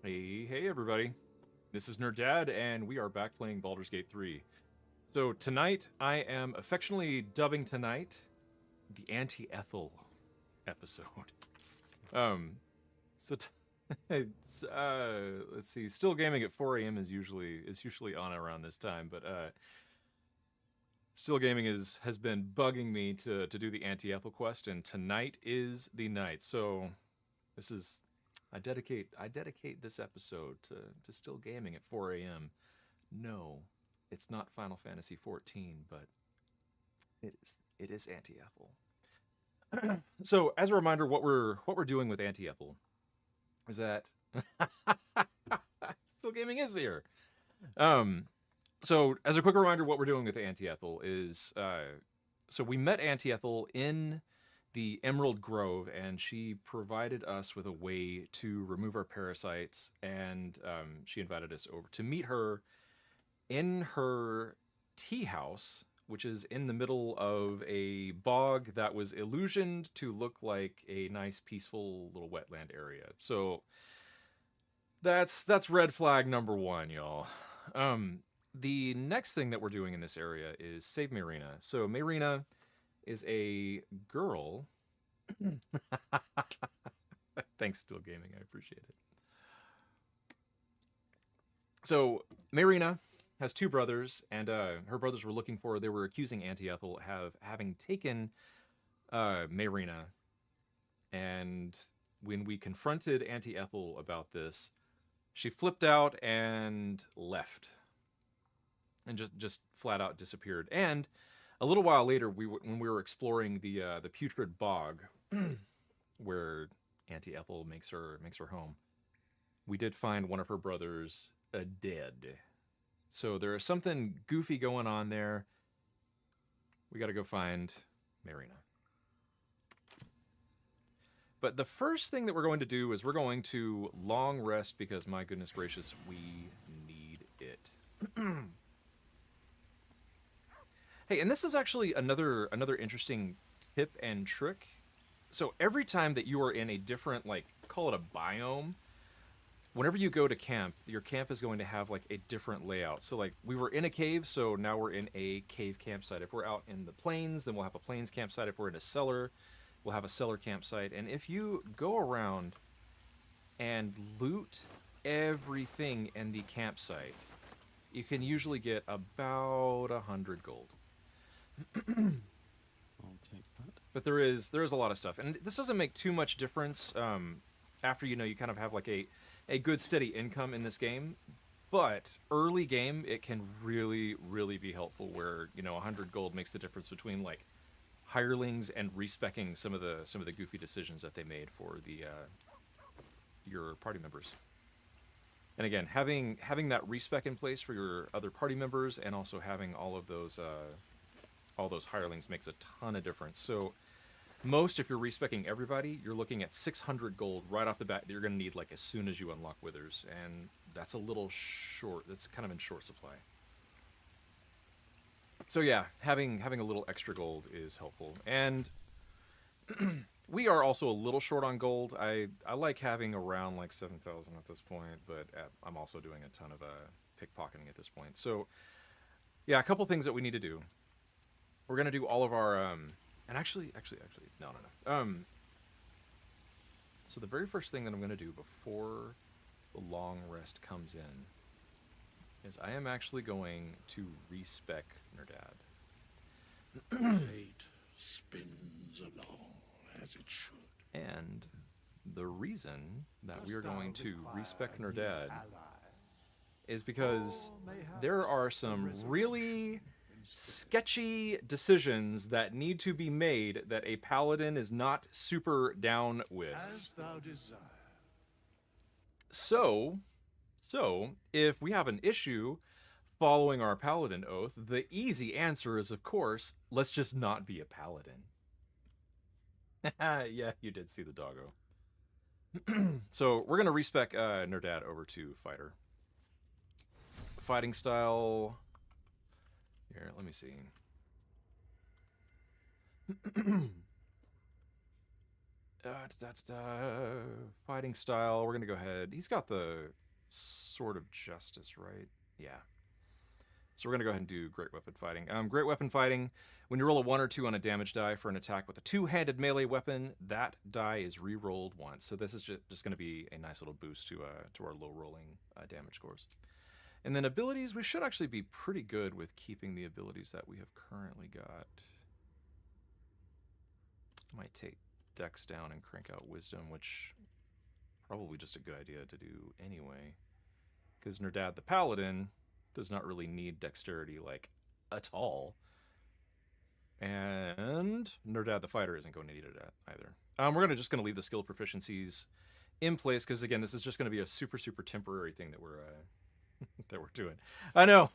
Hey everybody. This is Nerdad, and we are back playing Baldur's Gate 3. So tonight, I am affectionately dubbing tonight the Anti-Ethel episode. Um, so it's, let's see, still gaming at 4 a.m. is usually on around this time, but still gaming has been bugging me to do the Anti-Ethel quest, and tonight is the night. So this is I dedicate this episode to still gaming at 4 a.m. No, it's not Final Fantasy 14, but it is Anti-Ethel. So as a reminder, what we're doing with Anti-Ethel is that still gaming is here. Um, so as a quick reminder, what we're doing with Anti-Ethel is so we met Anti-Ethel in the Emerald Grove, and she provided us with a way to remove our parasites, and she invited us over to meet her in her tea house, which is in the middle of a bog that was illusioned to look like a nice, peaceful little wetland area. So that's red flag number one, y'all. The next thing that we're doing in this area is save Marina. So Marina is a girl. Thanks, Still Gaming. I appreciate it. So Marina has two brothers, and her brothers were looking for. They were accusing Anti-Ethel having taken Marina, and when we confronted Anti-Ethel about this, she flipped out and left, and just flat out disappeared. And a little while later, when we were exploring the putrid bog, where Anti-Ethel makes her home, we did find one of her brothers dead. So there is something goofy going on there. We got to go find Marina. But the first thing that we're going to do is we're going to long rest because, my goodness gracious, we need it. Hey, and this is actually another interesting tip and trick. So every time that you are in a different, like, call it a biome, whenever you go to camp, your camp is going to have like a different layout. So like we were in a cave, so now we're in a cave campsite. If we're out in the plains, then we'll have a plains campsite. If we're in a cellar, we'll have a cellar campsite. And if you go around and loot everything in the campsite, you can usually get about 100 gold. I'll take that. But there is a lot of stuff, and this doesn't make too much difference after you kind of have like a good steady income in this game. But early game, it can really be helpful, where 100 gold makes the difference between like hirelings and respecking some of the goofy decisions that they made for the your party members. And again, having that respec in place for your other party members, and also having all those hirelings makes a ton of difference. So if you're respecking everybody, you're looking at 600 gold right off the bat that you're going to need like as soon as you unlock Withers, and that's a little short. That's kind of in short supply. So yeah, having a little extra gold is helpful. And we are also a little short on gold. I like having around like 7,000 at this point, but I'm also doing a ton of pickpocketing at this point. So yeah, a couple things that we need to do. We're going to do all of our and actually, no. So the very first thing that I'm going to do before the long rest comes in is I am actually going to respec Nerdad. Fate spins along as it should. And the reason that we are going to respec Nerdad is because there are some really sketchy decisions that need to be made that a paladin is not super down with. As thou desire. So if we have an issue following our paladin oath, the easy answer is, of course, let's just not be a paladin. Yeah, you did see the doggo. So we're going to respec Nerdad over to fighter. Fighting style. Here, let me see. Fighting style. We're gonna go ahead. He's got the Sword of Justice, right? Yeah. So we're gonna go ahead and do Great Weapon Fighting. Great Weapon Fighting. When you roll a 1 or 2 on a damage die for an attack with a two-handed melee weapon, that die is re-rolled once. So this is just gonna be a nice little boost to our low rolling damage scores. And then abilities, we should actually be pretty good with keeping the abilities that we have currently got. Might take Dex down and crank out Wisdom, which probably just a good idea to do anyway. Because Nerdad the Paladin does not really need Dexterity, like, at all. And Nerdad the Fighter isn't going to need it either. We're just going to leave the skill proficiencies in place, because, again, this is just going to be a super, super temporary thing that we're that we're doing. I know!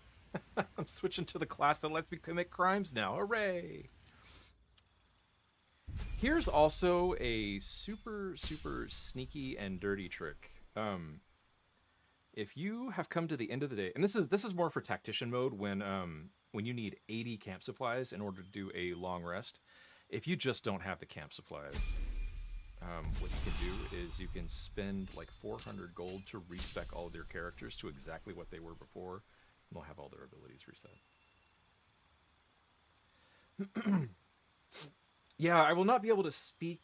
I'm switching to the class that lets me commit crimes now. Hooray! Here's also a super, super sneaky and dirty trick. If you have come to the end of the day, and this is more for tactician mode when you need 80 camp supplies in order to do a long rest. If you just don't have the camp supplies, what you can do is you can spend like 400 gold to respec all of your characters to exactly what they were before, and they'll have all their abilities reset. Yeah, I will not be able to speak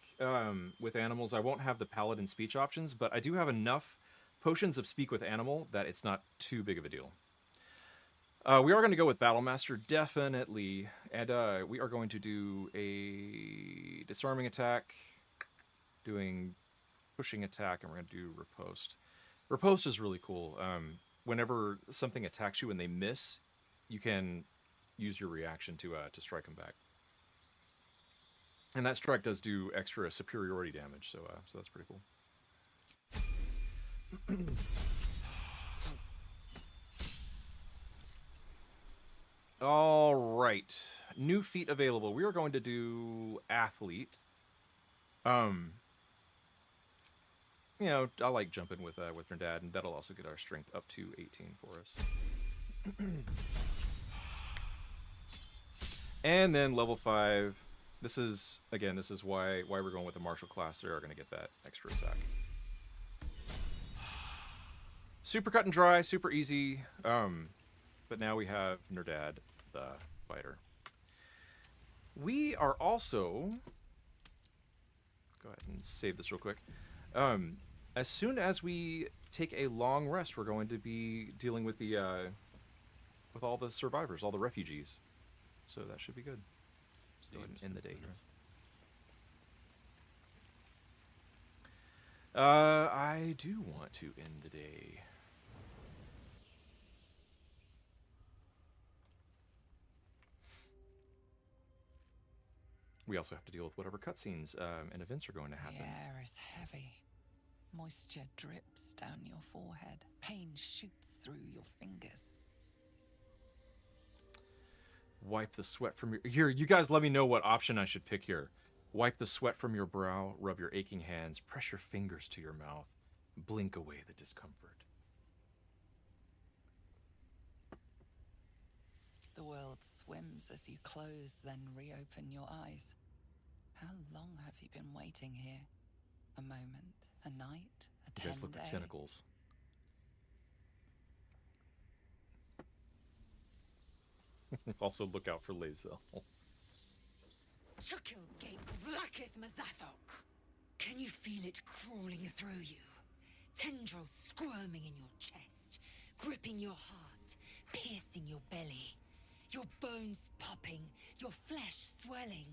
with animals. I won't have the paladin speech options, but I do have enough potions of speak with animal that it's not too big of a deal. We are going to go with Battlemaster, definitely. And we are going to do a disarming attack, doing pushing attack, and we're going to do riposte. Riposte is really cool. Whenever something attacks you and they miss, you can use your reaction to strike them back. And that strike does do extra superiority damage, so that's pretty cool. All right, new feat available. We are going to do athlete. You know, I like jumping with Nerdad, and that'll also get our strength up to 18 for us. And then level 5. This is why we're going with the martial class. They are going to get that extra attack. Super cut and dry, super easy. But now we have Nerdad the Fighter. We are also... Go ahead and save this real quick. As soon as we take a long rest, we're going to be dealing with the with all the survivors, all the refugees. So that should be good. Go ahead and end the day here. I do want to end the day. We also have to deal with whatever cutscenes and events are going to happen. The air is heavy. Moisture drips down your forehead. Pain shoots through your fingers. Wipe the sweat from your... Here, you guys let me know what option I should pick here. Wipe the sweat from your brow, rub your aching hands, press your fingers to your mouth, blink away the discomfort. The world swims as you close, then reopen your eyes. How long have you been waiting here? A moment, a night, a 10 You guys look day? at tentacles. Also look out for Lae'zel. Can you feel it crawling through you? Tendrils squirming in your chest, gripping your heart, piercing your belly. Your bones popping, your flesh swelling.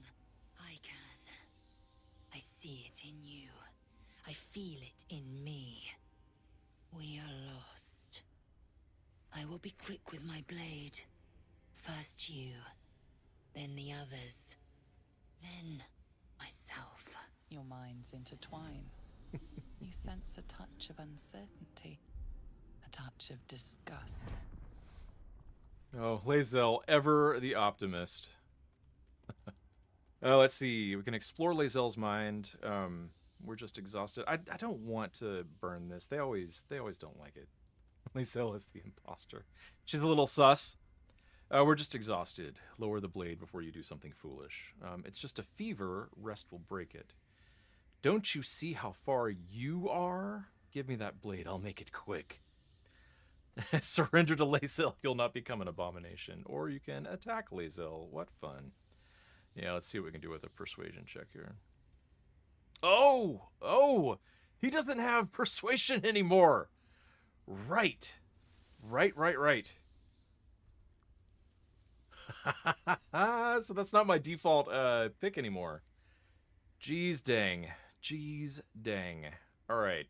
I can. I see it in you. I feel it in me. We are lost. I will be quick with my blade. First you, then the others, then myself. Your minds intertwine. You sense a touch of uncertainty, a touch of disgust. Oh, Lae'zel, ever the optimist. Let's see. We can explore Lae'zel's mind. We're just exhausted. I don't want to burn this. They always don't like it. Lae'zel is the imposter. She's a little sus. We're just exhausted. Lower the blade before you do something foolish. It's just a fever. Rest will break it. Don't you see how far you are? Give me that blade. I'll make it quick. Surrender to Lae'zel. You'll not become an abomination. Or you can attack Lae'zel. What fun. Yeah, let's see what we can do with a persuasion check here. Oh! Oh! He doesn't have persuasion anymore. Right. Right. So that's not my default pick anymore. Jeez dang. All right.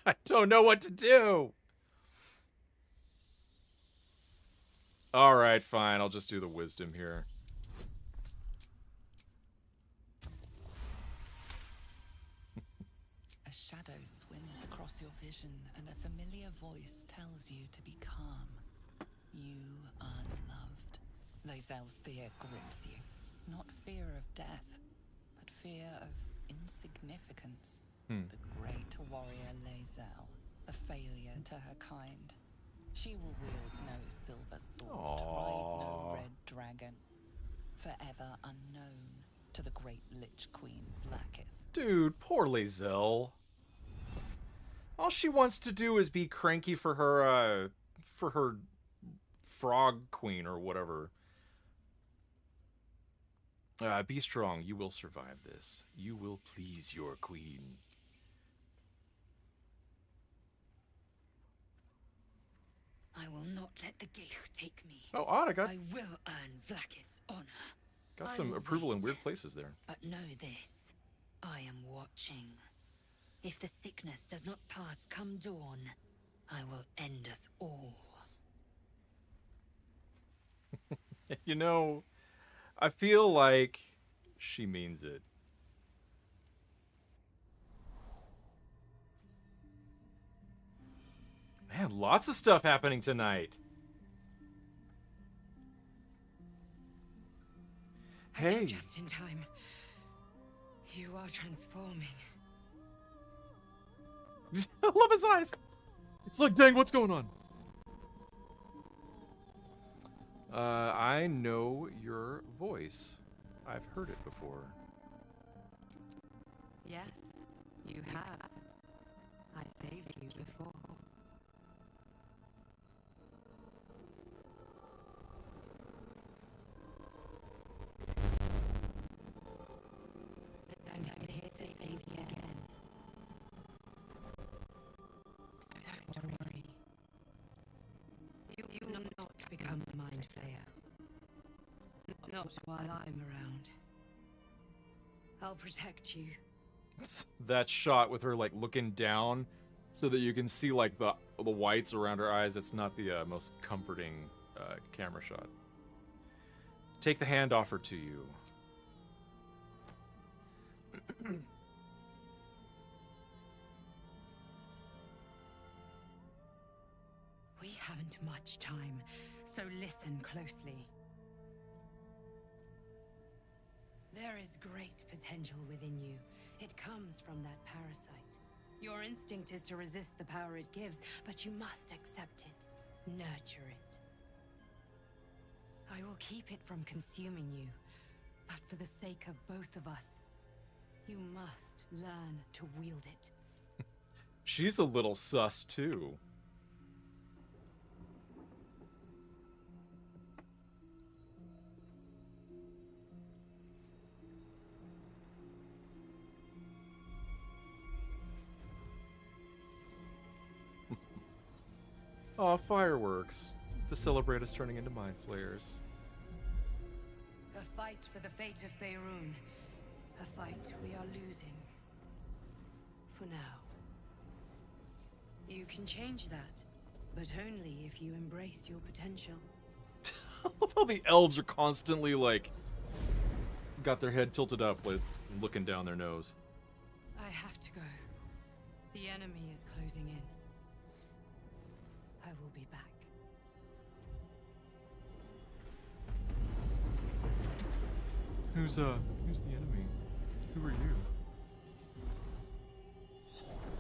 I don't know what to do. All right, fine. I'll just do the wisdom here. A shadow swims across your vision, and a familiar voice tells you to be calm. You are loved. Lae'zel's fear grips you. Not fear of death, but fear of insignificance. The great warrior Lae'zel, a failure to her kind. She will wield no silver sword, ride no red dragon. Forever unknown to the great Lich Queen Vlaakith. Dude, poor Lae'zel. All she wants to do is be cranky for her frog queen or whatever. Be strong. You will survive this. You will please your queen. I will not let the Geich take me. Oh, odd. I will earn Vlaakith's honor. Got I some will approval in wait. weird places there. But know this, I am watching. If the sickness does not pass come dawn, I will end us all. You know, I feel like she means it. Man, lots of stuff happening tonight. I came Hey. just in time. You are transforming. I love his eyes. It's like, dang, what's going on? I know your voice. I've heard it before. Yes, you have. I saved you before. And I'm here to save you again. Don't worry. You will not become a mind flayer. Not while I'm around. I'll protect you. That shot with her like looking down so that you can see like the whites around her eyes, that's not the most comforting camera shot. Take the hand offered to you. We haven't much time, so listen closely. There is great potential within you. It comes from that parasite. Your instinct is to resist the power it gives, but you must accept it, nurture it. I will keep it from consuming you, but for the sake of both of us, you must learn to wield it. She's a little sus too. Aw, fireworks. To celebrate us turning into mind flayers. A fight for the fate of Faerun. A fight we are losing. For now. You can change that, but only if you embrace your potential. I love how the elves are constantly like got their head tilted up, like looking down their nose. I have to go. The enemy is closing in. I will be back. Who's the enemy? Who are you?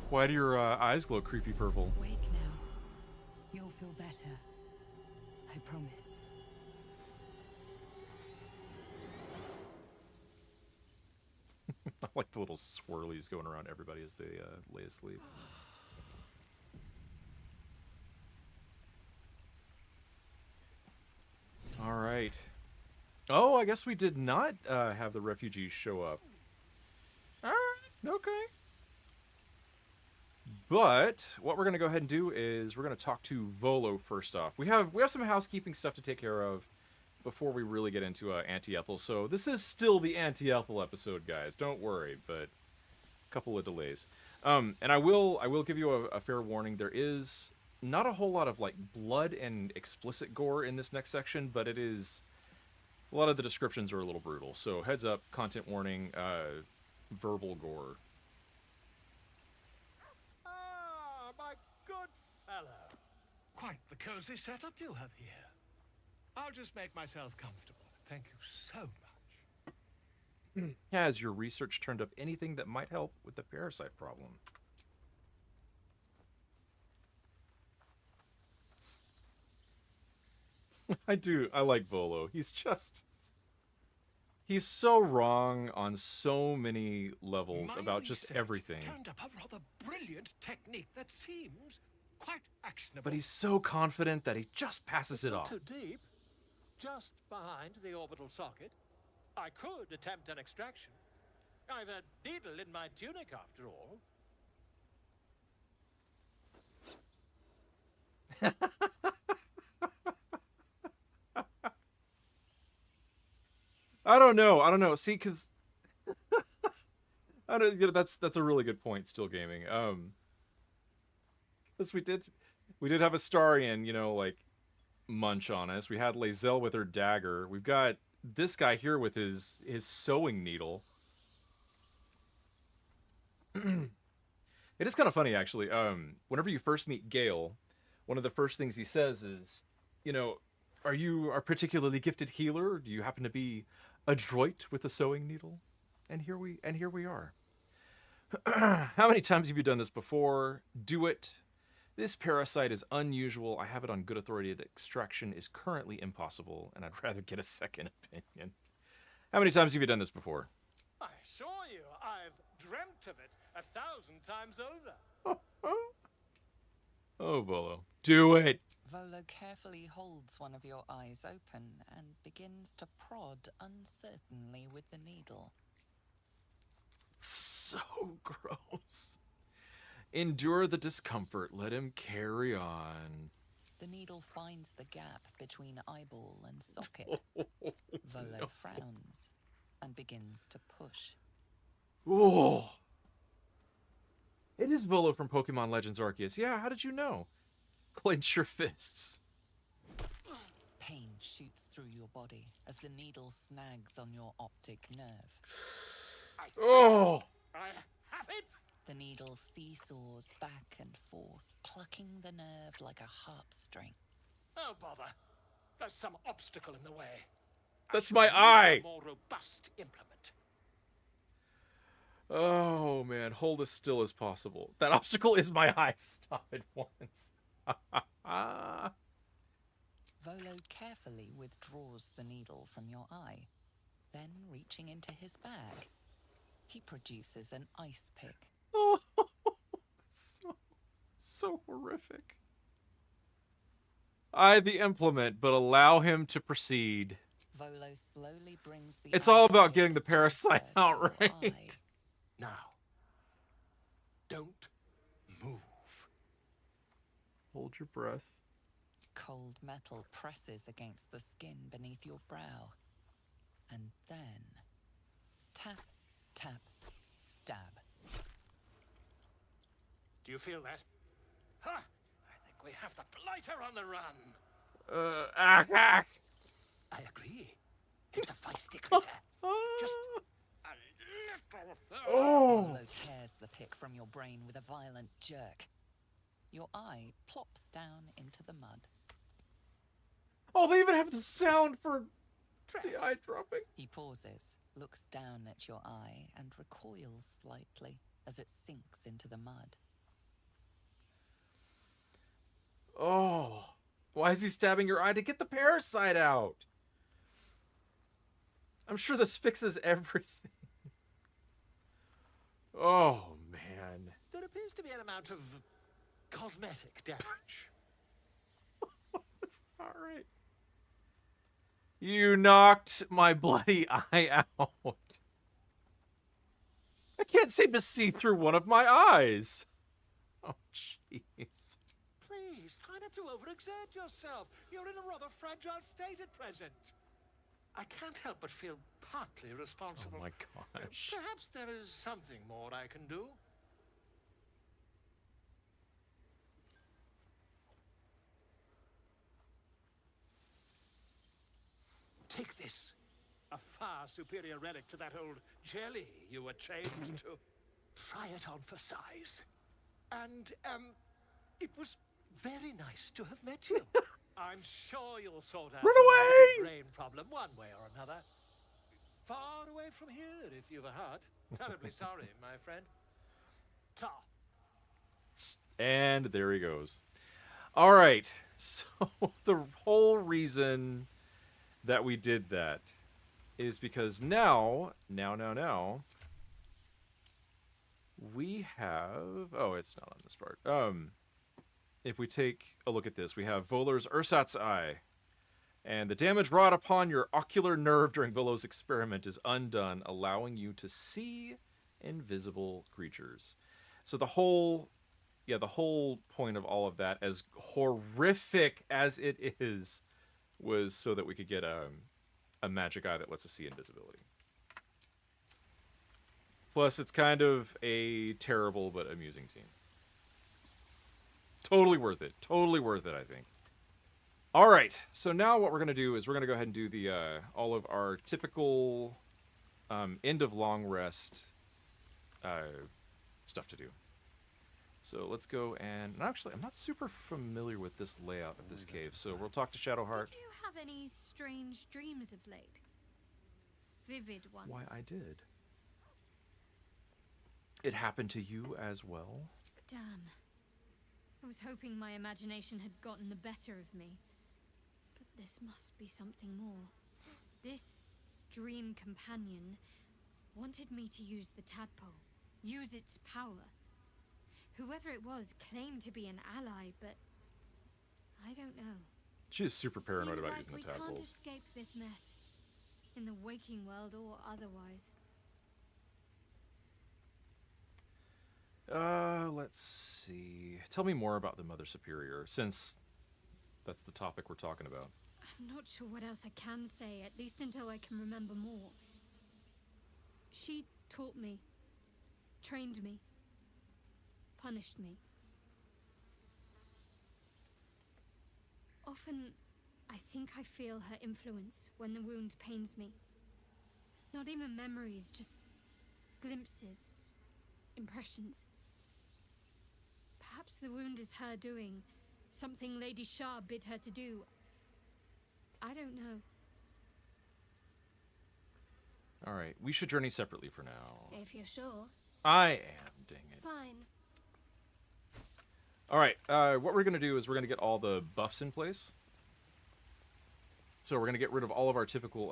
Why do your eyes glow creepy purple? Wake now. You'll feel better. I promise. I Like the little swirlies going around everybody as they lay asleep. All right. Oh, I guess we did not have the refugees show up. All right, okay. But what we're going to go ahead and do is we're going to talk to Volo first off. We have some housekeeping stuff to take care of before we really get into Anti-Ethel. So this is still the Anti-Ethel episode, guys. Don't worry, but a couple of delays. And I will give you a fair warning. There is not a whole lot of like blood and explicit gore in this next section, but it is a lot of the descriptions are a little brutal. So heads up, content warning, verbal gore. Ah, my good fellow. Quite the cozy setup you have here. I'll just make myself comfortable. Thank you so much. Has your research turned up anything that might help with the parasite problem? I do. I like Volo. He's so wrong on so many levels My about just research everything. Turned up a rather brilliant technique that seems quite actionable. But he's so confident that he just passes it Not off. too deep. Just behind the orbital socket. I could attempt an extraction. I've a needle in my tunic after all. I don't know. See, because I don't. You know, that's a really good point. Still gaming. Because we did have Astarion, like munch on us. We had Lae'zel with her dagger. We've got this guy here with his sewing needle. It is kind of funny, actually. Whenever you first meet Gale, one of the first things he says is, are you a particularly gifted healer? Do you happen to be adroit with the sewing needle? And here we are. How many times have you done this before? Do it. This parasite is unusual. I have it on good authority that extraction is currently impossible, and I'd rather get a second opinion. How many times have you done this before? I assure you, I've dreamt of it 1,000 times over. Oh, Volo. Do it! Volo carefully holds one of your eyes open and begins to prod uncertainly with the needle. So gross. Endure the discomfort. Let him carry on. The needle finds the gap between eyeball and socket. Volo frowns and begins to push. Oh. It is Volo from Pokemon Legends Arceus. Yeah, how did you know? Clench your fists. Pain shoots through your body as the needle snags on your optic nerve. Oh! I have it! The needle seesaws back and forth, plucking the nerve like a harp string. Oh, bother. There's some obstacle in the way. That's I my should eye! need a more robust implement. Oh, man. Hold as still as possible. That obstacle is my eye. Stop it once. Volo carefully withdraws the needle from your eye. Then, reaching into his bag, he produces an ice pick. Oh, so horrific. I the implement, but allow him to proceed. Volo slowly brings the It's all ice about pick getting the parasite closer to out, your right? eye. Now, don't move. Hold your breath. Cold metal presses against the skin beneath your brow. And then, tap, tap, stab. Do you feel that? Ha! I think we have the blighter on the run. Ah. I agree. It's a feisty critter. Just a little further. Oh. Volo tears the pick from your brain with a violent jerk. Your eye plops down into the mud. Oh, they even have the sound for the eye dropping. He pauses, looks down at your eye, and recoils slightly as it sinks into the mud. Oh. Why is he stabbing your eye? To get the parasite out. I'm sure this fixes everything. Oh, man. There appears to be an amount of cosmetic damage. That's not right. You knocked my bloody eye out. I can't seem to see through one of my eyes. Oh, jeez. Please, try not to overexert yourself. You're in a rather fragile state at present. I can't help but feel partly responsible. Oh, my gosh. Perhaps there is something more I can do. Take this. A far superior relic to that old jelly you were chained to. Try it on for size. And, it was very nice to have met you. I'm sure you'll sort out Run your away! little brain problem one way or another. Far away from here, if you've a heart. Terribly sorry, my friend. Ta. And there he goes. All right. So the whole reason that we did that is because now, we have... Oh, it's not on this part. If we take a look at this, we have Volar's ersatz eye. And the damage wrought upon your ocular nerve during Volo's experiment is undone, allowing you to see invisible creatures. So the whole point of all of that, as horrific as it is, was so that we could get a magic eye that lets us see invisibility. Plus, it's kind of a terrible but amusing scene. Totally worth it. Totally worth it, I think. All right. So now what we're going to do is we're going to go ahead and do the all of our typical end of long rest stuff to do. So let's go and actually, I'm not super familiar with this layout of this cave, so we'll talk to Shadowheart. Did you have any strange dreams of late? Vivid ones? Why, I did. It happened to you as well? Damn. I was hoping my imagination had gotten the better of me. But this must be something more. This dream companion wanted me to use the tadpole, use its power. Whoever it was claimed to be an ally, but I don't know. She is super paranoid Seems about like using the we can't tadpoles. escape this mess, in the waking world or otherwise. Let's see. Tell me more about the Mother Superior, since that's the topic we're talking about. I'm not sure what else I can say, at least until I can remember more. She taught me, trained me, punished me. Often, I think I feel her influence when the wound pains me. Not even memories, just glimpses, impressions. Perhaps the wound is her doing, something Lady Shah bid her to do. I don't know. All right, we should journey separately for now. If you're sure. I am, dang it. Fine. All right, what we're going to do is we're going to get all the buffs in place. So we're going to get rid of all of our typical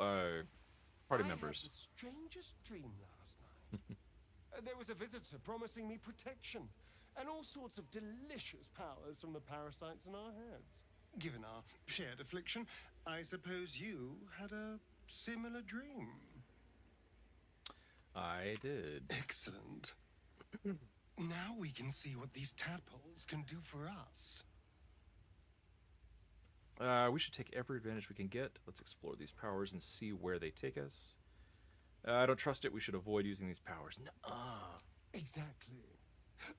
party I members. had the strangest dream last night. There was a visitor promising me protection and all sorts of delicious powers from the parasites in our heads. Given our shared affliction, I suppose you had a similar dream. I did. Excellent. Now we can see what these tadpoles can do for us. We should take every advantage we can get. Let's explore these powers and see where they take us. I don't trust it. We should avoid using these powers. Nuh-uh. Exactly.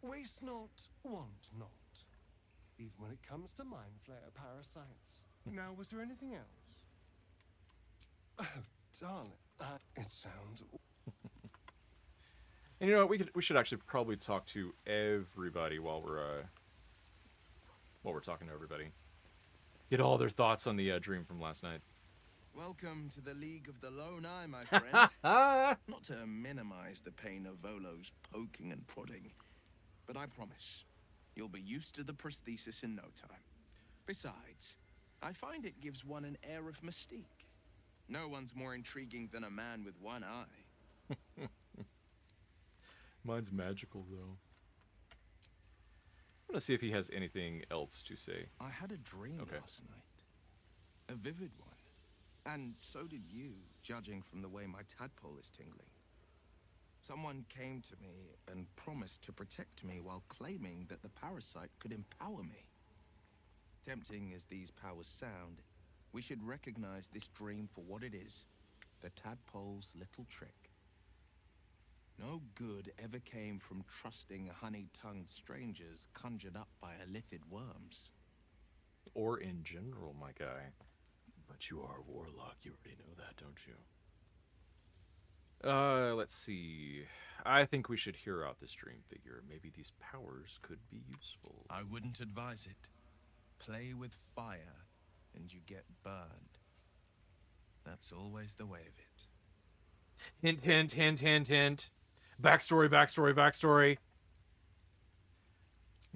Waste not, want not. Even when it comes to mind flayer parasites. Now, was there anything else? Oh, darling, it sounds... And you know what? We should actually probably talk to everybody while we're talking to everybody. Get all their thoughts on the dream from last night. Welcome to the League of the Lone Eye, my friend. Not to minimize the pain of Volo's poking and prodding, but I promise you'll be used to the prosthesis in no time. Besides, I find it gives one an air of mystique. No one's more intriguing than a man with one eye. Mine's magical, though. I'm going to see if he has anything else to say. I had a dream last night. A vivid one. And so did you, judging from the way my tadpole is tingling. Someone came to me and promised to protect me while claiming that the parasite could empower me. Tempting as these powers sound, we should recognize this dream for what it is, the tadpole's little trick. No good ever came from trusting honey-tongued strangers conjured up by illithid worms. Or in general, my guy. But you are a warlock, you already know that, don't you? Let's see. I think we should hear out this dream figure. Maybe these powers could be useful. I wouldn't advise it. Play with fire, and you get burned. That's always the way of it. Hint, hint, hint, hint, hint. Backstory, backstory, backstory.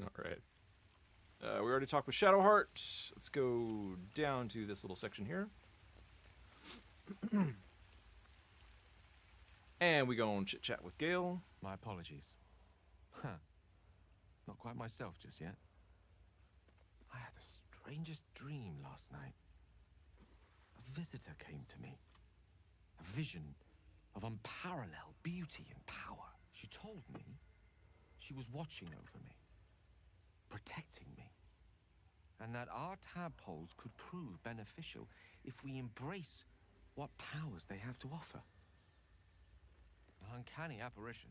All right. We already talked with Shadowheart. Let's go down to this little section here. And we go and chit-chat with Gale. My apologies. Not quite myself just yet. I had the strangest dream last night. A visitor came to me. A vision of unparalleled beauty and power. She told me she was watching over me, protecting me, and that our tadpoles could prove beneficial if we embrace what powers they have to offer. An uncanny apparition.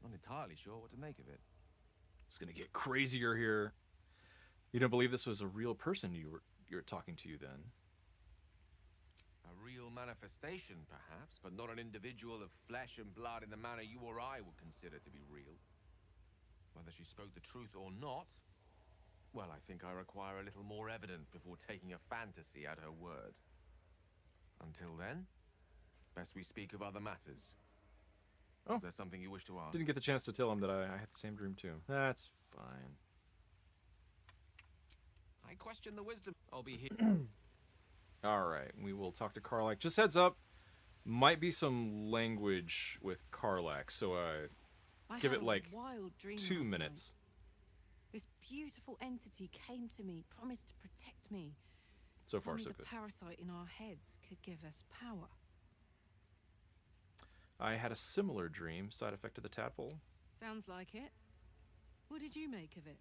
Not entirely sure what to make of it. It's gonna get crazier here. You don't believe this was a real person you're talking to you then? A real manifestation, perhaps, but not an individual of flesh and blood in the manner you or I would consider to be real. Whether she spoke the truth or not, well, I think I require a little more evidence before taking a fantasy at her word. Until then, best we speak of other matters. Oh. Is there something you wish to ask? Didn't get the chance to tell him that I had the same dream too. That's fine. I question the wisdom. I'll be here. Alright, we will talk to Karlak. Just heads up, might be some language with Karlak, so I give had it a like wild dream 2 last minutes. night. This beautiful entity came to me, promised to protect me. So Told far, me so the good. parasite in our heads could give us power. I had a similar dream, side effect of the tadpole. Sounds like it. What did you make of it?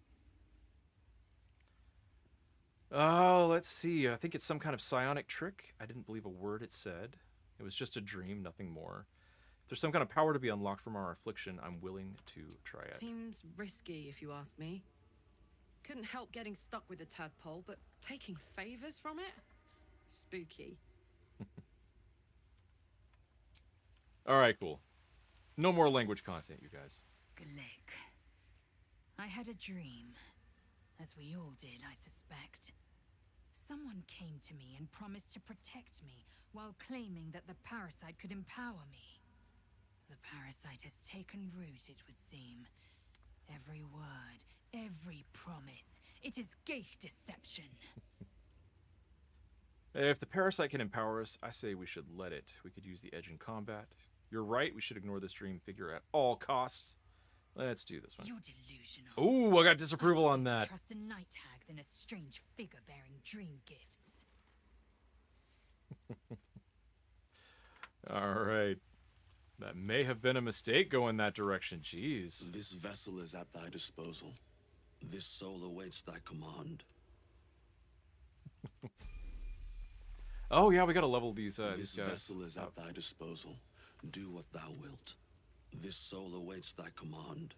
Oh, let's see. I think it's some kind of psionic trick. I didn't believe a word it said. It was just a dream, nothing more. If there's some kind of power to be unlocked from our affliction, I'm willing to try it. Seems risky, if you ask me. Couldn't help getting stuck with the tadpole, but taking favors from it? Spooky. Alright, cool. No more language content, you guys. Glick. I had a dream. As we all did, I suspect. Someone came to me and promised to protect me while claiming that the parasite could empower me. The parasite has taken root, it would seem. Every word, every promise. It is gate deception. If the parasite can empower us, I say we should let it. We could use the edge in combat. You're right, we should ignore this dream figure at all costs. Let's do this one. You're delusional. Ooh, I got disapproval on that. Trust a night hag than a strange figure bearing dream gifts. Alright. That may have been a mistake going that direction. Jeez. This vessel is at thy disposal. This soul awaits thy command. Oh yeah, we gotta level these This guys vessel is up. at thy disposal. Do what thou wilt. This soul awaits thy command.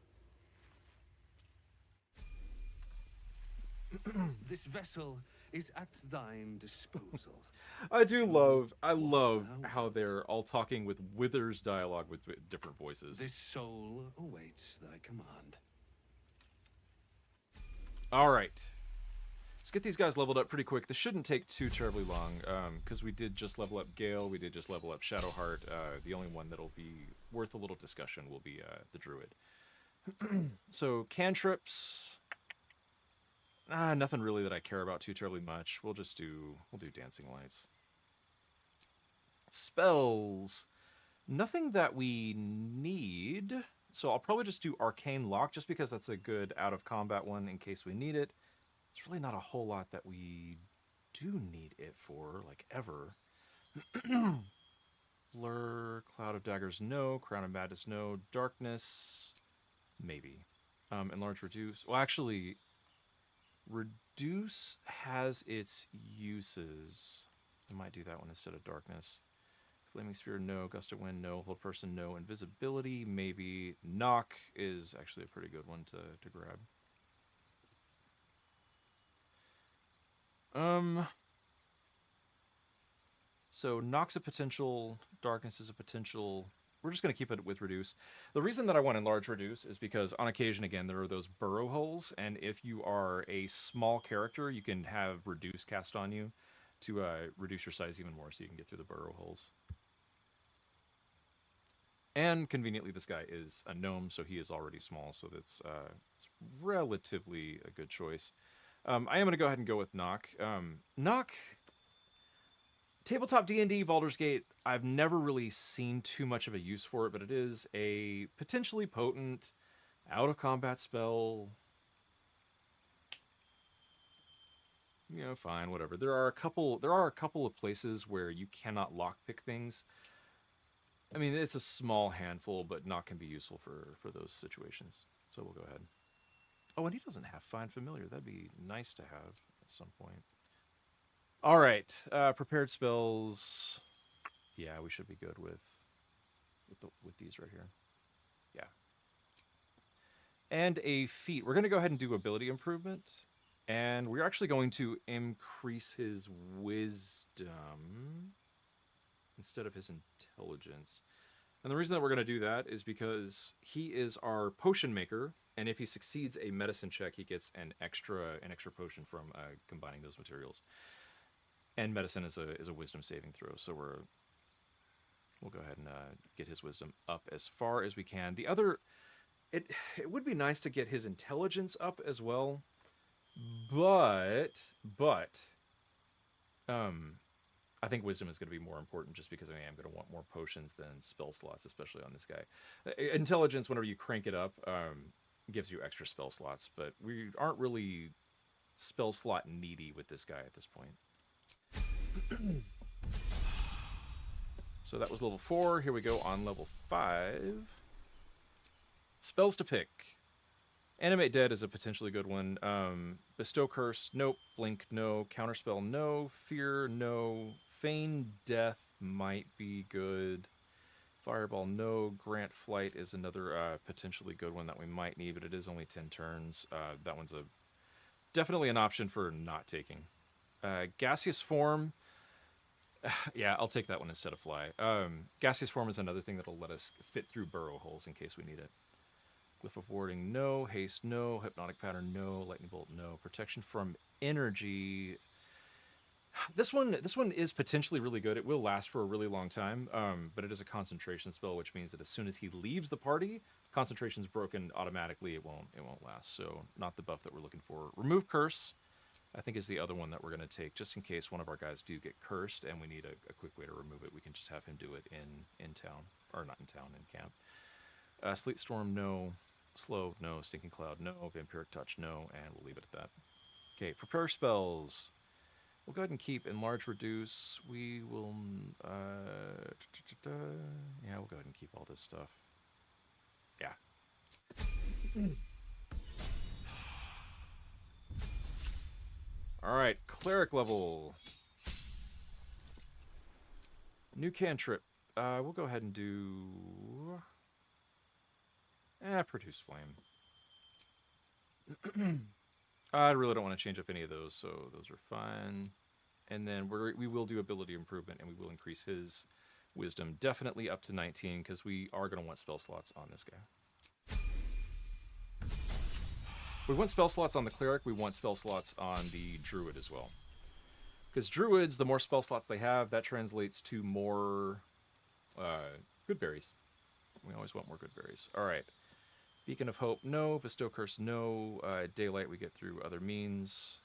This vessel is at thine disposal. I love how they're all talking with Withers dialogue with different voices. This soul awaits thy command. All right. Let's get these guys leveled up pretty quick. This shouldn't take too terribly long, because we did just level up Gale. We did just level up Shadowheart. The only one that'll be worth a little discussion will be the Druid. So, cantrips. Nothing really that I care about too terribly much. We'll do Dancing Lights. Spells. Nothing that we need. So I'll probably just do Arcane Lock, just because that's a good out-of-combat one in case we need it. It's really not a whole lot that we do need it for, like, ever. Blur, Cloud of Daggers, no. Crown of Madness, no. Darkness, maybe. Enlarge, Reduce. Well, actually, Reduce has its uses. I might do that one instead of Darkness. Flaming Sphere, no. Gust of Wind, no. Hold Person, no. Invisibility, maybe. Knock is actually a pretty good one to grab. So Knock's a potential, Darkness is a potential. We're just going to keep it with Reduce. The reason that I want Enlarge Reduce is because on occasion, again, there are those burrow holes, and if you are a small character, you can have Reduce cast on you to reduce your size even more so you can get through the burrow holes. And conveniently, this guy is a gnome, so he is already small, so that's it's relatively a good choice. I am going to go ahead and go with Knock. Knock... Tabletop D&D, Baldur's Gate, I've never really seen too much of a use for it, but it is a potentially potent out-of-combat spell. You know, fine, whatever. There are a couple of places where you cannot lockpick things. I mean, it's a small handful, but Knock can be useful for those situations. So we'll go ahead. Oh, and he doesn't have Find Familiar. That'd be nice to have at some point. All right, prepared spells. Yeah, we should be good with these right here. Yeah. And a feat. We're going to go ahead and do ability improvement. And we're actually going to increase his wisdom instead of his intelligence. And the reason that we're going to do that is because he is our potion maker, and if he succeeds a medicine check, he gets an extra potion from combining those materials. And medicine is a wisdom saving throw, so we'll go ahead and get his wisdom up as far as we can. The other, it would be nice to get his intelligence up as well, but I think wisdom is going to be more important just because I am going to want more potions than spell slots, especially on this guy. Intelligence, whenever you crank it up, gives you extra spell slots, but we aren't really spell slot needy with this guy at this point. So that was level 4. Here we go on level 5. Spells to pick. Animate Dead is a potentially good one. Bestow Curse, nope. Blink, no. Counterspell, no. Fear, no. Feign Death might be good. Fireball, no. Grant Flight is another potentially good one that we might need, but it is only 10 turns. That one's definitely an option for not taking. Gaseous Form, yeah, I'll take that one instead of Fly. Gaseous Form is another thing that'll let us fit through burrow holes in case we need it. Glyph of Warding, no. Haste, no. Hypnotic Pattern, no. Lightning Bolt, no. Protection from Energy. This one is potentially really good. It will last for a really long time, but it is a concentration spell, which means that as soon as he leaves the party, concentration's broken automatically. It won't last, so not the buff that we're looking for. Remove Curse, I think, is the other one that we're going to take, just in case one of our guys do get cursed and we need a quick way to remove it. We can just have him do it in town, or not in town, in camp. Sleet Storm, no. Slow, no. Stinking Cloud, no. Vampiric Touch, no. And we'll leave it at that. Okay, prepare spells. We'll go ahead and keep Enlarge, Reduce. We will... yeah, we'll go ahead and keep all this stuff. Yeah. Alright, Cleric level. New cantrip. We'll go ahead and do... Produce Flame. I really don't want to change up any of those, so those are fine. And then we will do ability improvement, and we will increase his wisdom definitely up to 19, because we are going to want spell slots on this guy. We want spell slots on the Cleric, we want spell slots on the Druid as well. Because Druids, the more spell slots they have, that translates to more good berries. We always want more good berries. Alright. Beacon of Hope, no. Bestow Curse, no. Daylight we get through other means.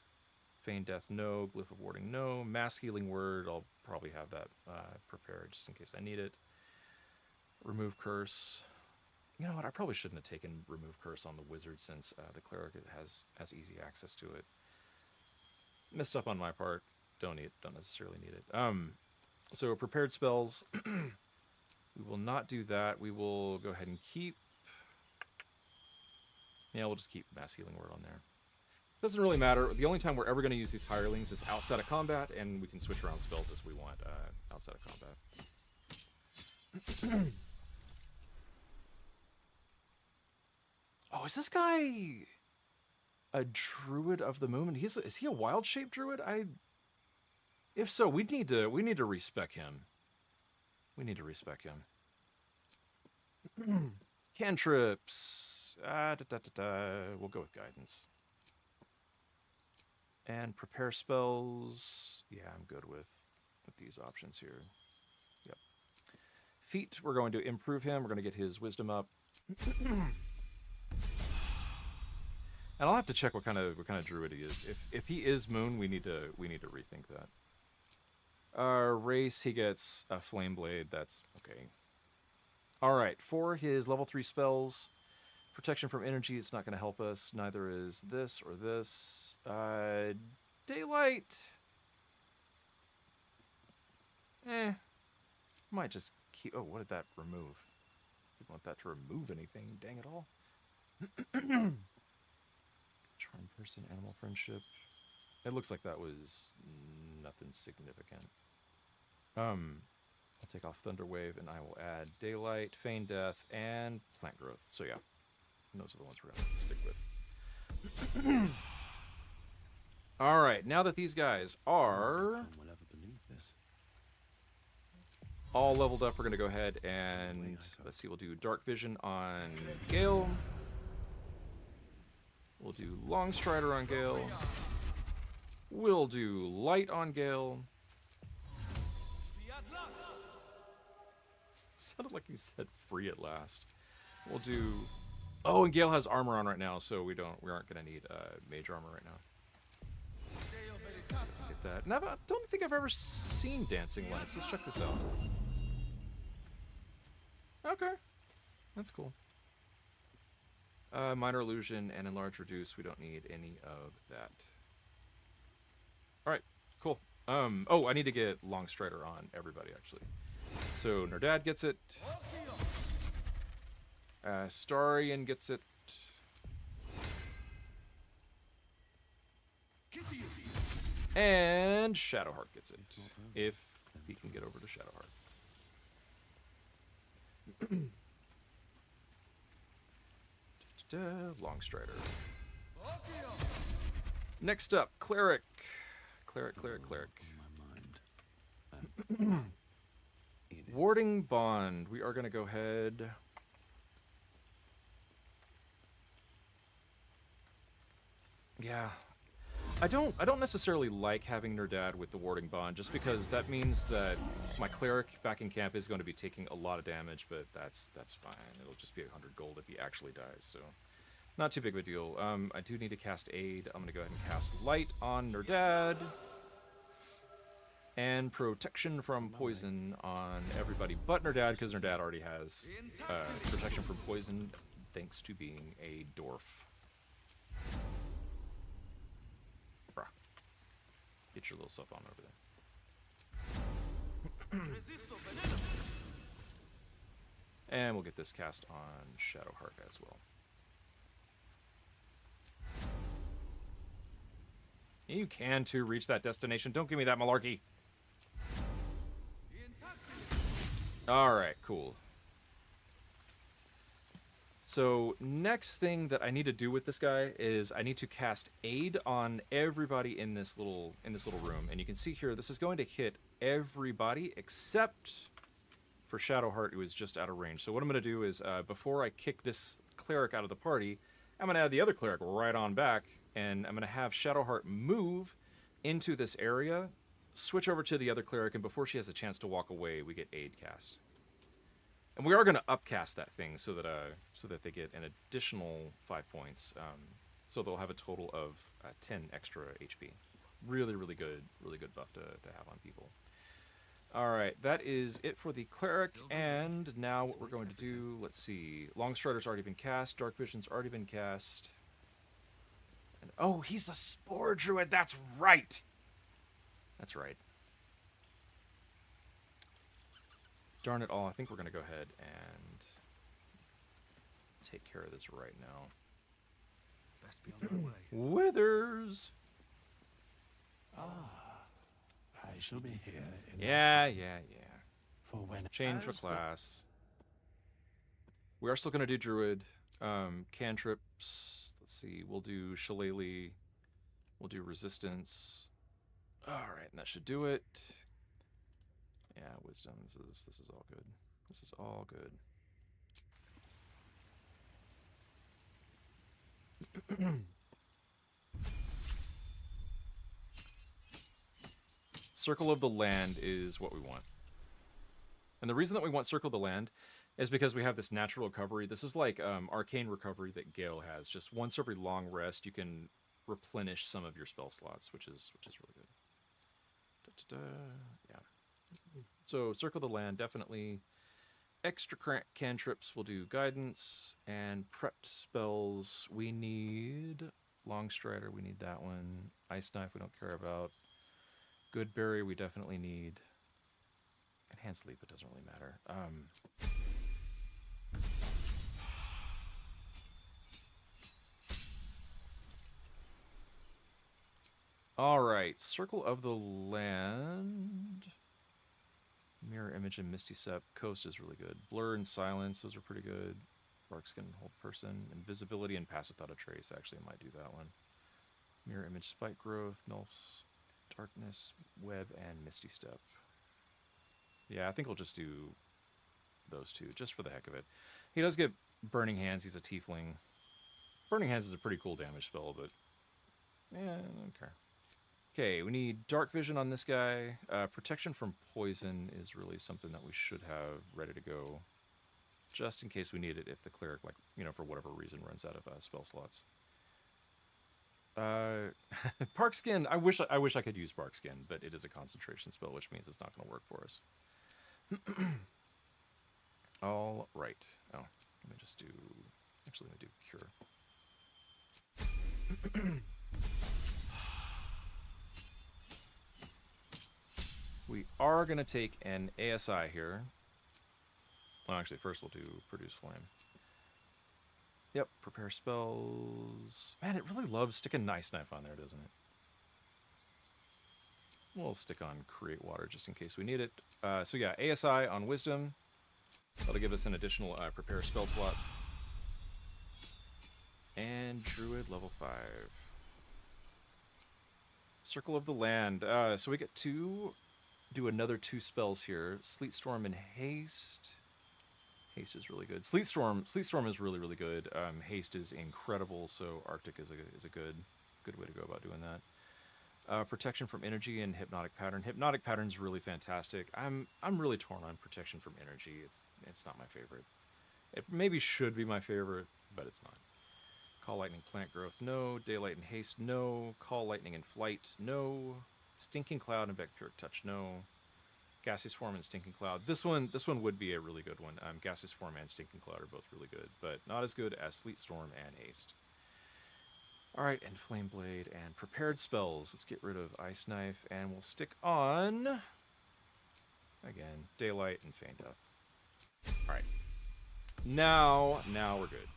Feign Death, no. Glyph of Warding, no. Mass Healing Word, I'll probably have that prepared just in case I need it. Remove Curse. You know what? I probably shouldn't have taken Remove Curse on the wizard since the cleric has easy access to it. Messed up on my part. Don't necessarily need it. So prepared spells. We will not do that. We will go ahead and keep. Yeah, we'll just keep Mass Healing Word on there. Doesn't really matter. The only time we're ever going to use these hirelings is outside of combat, and we can switch around spells as we want outside of combat. Oh, is this guy a druid of the moon? Is he a wild shape druid? If so, we need to respec him. We need to respec him. Cantrips. We'll go with guidance. And prepare spells. Yeah, I'm good with these options here. Yep. Feet, we're going to improve him. We're going to get his wisdom up. And I'll have to check what kind of druid he is. If he is moon, we need to rethink that. Race, he gets a flame blade. That's okay. All right, for his level 3 spells, protection from energy, it's not going to help us. Neither is this or this. Daylight. Might just keep. Oh, what did that remove? Didn't want that to remove anything. Dang it all. Charm person, animal friendship. It looks like that was nothing significant. I'll take off Thunder Wave and I will add Daylight, Feign Death, and Plant Growth. So yeah, those are the ones we're gonna stick with. All right, now that these guys are all leveled up, we're gonna go ahead and let's see. We'll do Dark Vision on Gale. We'll do Longstrider on Gale. We'll do Light on Gale. Sounded like he said free at last. We'll do. Oh, and Gale has armor on right now, so we aren't gonna need mage armor right now. Get that. And I don't think I've ever seen Dancing Lights. Let's check this out. Okay, that's cool. Minor Illusion and Enlarge Reduce. We don't need any of that. All right, cool. Oh, I need to get Longstrider on everybody actually. So Nerdad gets it. Starian gets it. And Shadowheart gets it. If he can get over to Shadowheart. Longstrider. Next up, Cleric. Cleric. Warding Bond. We are going to go ahead. Yeah. I don't necessarily like having Nerdad with the Warding Bond, just because that means that my Cleric back in camp is going to be taking a lot of damage, but that's fine. It'll just be 100 gold if he actually dies, so not too big of a deal. I do need to cast Aid. I'm going to go ahead and cast Light on Nerdad. And Protection from Poison on everybody but Nerdad, because Nerdad already has Protection from Poison, thanks to being a dwarf. Bruh. Get your little stuff on over there. And we'll get this cast on Shadowheart as well. You can too reach that destination. Don't give me that malarkey. Alright, cool. So, next thing that I need to do with this guy is I need to cast Aid on everybody in this little room. And you can see here, this is going to hit everybody except for Shadowheart, who is just out of range. So what I'm going to do is, before I kick this Cleric out of the party, I'm going to add the other Cleric right on back, and I'm going to have Shadowheart move into this area, switch over to the other Cleric, and before she has a chance to walk away, we get Aid cast. And we are going to upcast that thing so that they get an additional 5 points. So they'll have a total of 10 extra HP. Really good buff to have on people. Alright, that is it for the cleric, and now what we're going to do, let's see. Longstrider's already been cast, Dark Vision's already been cast. And, oh, he's the Spore Druid, that's right! That's right. Darn it all, I think we're going to go ahead and take care of this right now. Best be on my way. Withers! I shall be here in Yeah. for when Change the as class. We are still going to do Druid. Cantrips. Let's see. We'll do Shillelagh. We'll do Resistance. Alright, and that should do it. Yeah, Wisdom. This is all good. This is all good. Circle of the Land is what we want. And the reason that we want Circle of the Land is because we have this natural recovery. This is like Arcane Recovery that Gale has. Just once every long rest, you can replenish some of your spell slots, which is really good. Yeah. So Circle of the Land, definitely. Extra cantrips, we'll do Guidance. And prepped spells, we need Longstrider, we need that one. Ice Knife, we don't care about. Good Berry, we definitely need. Enhanced Leap, it doesn't really matter. Alright, Circle of the Land. Mirror Image and Misty Step. Coast is really good. Blur and Silence, those are pretty good. Barkskin and Hold Person. Invisibility and Pass Without a Trace, actually, I might do that one. Mirror Image, Spike Growth, Nulf's Darkness, Web, and Misty Step. Yeah, I think we'll just do those two, just for the heck of it. He does get Burning Hands, he's a tiefling. Burning Hands is a pretty cool damage spell, but yeah, I don't care. Okay, we need Dark Vision on this guy. Protection from Poison is really something that we should have ready to go, just in case we need it if the cleric, like, you know, for whatever reason, runs out of spell slots. Parkskin, I wish I could use Parkskin, but it is a concentration spell, which means it's not going to work for us. All right. Oh, let me just do. Actually, let me do Cure. We are going to take an ASI here. Well, actually, first we'll do Produce Flame. Yep, prepare spells. Man, it really loves sticking Ice Knife on there, doesn't it? We'll stick on Create Water just in case we need it. So yeah, ASI on Wisdom. That'll give us an additional prepare spell slot. And Druid level 5. Circle of the Land. So we get to do another 2 spells here. Sleet Storm and Haste. Haste is really good. Sleet Storm is really, really good. Haste is incredible, so Arctic is a good way to go about doing that. Protection from Energy and Hypnotic Pattern. Hypnotic Pattern's really fantastic. I'm really torn on Protection from Energy. It's not my favorite. It maybe should be my favorite, but it's not. Call Lightning, Plant Growth, no. Daylight and Haste, no. Call Lightning and Flight, no. Stinking Cloud and Vampiric Touch, no. Gaseous Form and Stinking Cloud. This one would be a really good one. Gaseous Form and Stinking Cloud are both really good, but not as good as Sleet Storm and Haste. Alright, and Flame Blade and Prepared Spells. Let's get rid of Ice Knife, and we'll stick on, again, Daylight and Feign Death. Alright. Now we're good.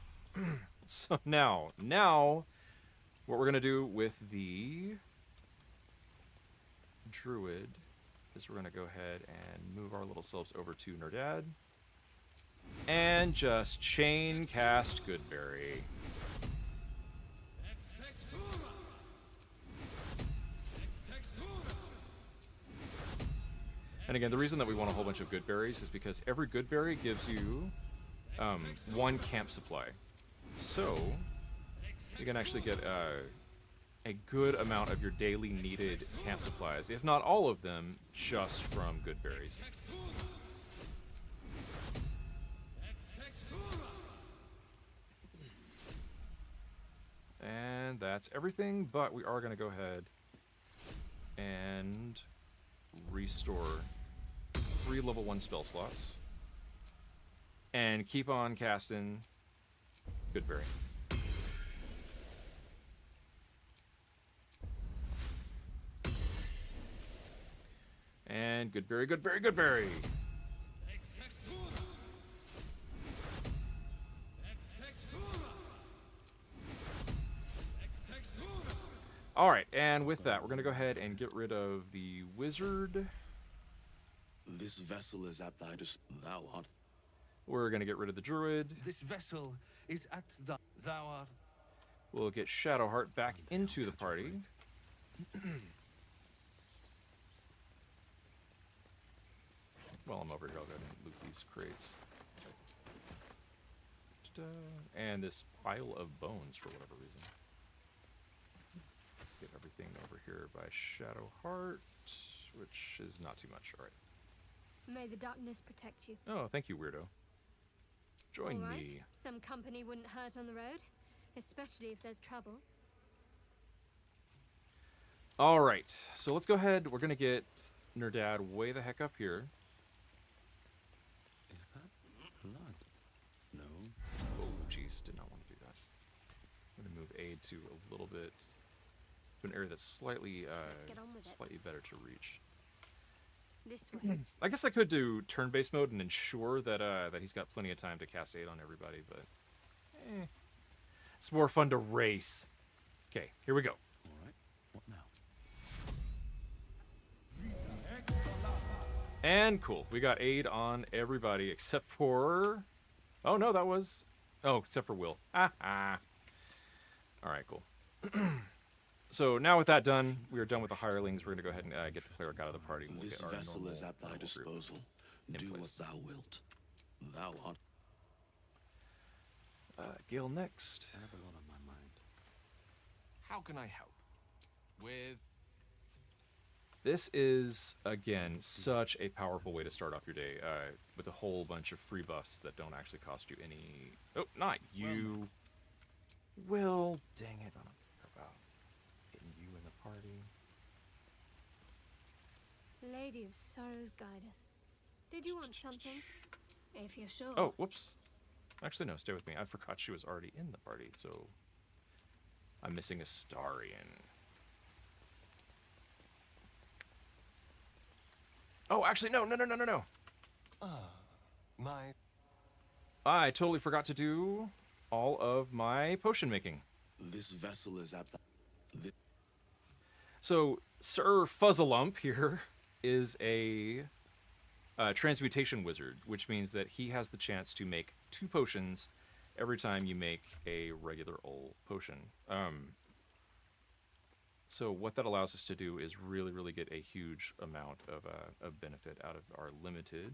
So now, what we're going to do with the Druid is we're going to go ahead and move our little selves over to Nerdad. And just chain cast Goodberry. And again, the reason that we want a whole bunch of good berries is because every good berry gives you 1 camp supply. So you can actually get a good amount of your daily needed camp supplies, if not all of them, just from good berries. And that's everything, but we are going to go ahead and restore 3 level 1 spell slots. And keep on casting Goodberry. And Goodberry, Goodberry, Goodberry! Alright, and with that, we're going to go ahead and get rid of the wizard. This vessel is at thy thou art. We're going to get rid of the druid. This vessel is at thou art. We'll get Shadowheart back into the party. While I'm over here, I'll go ahead and loot these crates. And this pile of bones for whatever reason. Get everything over here by Shadowheart, which is not too much. Alright. May the darkness protect you. Oh, thank you, weirdo. Join All right. me. Some company wouldn't hurt on the road, especially if there's trouble. Alright, so let's go ahead. We're going to get Nerdad way the heck up here. Is that blood? No. Oh, jeez, did not want to do that. I'm going to move aid to a little bit, to an area that's slightly, get on with it. slightly better to reach. This way. I guess I could do turn-based mode and ensure that that he's got plenty of time to cast aid on everybody, but it's more fun to race. Okay, here we go. All right. What now? And cool, we got aid on everybody except for... Oh no, that was... Oh, except for Will. Ah. Alright, cool. So now with that done, we are done with the hirelings. We're going to go ahead and get the cleric out of the party. We'll This get our vessel normal is at thy group disposal. in Do what place. thou wilt. Thou art. Gil next. I have a lot on my mind. How can I help? With This is, again, such a powerful way to start off your day, with a whole bunch of free buffs that don't actually cost you any... Oh, not you. Will, dang it. I don't care about getting you in the party. Lady of Sorrows, guide us. Did you want something? If you're sure. Oh, whoops. Actually, no, stay with me. I forgot she was already in the party, so... I'm missing a Starian. Oh, actually, no. My... I totally forgot to do all of my potion making. This vessel is at the... So, Sir Fuzzalump here is a transmutation wizard, which means that he has the chance to make 2 potions every time you make a regular old potion. So what that allows us to do is really get a huge amount of benefit out of our limited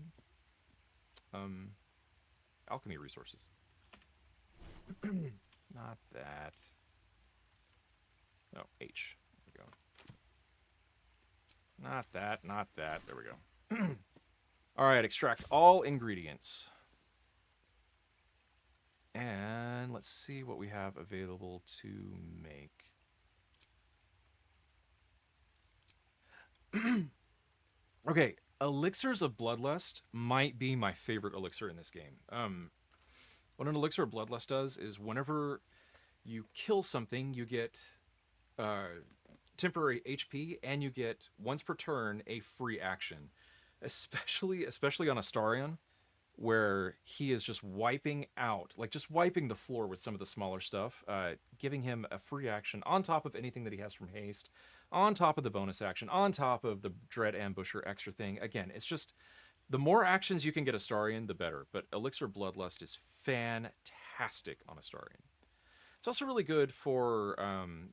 alchemy resources. Not that. No, H. There we go. Not that. There we go. All right, extract all ingredients. And let's see what we have available to make. Okay, Elixirs of Bloodlust might be my favorite elixir in this game. What an Elixir of Bloodlust does is whenever you kill something, you get temporary HP, and you get, once per turn, a free action. Especially on Astarion, where he is just wiping out, like just wiping the floor with some of the smaller stuff, giving him a free action on top of anything that he has from haste, on top of the bonus action, on top of the Dread Ambusher extra thing. Again, it's just, the more actions you can get Astarion, the better, but Elixir Bloodlust is fantastic on Astarion. It's also really good for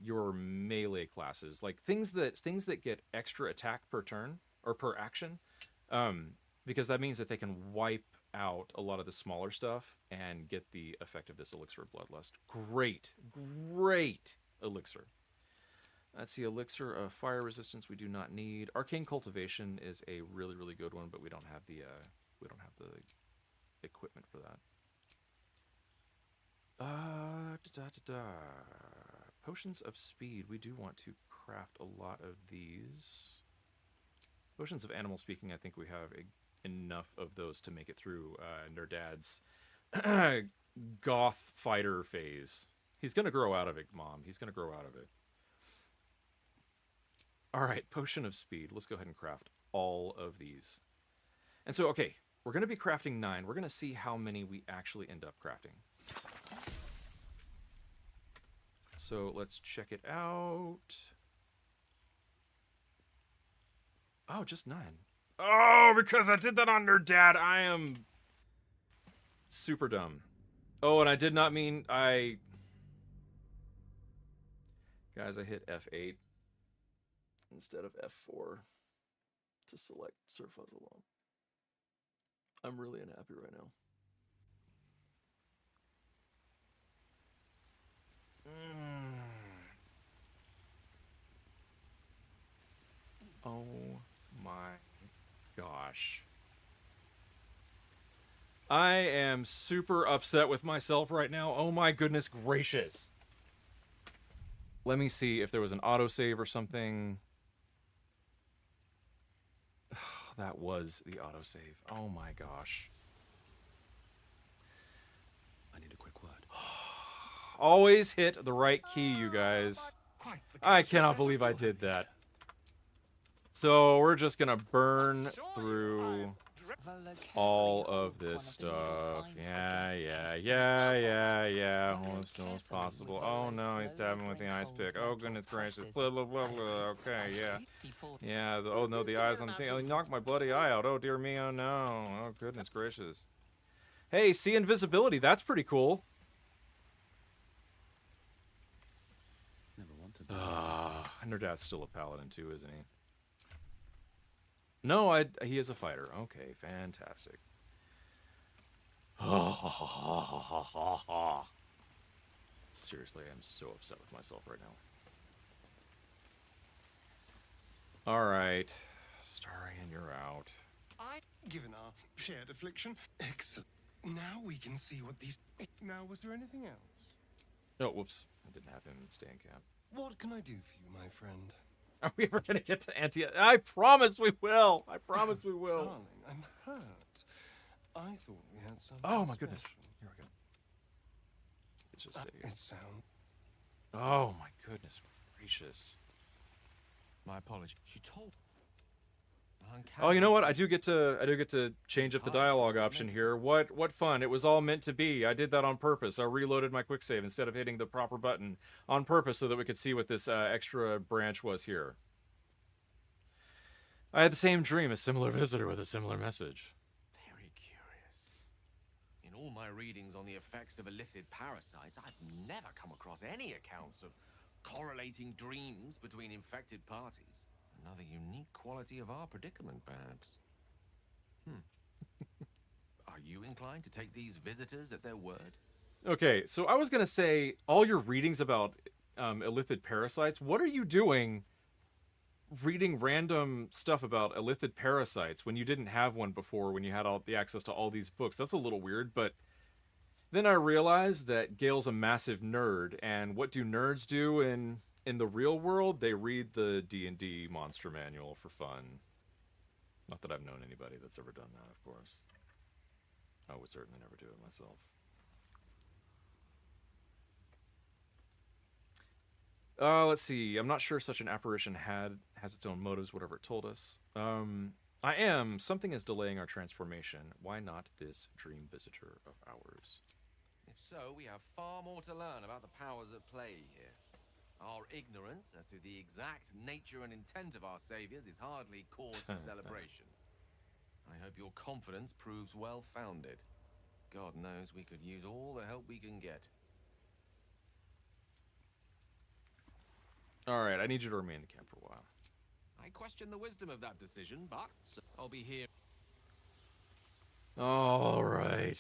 your melee classes, like things that get extra attack per turn, or per action, because that means that they can wipe out a lot of the smaller stuff and get the effect of this Elixir of Bloodlust. Great elixir. That's the Elixir of Fire Resistance we do not need. Arcane Cultivation is a really good one, but we don't have the equipment for that. Potions of Speed. We do want to craft a lot of these. Potions of Animal Speaking, I think we have a enough of those to make it through Nerdad's goth fighter phase. He's gonna grow out of it, Mom. He's gonna grow out of it. All right, potion of speed. Let's go ahead and craft all of these. And so, okay, we're gonna be crafting 9. We're gonna see how many we actually end up crafting. So let's check it out. Oh, just 9. Oh, because I did that on Nerdad. I am super dumb. Oh, and I did not mean Guys, I hit F8 instead of F4 to select Sir Fuzzalong. I'm really unhappy right now. Oh my gosh. I am super upset with myself right now. Oh my goodness gracious. Let me see if there was an autosave or something. That was the autosave. Oh my gosh. I need a quick word. Always hit the right key, you guys. I cannot believe I did that. So we're just gonna burn through all of this stuff. Yeah. Almost still as possible. Oh no, he's stabbing with the ice pick. Oh goodness gracious. Blah, blah, blah, blah. Okay, yeah. Yeah, oh no, the eyes on the thing. Oh, he knocked my bloody eye out. Oh dear me, oh no. Oh goodness gracious. Hey, see invisibility. That's pretty cool. Never wanted Ah, Nerdad's still a paladin too, isn't he? No, he is a fighter. Okay, fantastic. Seriously, I'm so upset with myself right now. All right, Starian, you're out. Given our shared affliction. Excellent. Now we can see what these... Now, was there anything else? Oh, whoops. I didn't have him stay in camp. What can I do for you, my friend? Are we ever going to get to I promise we will. I promise we will. Darling, I'm hurt. I thought we had something Oh, my goodness. special. Here we go. It's just It sounds... Oh, my goodness gracious. My apology. She told. Oh, you know what? I do get to change up the dialogue option here. What fun. It was all meant to be. I did that on purpose. I reloaded my quick save instead of hitting the proper button on purpose so that we could see what this extra branch was here. I had the same dream, a similar visitor with a similar message. Very curious. In all my readings on the effects of illithid parasites, I've never come across any accounts of correlating dreams between infected parties. Another unique quality of our predicament, perhaps. Are you inclined to take these visitors at their word? Okay, so I was going to say, all your readings about illithid parasites, what are you doing reading random stuff about illithid parasites when you didn't have one before, when you had all the access to all these books? That's a little weird, but then I realized that Gail's a massive nerd, and what do nerds do in the real world? They read the D&D monster manual for fun. Not that I've known anybody that's ever done that, of course. I would certainly never do it myself. Let's see. I'm not sure such an apparition has its own motives, whatever it told us. Something is delaying our transformation. Why not this dream visitor of ours? If so, we have far more to learn about the powers at play here. Our ignorance as to the exact nature and intent of our saviors is hardly cause for celebration. I hope your confidence proves well-founded. God knows we could use all the help we can get. All right, I need you to remain in the camp for a while. I question the wisdom of that decision, but I'll be here. All right.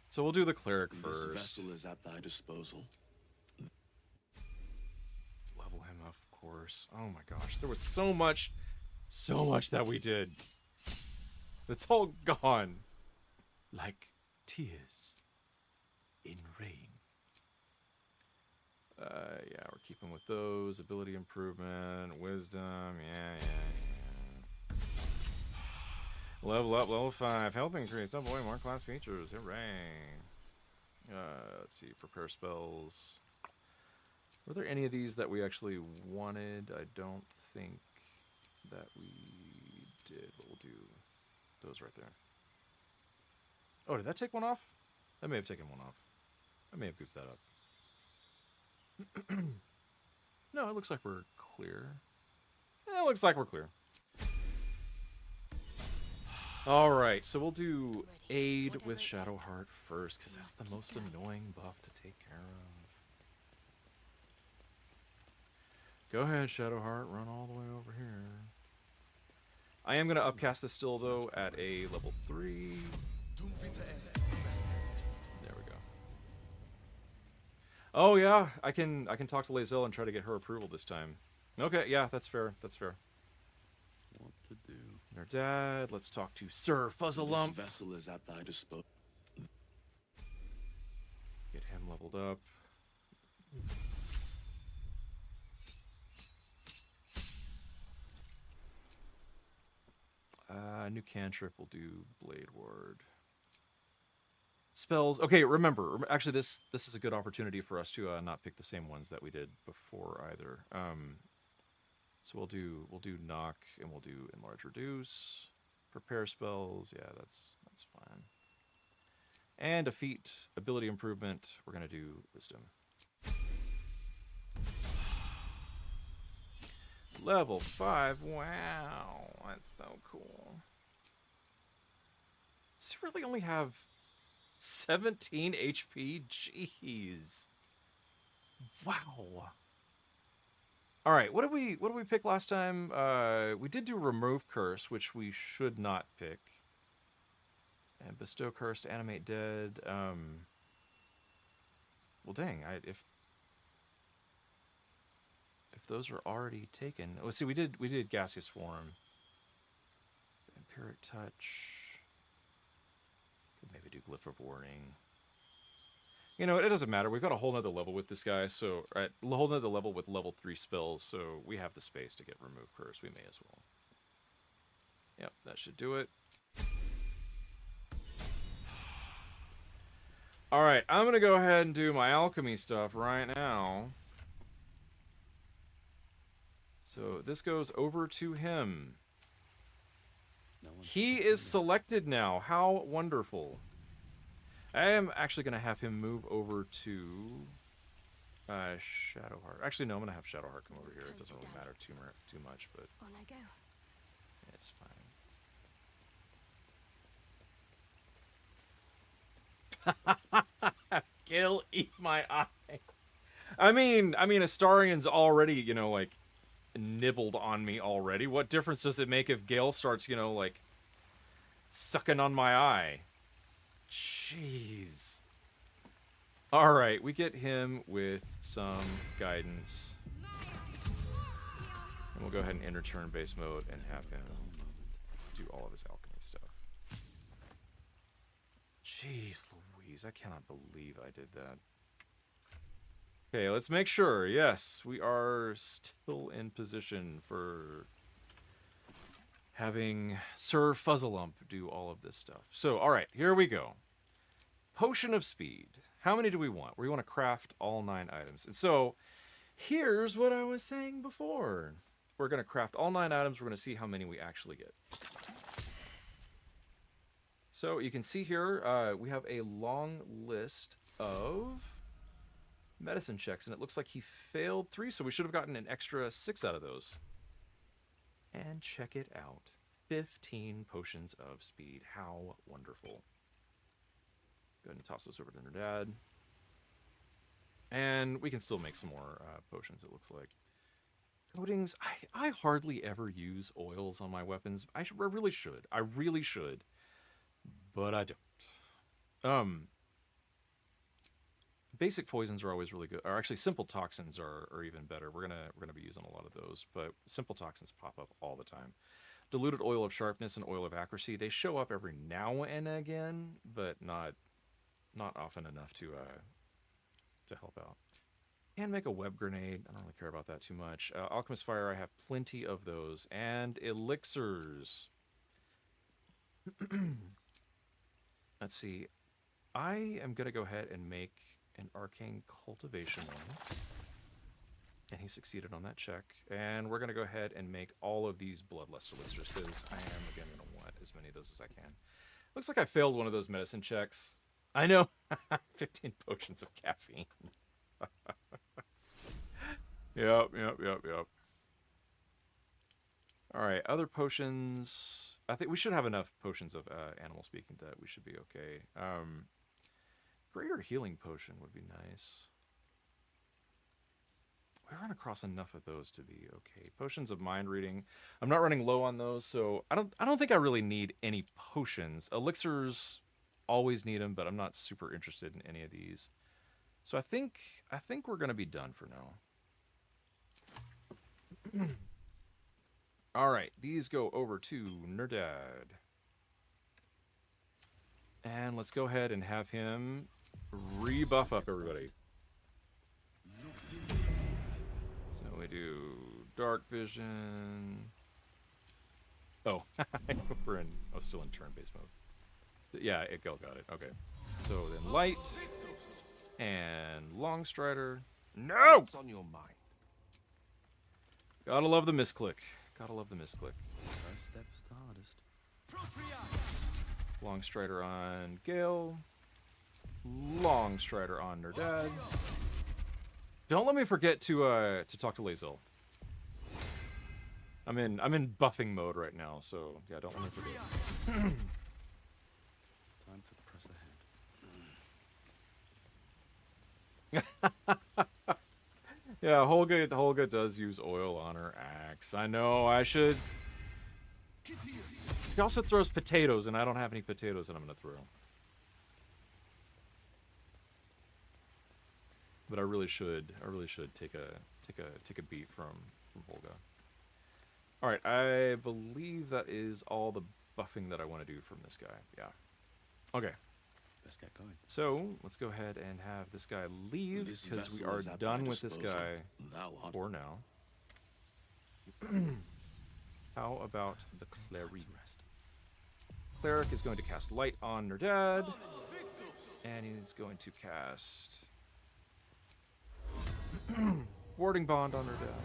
So we'll do the cleric This first. vessel is at thy disposal. Level him up, of course. Oh my gosh, there was so much that we did. It's all gone. Like tears in rain. Yeah, we're keeping with those. Ability improvement, wisdom, yeah. Level up, level 5. Health increase. Oh boy, more class features. Hooray. Let's see. Prepare spells. Were there any of these that we actually wanted? I don't think that we did, but we'll do those right there. Oh, did that take one off? That may have taken one off. I may have goofed that up. No, it looks like we're clear. Yeah, it looks like we're clear. Alright, so we'll do Aid with Shadowheart first, because that's the most annoying buff to take care of. Go ahead, Shadowheart, run all the way over here. I am going to upcast this still, though, at a level 3. There we go. Oh, yeah, I can talk to Lae'zel and try to get her approval this time. Okay, yeah, that's fair, that's fair. What to do? Nerdad, let's talk to Sir Fuzzalump. This vessel is at thy disposal. Get him leveled up. New cantrip will do Blade Ward. Spells. Okay, remember. Actually, this is a good opportunity for us to not pick the same ones that we did before either. So we'll do knock and we'll do enlarge, reduce, prepare spells. Yeah, that's fine. And defeat, ability improvement. We're gonna do wisdom. Level 5. Wow, that's so cool. Does he really only have 17 HP? Jeez. Wow. All right, what did we pick last time? We did do remove curse, which we should not pick. And bestow curse to animate dead. Well, dang, if those are already taken. Oh, see, we did gaseous form. Vampiric touch. Could maybe do glyph of warning. You know, it doesn't matter. We've got a whole nother level with this guy, so a whole nother level with level 3 spells, so we have the space to get remove curse. We may as well. Yep, that should do it. Alright, I'm gonna go ahead and do my alchemy stuff right now. So this goes over to him. He is selected now. How wonderful. I am actually going to have him move over to Shadowheart. Actually, no, I'm going to have Shadowheart come over here. It doesn't really matter too much, but on I go. It's fine. Gil, eat my eye. I mean, Astarian's already, you know, like, nibbled on me already. What difference does it make if Gale starts, you know, like, sucking on my eye? Jeez. Alright, we get him with some guidance. And we'll go ahead and enter turn base mode and have him do all of his alchemy stuff. Jeez Louise, I cannot believe I did that. Okay, let's make sure. Yes, we are still in position for having Sir Fuzzalump do all of this stuff. So, alright, here we go. Potion of Speed. How many do we want? We want to craft all 9 items. And so, here's what I was saying before. We're going to craft all 9 items. We're going to see how many we actually get. So, you can see here, we have a long list of medicine checks, and it looks like he failed 3, so we should have gotten an extra 6 out of those. And check it out. 15 potions of speed. How wonderful. Go ahead and toss those over to Nerdad. And we can still make some more potions, it looks like. Coatings. I hardly ever use oils on my weapons. I really should. I really should. But I don't. Basic poisons are always really good. Or actually, simple toxins are even better. We're gonna be using a lot of those, but simple toxins pop up all the time. Diluted oil of sharpness and oil of accuracy. They show up every now and again, but not often enough to help out. Can make a web grenade. I don't really care about that too much. Alchemist fire. I have plenty of those, and elixirs. Let's see. I am going to go ahead and make an arcane cultivation one. And he succeeded on that check. And we're going to go ahead and make all of these bloodlust elixirs, because I am, again, going to want as many of those as I can. Looks like I failed one of those medicine checks. I know. 15 potions of caffeine. Yep. All right, other potions. I think we should have enough potions of animal speaking that we should be okay. Greater healing potion would be nice. We run across enough of those to be okay. Potions of mind reading. I'm not running low on those, so I don't think I really need any potions. Elixirs, always need them, but I'm not super interested in any of these. So I think we're gonna be done for now. All right, these go over to Nerdad. And let's go ahead and have him rebuff up everybody. So we do dark vision. Oh, we're in. Oh, still in turn-based mode. Yeah, it got it. Okay. So then light and long strider. No. What's on your mind? Gotta love the misclick. Gotta love the misclick. First step's the hardest. Long strider on Gale. Long strider on Nerdad. Don't let me forget to talk to Lazel. I'm in buffing mode right now, so yeah, don't let me forget. Time to press ahead. Yeah, Holga does use oil on her axe. I know, I should. He also throws potatoes, and I don't have any potatoes that I'm gonna throw. But I really should take a beat from Holga. All right, I believe that is all the buffing that I want to do from this guy. Yeah. Okay. Let's get going. So let's go ahead and have this guy leave, because we are done with this guy for now. How about the cleric? Cleric is going to cast light on Nerdad, and he's going to cast warding bond on Nerdad.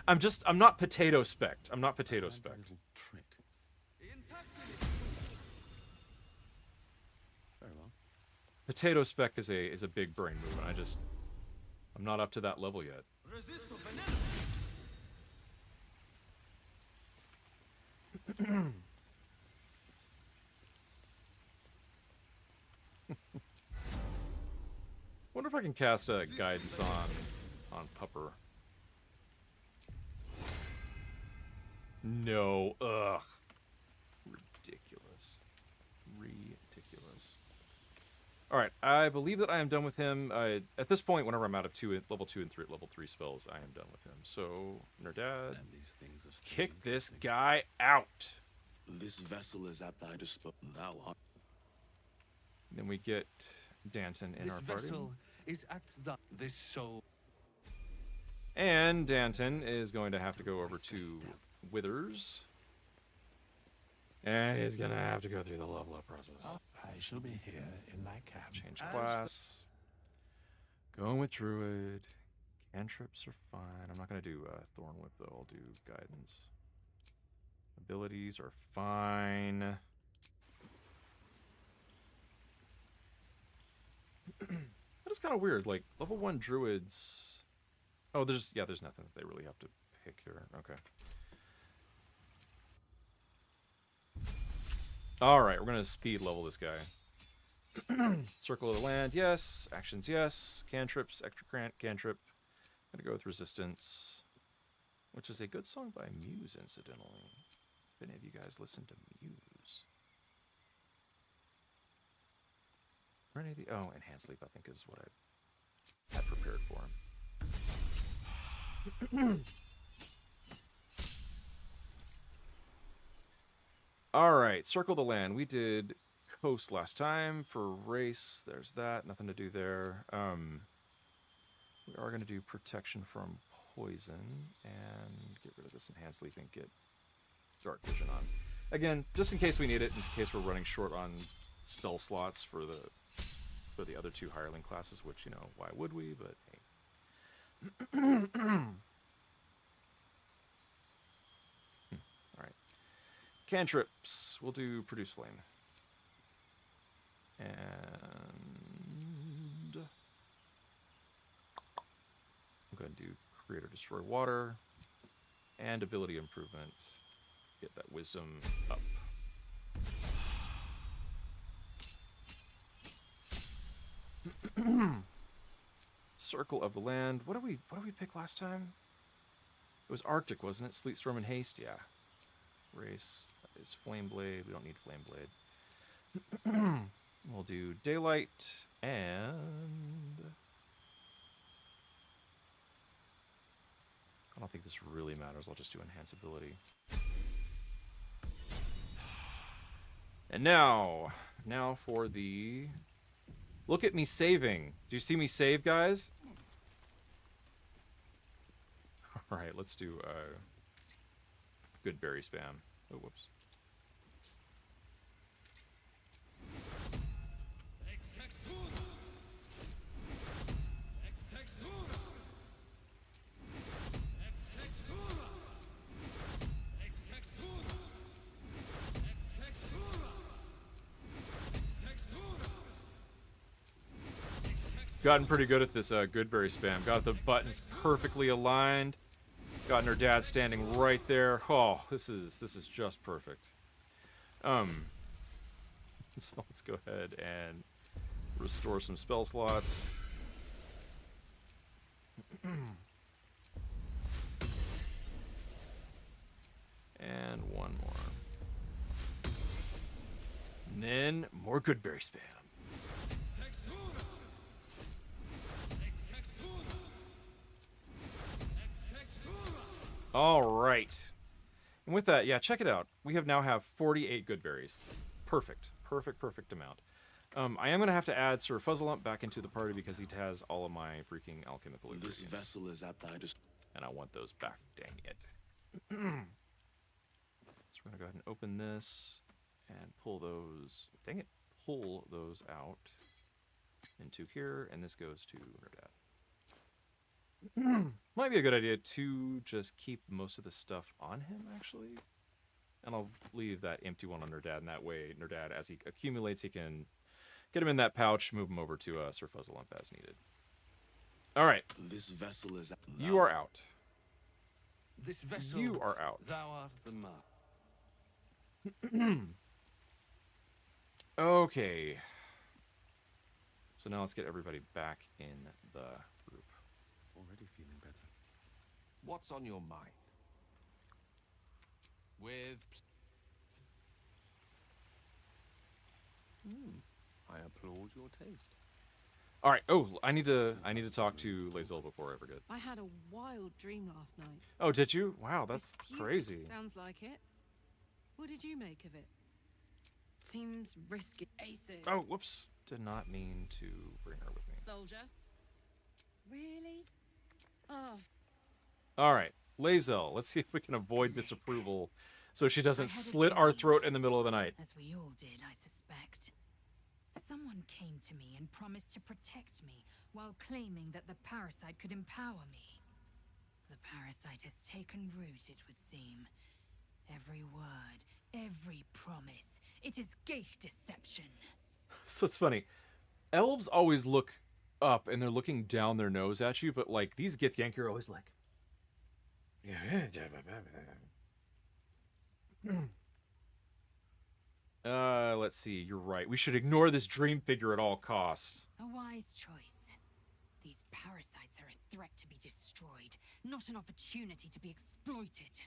I'm not potato specked. I'm not potato specked. Trick. Very well. Potato speck is a big brain move, and I'm not up to that level yet. Wonder if I can cast a guidance on Pupper. No, ugh. Ridiculous. All right, I believe that I am done with him. At this point, whenever I'm out of level 2 and level 3 spells, I am done with him. So, Nerdad, kick this guy out. This vessel is at thy disposal. Thou art. Then we get Danton in our party. This vessel is at this soul. And Danton is going to have to go over to Withers. And he's going to have to go through the level up process. I shall be here in my camp. Change class. Going with Druid. Cantrips are fine. I'm not going to do Thorn Whip, though. I'll do Guidance. Abilities are fine. That is kind of weird. Like, level 1 Druids... Oh, there's nothing that they really have to pick here. Okay. Alright, we're going to speed level this guy. Circle of the Land, yes. Actions, yes. Cantrips, extra cantrip. I'm going to go with Resistance, which is a good song by Muse, incidentally. If any of you guys listen to Muse. Or any of the... Oh, Enhanced Sleep, I think, is what I had prepared for him. Alright, Circle the Land. We did Coast last time for race. There's that. Nothing to do there. We are going to do protection from poison and get rid of this enhanced leaf and get dark vision on. Again, just in case we need it, in case we're running short on spell slots for the other two hireling classes, which, you know, why would we? But hey. All right. Cantrips. We'll do produce flame. And I'm going to do create or destroy water and ability improvement. Get that wisdom up. Circle of the land. What did we pick last time? It was Arctic, wasn't it? Sleet Storm and Haste, yeah. Race is Flame Blade. We don't need Flame Blade. We'll do Daylight and I don't think this really matters. I'll just do Enhance Ability. And now for the... Look at me saving. Do you see me save, guys? All right, let's do good berry spam. Oh, whoops. Gotten pretty good at this Goodberry spam. Got the buttons perfectly aligned. Got Nerdad standing right there. Oh, this is just perfect. So let's go ahead and restore some spell slots. And one more. And then more Goodberry spam. All right. And with that, yeah, check it out. We now have 48 good berries. Perfect. Perfect amount. I am going to have to add Sir Fuzzlump back into the party because he has all of my freaking alchemical ingredients. This vessel is at thy and I want those back. Dang it. So we're going to go ahead and open this and pull those. Dang it. Pull those out into here. And this goes to Nerdad. Might be a good idea to just keep most of the stuff on him, actually. And I'll leave that empty one on Nerdad, and that way Nerdad, as he accumulates, he can get him in that pouch, move him over to Sir Fuzzlump as needed. All right. This vessel is... You are out. This vessel... You are out. Thou art the mark. Okay. So now let's get everybody back in the group. Already feeling better. What's on your mind? With... I applaud your taste. All right. Oh, I need to talk to Lae'zel before I forget. I had a wild dream last night. Oh, did you? Wow, that's It's huge. crazy. Sounds like it. What did you make of it? Seems risky. Aces. Oh, whoops. Did not mean to bring her with me. Soldier. Really? Oh. All right. Lae'zel, let's see if we can avoid disapproval so she doesn't slit our throat in the middle of the night. As we all did, I suspect. Someone came to me and promised to protect me while claiming that the parasite could empower me. The parasite has taken root, it would seem. Every word, every promise, it is gate deception. So it's funny. Elves always look up and they're looking down their nose at you, but like these Githyanki are always like... let's see. You're right. We should ignore this dream figure at all costs. A wise choice. These parasites are a threat to be destroyed, not an opportunity to be exploited.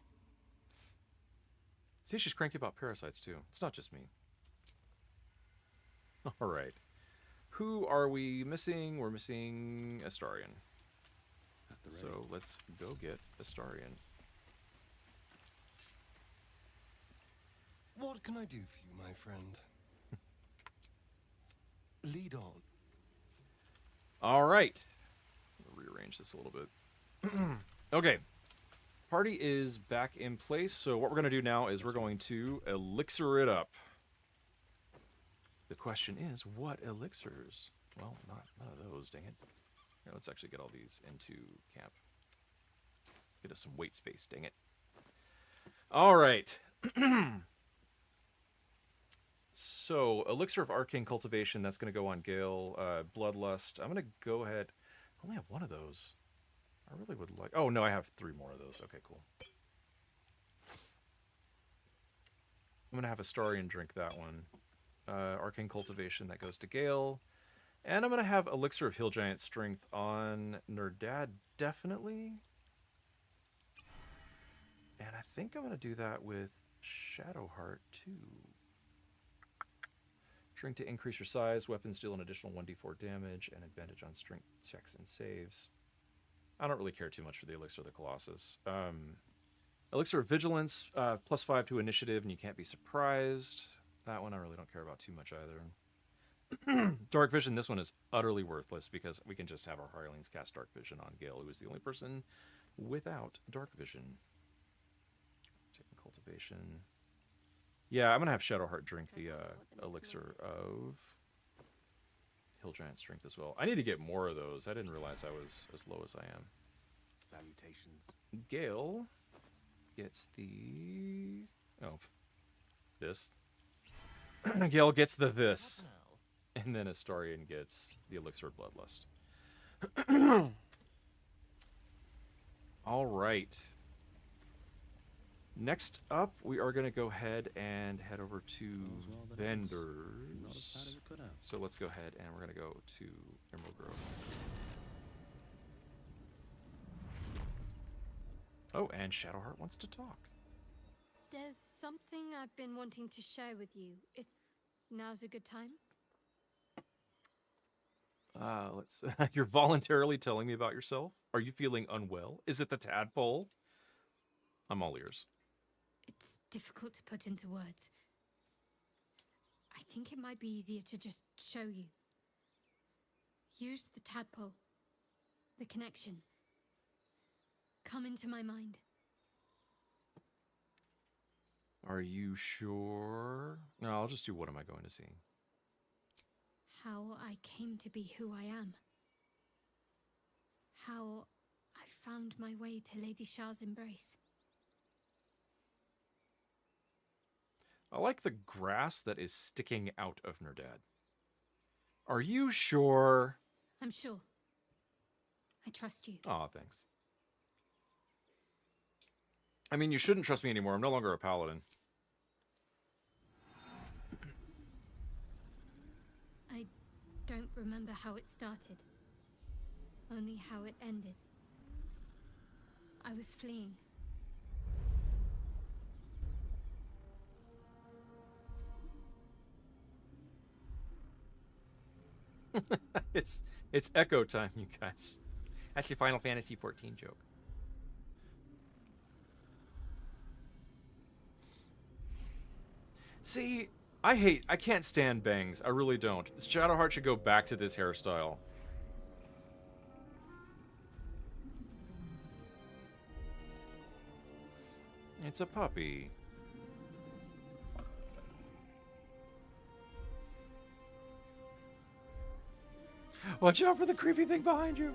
See, she's cranky about parasites too. It's not just me. All right. Who are we missing? We're missing Astarion. So let's go get Astarion. What can I do for you, my friend? Lead on. All right. Rearrange rearrange this a little bit. Okay. Party is back in place, so what we're going to do now is we're going to elixir it up. The question is, what elixirs? Well, none of those, dang it. Here, let's actually get all these into camp. Get us some weight space, dang it. All right. So, Elixir of Arcane Cultivation, that's going to go on Gale. Bloodlust, I'm going to go ahead. I only have one of those. I really would like... Oh, no, I have 3 more of those. Okay, cool. I'm going to have Astarion drink that one. Arcane Cultivation, that goes to Gale. And I'm going to have Elixir of Hill Giant Strength on Nerdad, definitely. And I think I'm going to do that with Shadowheart, too. Drink to increase your size. Weapons deal an additional 1d4 damage and advantage on strength checks and saves. I don't really care too much for the Elixir of the Colossus. Elixir of Vigilance, +5 to initiative, and you can't be surprised. That one I really don't care about too much either. Dark Vision, this one is utterly worthless because we can just have our Hirelings cast Dark Vision on Gale, who is the only person without Dark Vision. Taking Cultivation. Yeah, I'm going to have Shadowheart drink the Elixir of Hill Giant Strength as well. I need to get more of those. I didn't realize I was as low as I am. Salutations. Gale gets the... Oh, this. Gale gets the this. And then Astarion gets the Elixir of Bloodlust. All right. Next up, we are going to go ahead and head over to vendors. So let's go ahead and we're going to go to Emerald Grove. Oh, and Shadowheart wants to talk. There's something I've been wanting to share with you, if now's a good time. You're voluntarily telling me about yourself? Are you feeling unwell? Is it the tadpole? I'm all ears. It's difficult to put into words. I think it might be easier to just show you. Use the tadpole. The connection. Come into my mind. Are you sure? No, I'll just do what am I going to see. How I came to be who I am. How I found my way to Lady Shah's embrace. I like the grass that is sticking out of Nerdad. Are you sure? I'm sure. I trust you. Aw, thanks. I mean, you shouldn't trust me anymore. I'm no longer a paladin. I don't remember how it started. Only how it ended. I was fleeing. It's echo time, you guys. That's your Final Fantasy XIV joke. See, I can't stand bangs. I really don't. Shadowheart should go back to this hairstyle. It's a puppy. Watch out for the creepy thing behind you.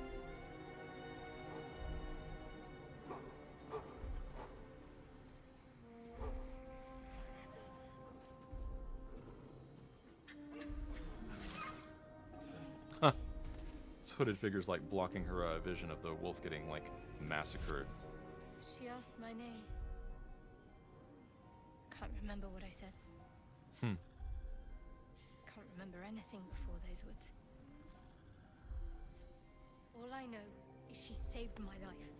Huh. This hooded figure's like blocking her vision of the wolf getting like massacred. She asked my name. Can't remember what I said. Hmm. Can't remember anything before those words. All I know is she saved my life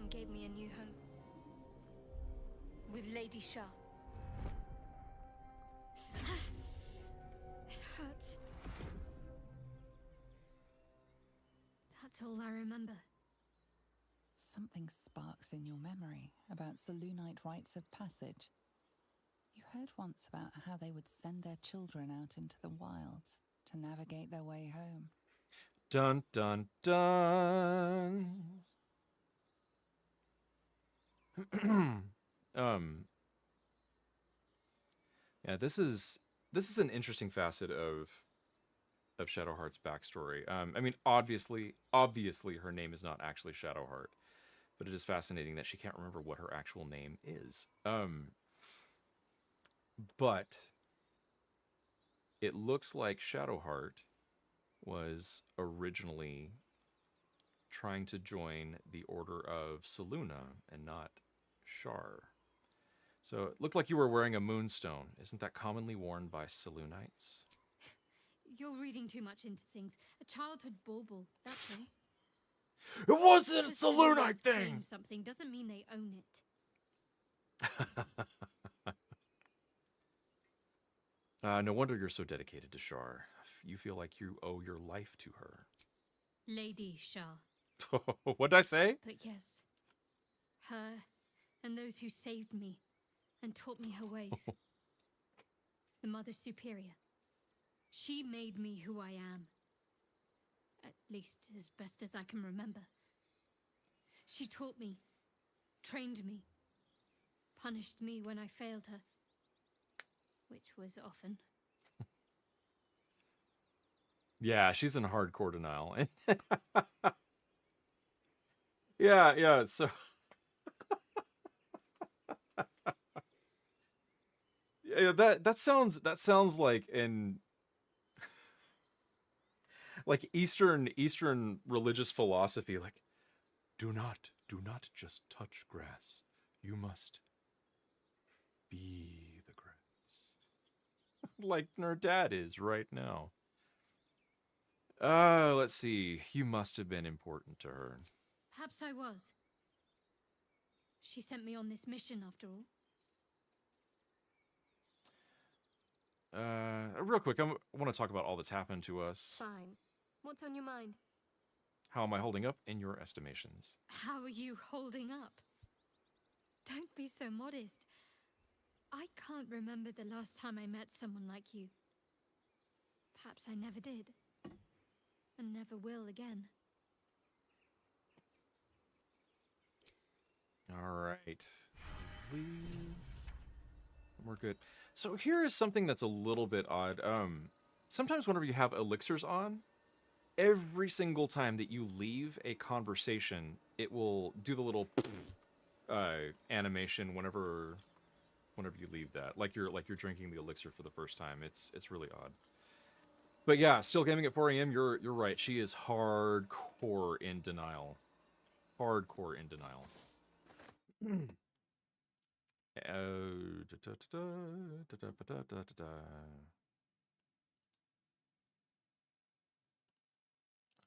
and gave me a new home with Lady Shah. It hurts. That's all I remember. Something sparks in your memory about Selûnite rites of passage. You heard once about how they would send their children out into the wilds to navigate their way home. Dun dun dun. um. Yeah, this is an interesting facet of Shadowheart's backstory. I mean, obviously, her name is not actually Shadowheart, but it is fascinating that she can't remember what her actual name is. But it looks like Shadowheart was originally trying to join the Order of Selûne and not Shar. So it looked like you were wearing a moonstone. Isn't that commonly worn by Selûnites? You're reading too much into things. A childhood bauble, that's all. It wasn't a Just Selûnite because thing! claim something doesn't mean they own it. No wonder you're so dedicated to Shar. You feel like you owe your life to her. Lady Shah. What'd I say? But yes, her and those who saved me and taught me her ways. The Mother Superior. She made me who I am. At least as best as I can remember. She taught me, trained me, punished me when I failed her, which was often. Yeah, she's in hardcore denial. yeah, so yeah, that sounds like like Eastern religious philosophy, like do not just touch grass. You must be the grass. Like Nerdad is right now. Let's see. You must have been important to her. Perhaps I was. She sent me on this mission after all. Real quick, I want to talk about all that's happened to us. Fine. What's on your mind? How am I holding up in your estimations? How are you holding up? Don't be so modest. I can't remember the last time I met someone like you. Perhaps I never did. And never will again. All right. We're good. So here is something that's a little bit odd. Sometimes whenever you have elixirs on, every single time that you leave a conversation, it will do the little animation whenever you leave that. Like you're drinking the elixir for the first time. It's really odd. But yeah, still gaming at 4 a.m. You're right. She is hardcore in denial. Hardcore in denial.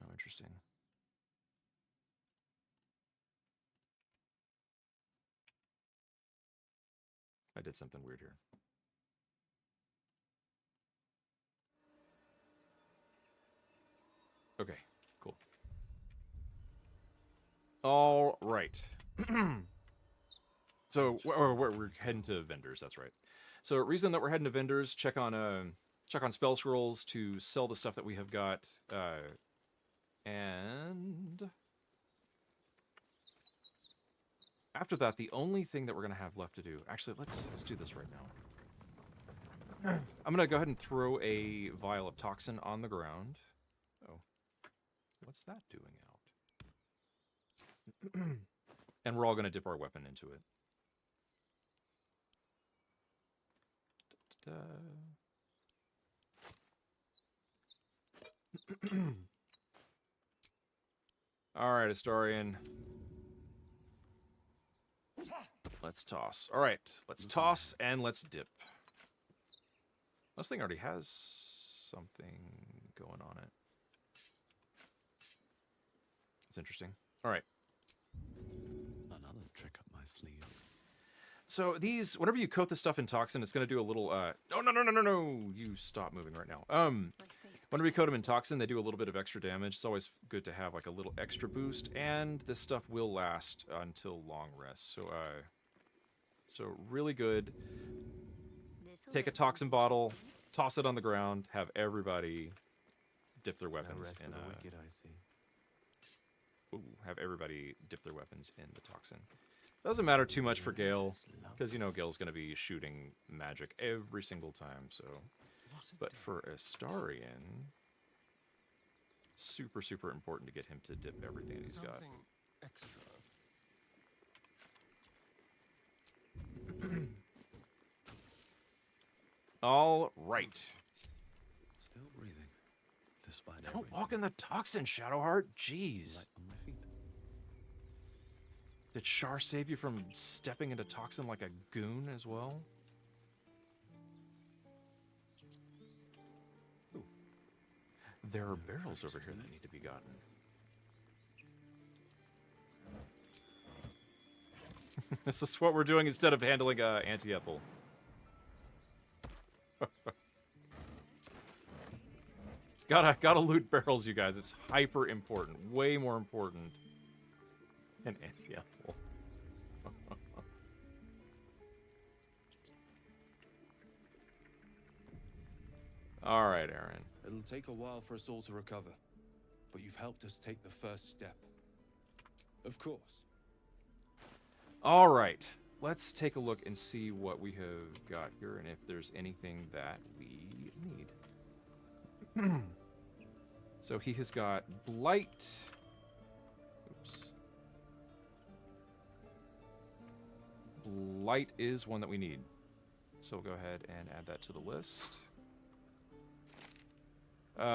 Oh, interesting. I did something weird here. Okay, cool. All right. So we're heading to vendors. That's right. So reason that we're heading to vendors, check on spell scrolls to sell the stuff that we have got, and after that, the only thing that we're gonna have left to do. Actually, let's do this right now. I'm gonna go ahead and throw a vial of toxin on the ground. Oh, what's that doing out? And we're all gonna dip our weapon into it. All right, Astarian. Let's toss. All right, let's toss and let's dip. This thing already has something going on it. It's interesting. All right. Another trick up my sleeve. So these, whenever you coat this stuff in toxin, it's going to do a little, no, you stop moving right now. Whenever you coat them in toxin, they do a little bit of extra damage. It's always good to have like a little extra boost, and this stuff will last until long rest. So really good. Take a toxin bottle, toss it on the ground, have everybody dip their No weapons rest in for the wicked, I see. have everybody dip their weapons in the toxin. Doesn't matter too much for Gale, because you know Gale's going to be shooting magic every single time. So, but for Astarion, super important to get him to dip everything that he's got. Something extra. All right. Still breathing, despite Don't everything. walk in the toxin, Shadowheart. Jeez. Light on my feet. Did Shar save you from stepping into toxin like a goon as well? Ooh. There are barrels over here that need to be gotten. This is what we're doing instead of handling anti-ethel. Gotta loot barrels, you guys. It's hyper important. Way more important than anti-ethel. All right, Aaron. It'll take a while for us all to recover, but you've helped us take the first step. Of course. All right. Let's take a look and see what we have got here and if there's anything that we need. So he has got Blight. Oops. Blight is one that we need. So we'll go ahead and add that to the list.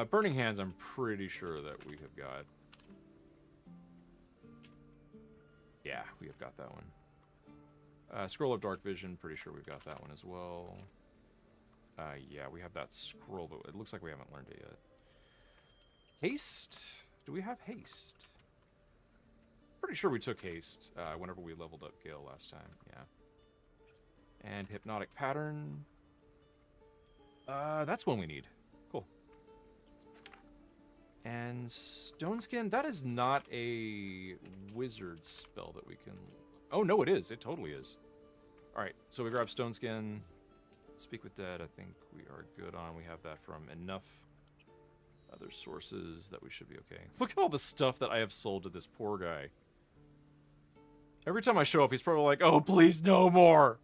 Burning Hands, I'm pretty sure that we have got. Yeah, we have got that one. Scroll of Dark Vision, pretty sure we've got that one as well. Yeah, we have that scroll, but it looks like we haven't learned it yet. Haste? Do we have Haste? Pretty sure we took Haste whenever we leveled up Gale last time, yeah. And Hypnotic Pattern. That's one we need. Cool. And Stone Skin, that is not a wizard spell that we can... Oh, no, it is. It totally is. All right, so we grab Stone Skin. Speak with Dead, I think we are good on. We have that from enough other sources that we should be okay. Look at all the stuff that I have sold to this poor guy. Every time I show up, he's probably like, oh, please, no more.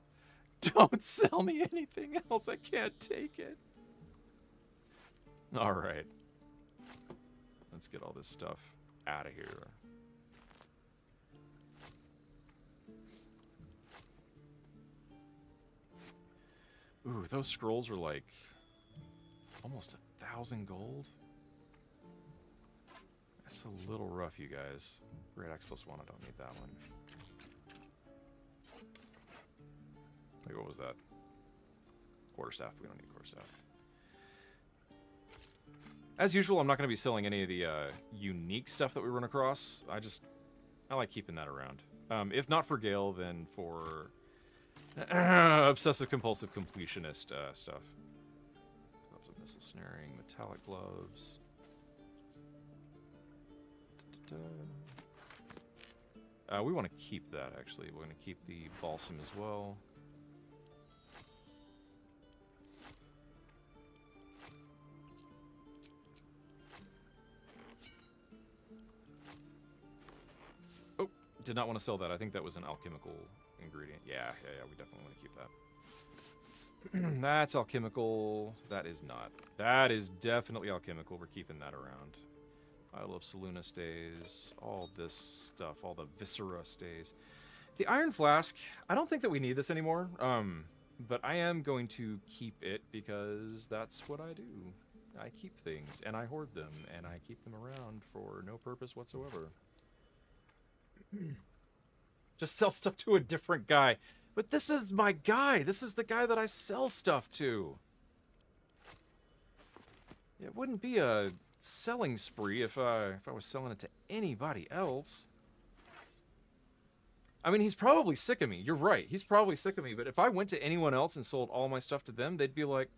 Don't sell me anything else. I can't take it. All right. Let's get all this stuff out of here. Ooh, those scrolls are like almost 1,000 gold. That's a little rough, you guys. Great X +1, I don't need that one. Wait, what was that? Quarterstaff, we don't need quarterstaff. As usual, I'm not going to be selling any of the unique stuff that we run across. I like keeping that around. If not for Gale, then for obsessive compulsive completionist stuff. Gloves of missile snaring, metallic gloves. We want to keep that, actually. We're going to keep the balsam as well. Oh, did not want to sell that. I think that was an alchemical ingredient. Yeah, we definitely want to keep that. That's alchemical. That is not. That is definitely alchemical. We're keeping that around. Isle of Saluna stays. All this stuff. All the Viscera stays. The Iron Flask, I don't think that we need this anymore. But I am going to keep it because that's what I do. I keep things, and I hoard them, and I keep them around for no purpose whatsoever. Just sell stuff to a different guy. But this is my guy. This is the guy that I sell stuff to. It wouldn't be a selling spree if I was selling it to anybody else. I mean, he's probably sick of me. You're right. He's probably sick of me. But if I went to anyone else and sold all my stuff to them, they'd be like...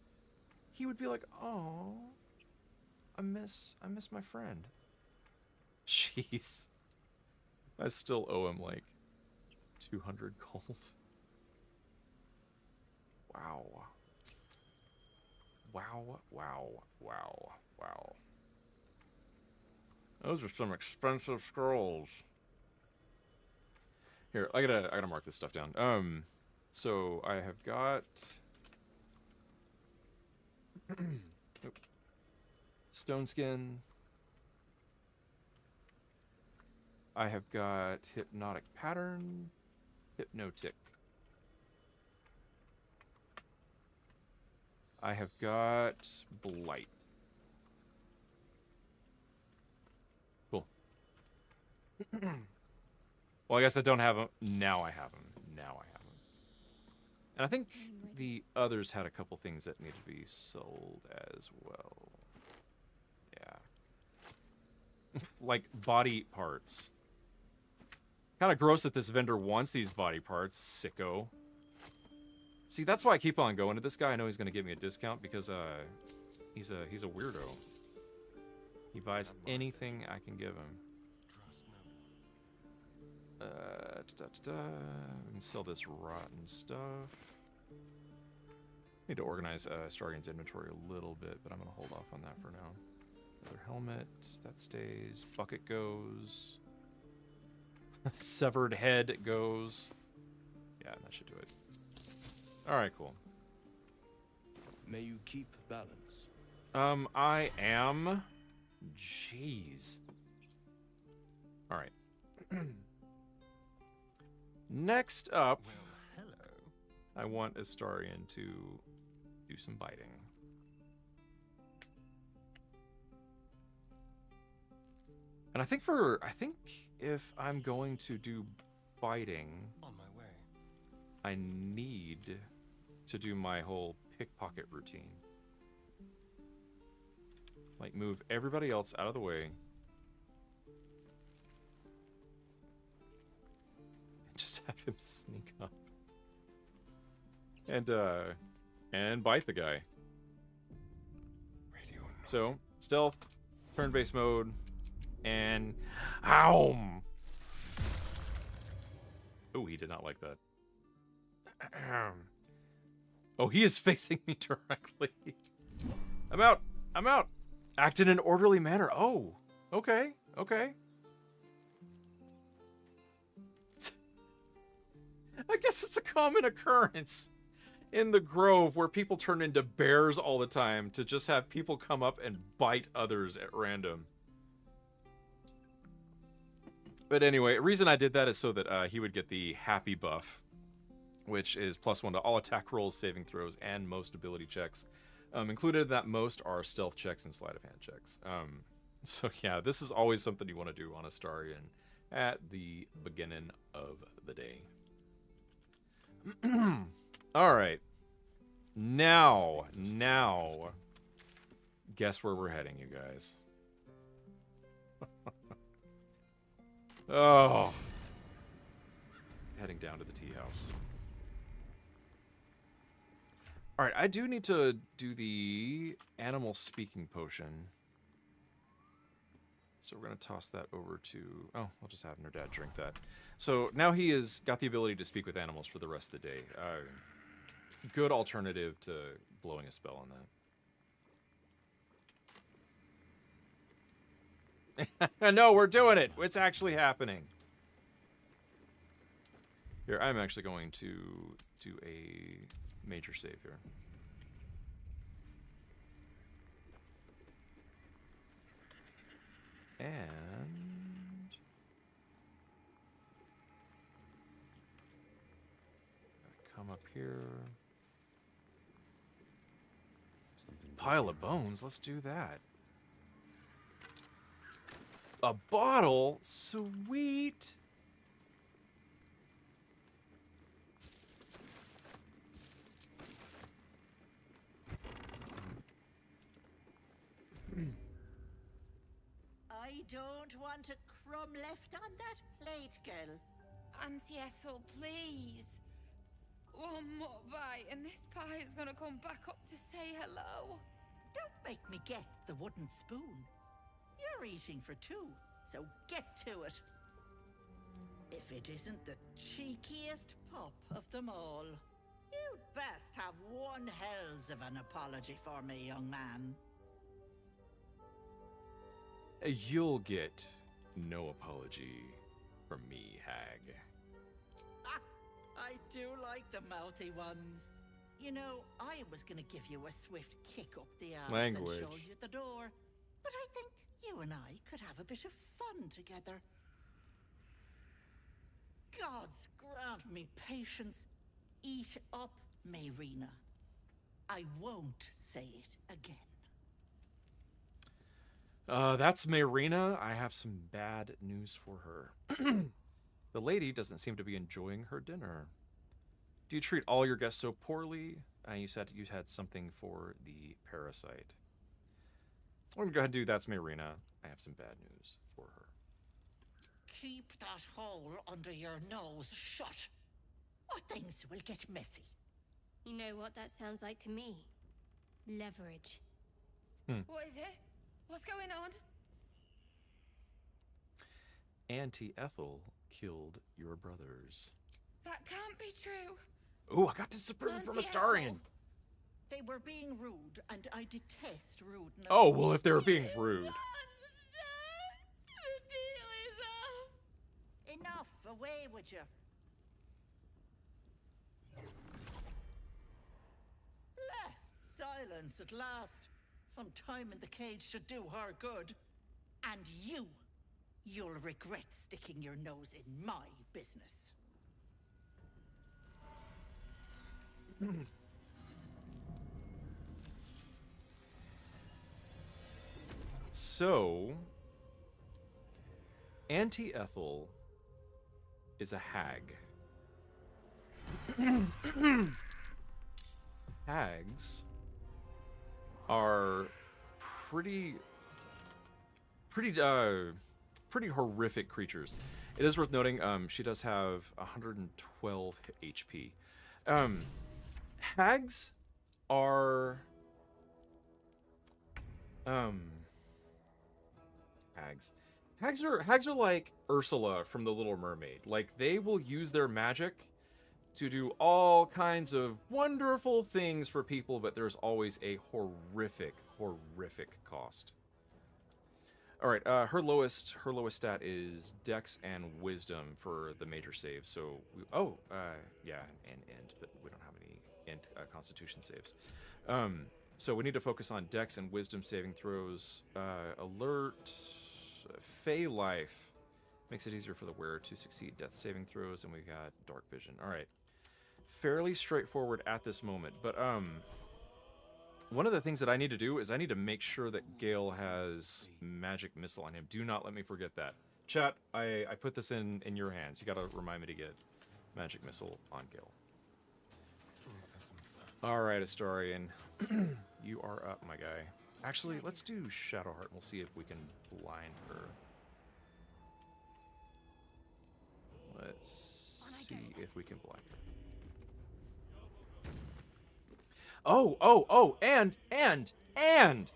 He would be like, oh, I miss my friend. Jeez. I still owe him, like, 200 gold. Wow. Wow, wow, wow, wow. Those are some expensive scrolls. Here, I gotta mark this stuff down. So I have got Oop. Stone skin. I have got hypnotic pattern, hypnotic. I have got blight. Cool. Well, I guess I don't have them. Now I have them. Now I have them. And I think the others had a couple things that need to be sold as well. Yeah. Like body parts. Kind of gross that this vendor wants these body parts, sicko. See, that's why I keep on going to this guy. I know he's going to give me a discount because he's a weirdo. He buys anything I can give him. We can sell this rotten stuff. Need to organize Stargain's inventory a little bit, but I'm going to hold off on that for now. Another helmet, that stays. Bucket goes. Severed head goes. Yeah, that should do it. Alright, cool. May you keep balance. I am. Jeez. Alright. Next up, I want Astarion to do some biting. And I think if I'm going to do biting, On my way. I need to do my whole pickpocket routine. Like, move everybody else out of the way. Just have him sneak up. And bite the guy. So, stealth, turn-based mode, and... Ow! Oh, he did not like that. Oh, he is facing me directly. I'm out! I'm out! Act in an orderly manner. Oh, okay, okay. I guess it's a common occurrence in the Grove where people turn into bears all the time to just have people come up and bite others at random. But anyway, the reason I did that is so that he would get the happy buff, which is +1 to all attack rolls, saving throws, and most ability checks. Included in that most are stealth checks and sleight of hand checks. So yeah, this is always something you want to do on Astarion at the beginning of the day. All right. Now, guess where we're heading, you guys. Oh. Heading down to the tea house. All right, I do need to do the animal speaking potion. So we're going to toss that over to... Oh, I'll just have Nerdad drink that. So now he has got the ability to speak with animals for the rest of the day. Good alternative to blowing a spell on that. No, we're doing it. It's actually happening. Here, I'm actually going to do a major save here. And come up here. Pile of bones, let's do that. A bottle? Sweet. I don't want a crumb left on that plate, girl. Auntie Ethel, please. One more bite and this pie is gonna come back up to say hello. Don't make me get the wooden spoon. You're eating for two, so get to it. If it isn't the cheekiest pup of them all. You'd best have one hells of an apology for me, young man. You'll get no apology from me, hag. I do like the mouthy ones. You know, I was gonna give you a swift kick up the arse Language. and show you the door. But I think you and I could have a bit of fun together. Gods grant me patience. Eat up, Mayrina. I won't say it again. That's Mayrina. I have some bad news for her. The lady doesn't seem to be enjoying her dinner. Do you treat all your guests so poorly? You said you had something for the parasite. I'm gonna go ahead and do that's Mayrina. I have some bad news for her. Keep that hole under your nose shut, or things will get messy. You know what that sounds like to me? Leverage. What is it? What's going on? Auntie Ethel killed your brothers. That can't be true. Ooh, I got disapproval from Astarion. They were being rude, and I detest rudeness. Oh, well, if they were being rude. The deal is off. Enough, away with you. Blessed silence at last. Some time in the cage should do her good. And you'll regret sticking your nose in my business. So, Auntie Ethel is a hag. Hags are pretty horrific creatures. It is worth noting, she does have 112 HP. Hags are hags are like Ursula from The Little Mermaid. Like, they will use their magic to do all kinds of wonderful things for people, but there's always a horrific cost. All right, her lowest stat is Dex and Wisdom for the major saves. So, yeah, and Int, but we don't have any Int Constitution saves. So we need to focus on Dex and Wisdom saving throws. Alert, Fey Life makes it easier for the wearer to succeed Death saving throws, and we got Dark Vision. All right, fairly straightforward at this moment, but one of the things that I need to do is I need to make sure that Gale has Magic Missile on him. Do not let me forget that. Chat, I put this in your hands. You gotta remind me to get Magic Missile on Gale. Alright, Astarion. You are up, my guy. Actually, let's do Shadowheart and we'll see if we can blind her. Let's see if we can blind her. And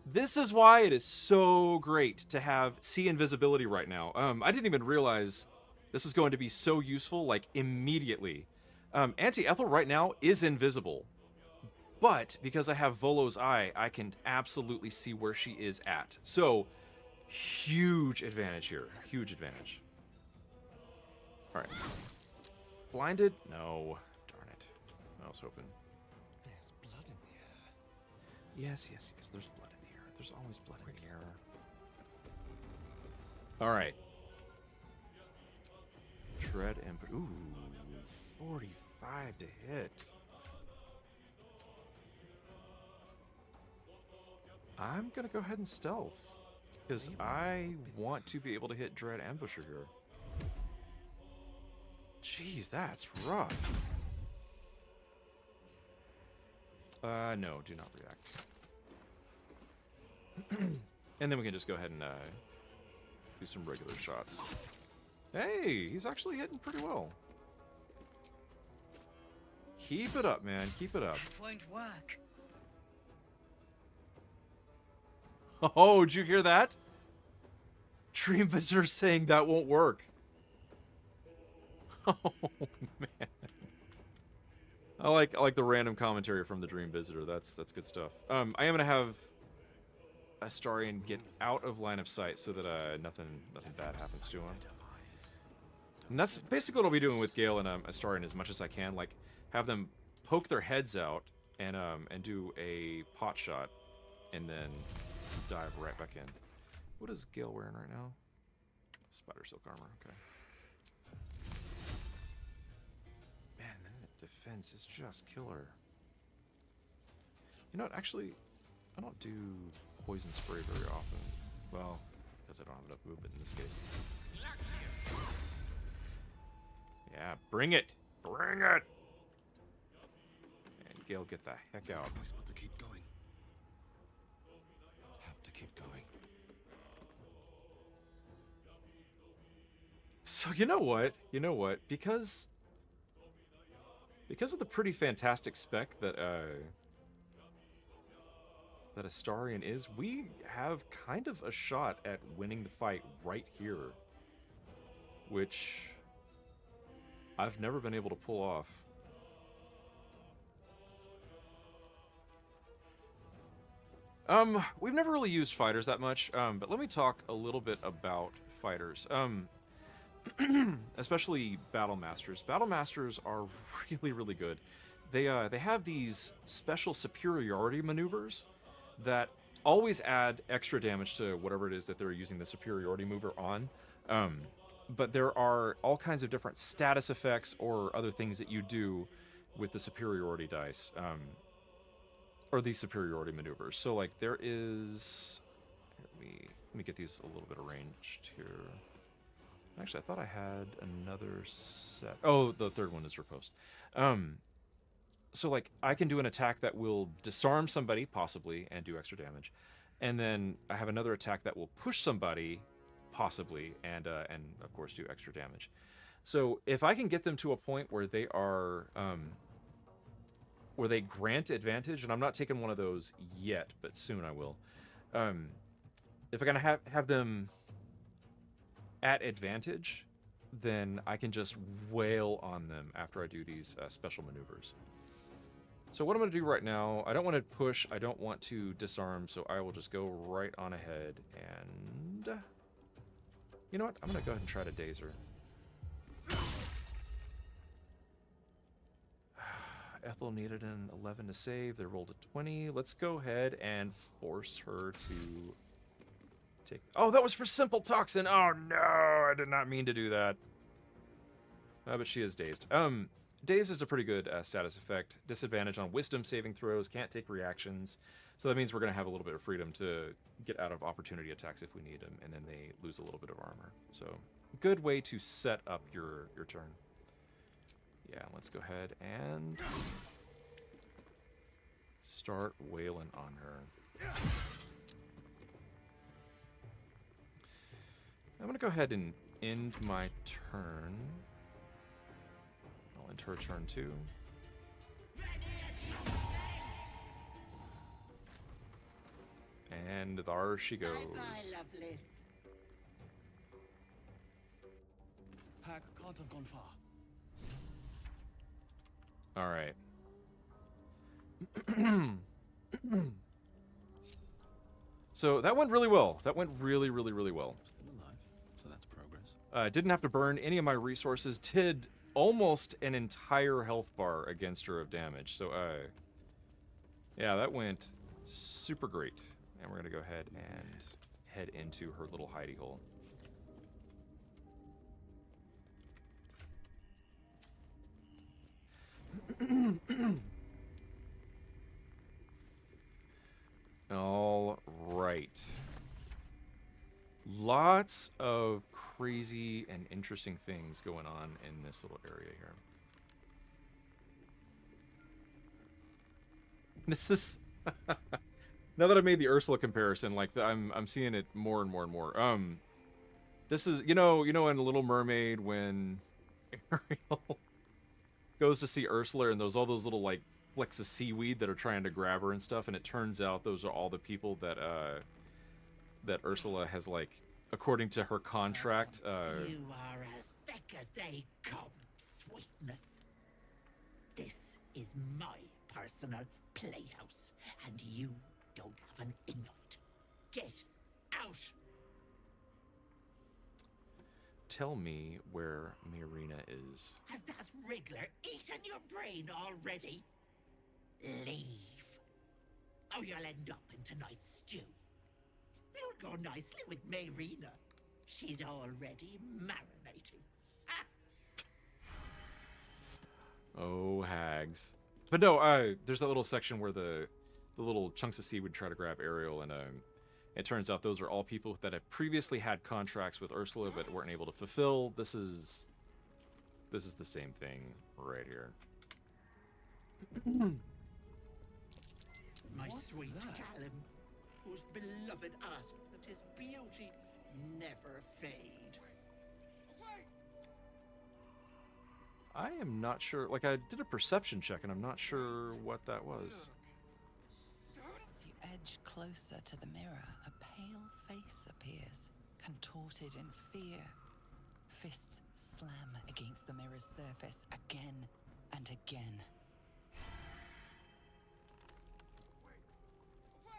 this is why it is so great to have see invisibility right now. I didn't even realize this was going to be so useful, like, immediately. Auntie Ethel right now is invisible, but because I have Volo's Eye, I can absolutely see where she is at. So, huge advantage here. Huge advantage. All right. Blinded? No. Darn it. I was hoping. There's blood in the air. Yes. There's blood in the air. There's always blood in the air. All right. Tread and... Ooh, 45 to hit. I'm going to go ahead and stealth, because I want to be able to hit Dread Ambusher here. Jeez, that's rough. No, do not react. And then we can just go ahead and do some regular shots. Hey, he's actually hitting pretty well. Keep it up, man. Keep it up. That won't work. Oh, did you hear that? Dream Visitor saying that won't work. Oh, man. I like the random commentary from the Dream Visitor. That's good stuff. I am gonna have Astarion get out of line of sight so that nothing bad happens to him. And that's basically what I'll be doing with Gale and Astarion as much as I can. Like, have them poke their heads out and do a pot shot, and then dive right back in. What is Gale wearing right now? Spider silk armor. Okay. Man, that defense is just killer. You know what? Actually, I don't do poison spray very often. Well, because I don't have enough movement in this case. Yeah, bring it! Bring it! And Gale, get the heck out. How am I supposed to keep going? Have to keep going. So you know what? You know what? Because of the pretty fantastic spec that that Astarion is, we have kind of a shot at winning the fight right here, which I've never been able to pull off. We've never really used fighters that much, but let me talk a little bit about fighters. Especially Battle Masters. Battle Masters are really, really good. They have these special superiority maneuvers that always add extra damage to whatever it is that they're using the superiority mover on. But there are all kinds of different status effects or other things that you do with the superiority dice, or these superiority maneuvers. So, like, there is... Let me get these a little bit arranged here. Actually, I thought I had another set. Oh, the third one is riposte. So, like, I can do an attack that will disarm somebody, possibly, and do extra damage. And then I have another attack that will push somebody, possibly, and of course, do extra damage. So, if I can get them to a point where they are... where they grant advantage, and I'm not taking one of those yet, but soon I will. If I can have them at advantage, then I can just wail on them after I do these special maneuvers. So what I'm going to do right now, I don't want to push, I don't want to disarm, so I will just go right on ahead and... You know what? I'm going to go ahead and try to daze her. Ethel needed an 11 to save. They rolled a 20. Let's go ahead and force her to take... Oh, that was for Simple Toxin! Oh, no! I did not mean to do that. But she is dazed. Daze is a pretty good status effect. Disadvantage on wisdom saving throws. Can't take reactions. So that means we're going to have a little bit of freedom to get out of opportunity attacks if we need them. And then they lose a little bit of armor. So, good way to set up your turn. Yeah, let's go ahead and start wailing on her. I'm going to go ahead and end my turn. I'll end her turn too. And there she goes. Bye-bye, lovelies. Hack can't have gone far. All right. So that went really well. That went really, really, really well. Still alive, so that's progress. Didn't have to burn any of my resources. Did almost an entire health bar against her of damage. So, yeah, that went super great. And we're going to go ahead and head into her little hidey hole. All right. Lots of crazy and interesting things going on in this little area here. This is now that I made the Ursula comparison, like I'm seeing it more and more and more. This is you know in Little Mermaid when Ariel goes to see Ursula and there's all those little like flecks of seaweed that are trying to grab her and stuff, and it turns out those are all the people that that Ursula has, like, according to her contract. You are as thick as they come, sweetness. This is my personal playhouse, and you don't have an invite. tell me where Marina is. Has that wriggler eaten your brain already? Leave. Or you'll end up in tonight's stew. You'll go nicely with Marina. She's already marinating. Oh, hags. But no, there's that little section where the little chunks of sea would try to grab Ariel, and it turns out those are all people that have previously had contracts with Ursula but weren't able to fulfill. This is the same thing right here. My sweet Callum, whose beloved asked that his beauty never fade. I am not sure. Like, I did a perception check, and I'm not sure what that was. As you edge closer to the mirror, a pale face appears, contorted in fear. Fists slam against the mirror's surface again and again.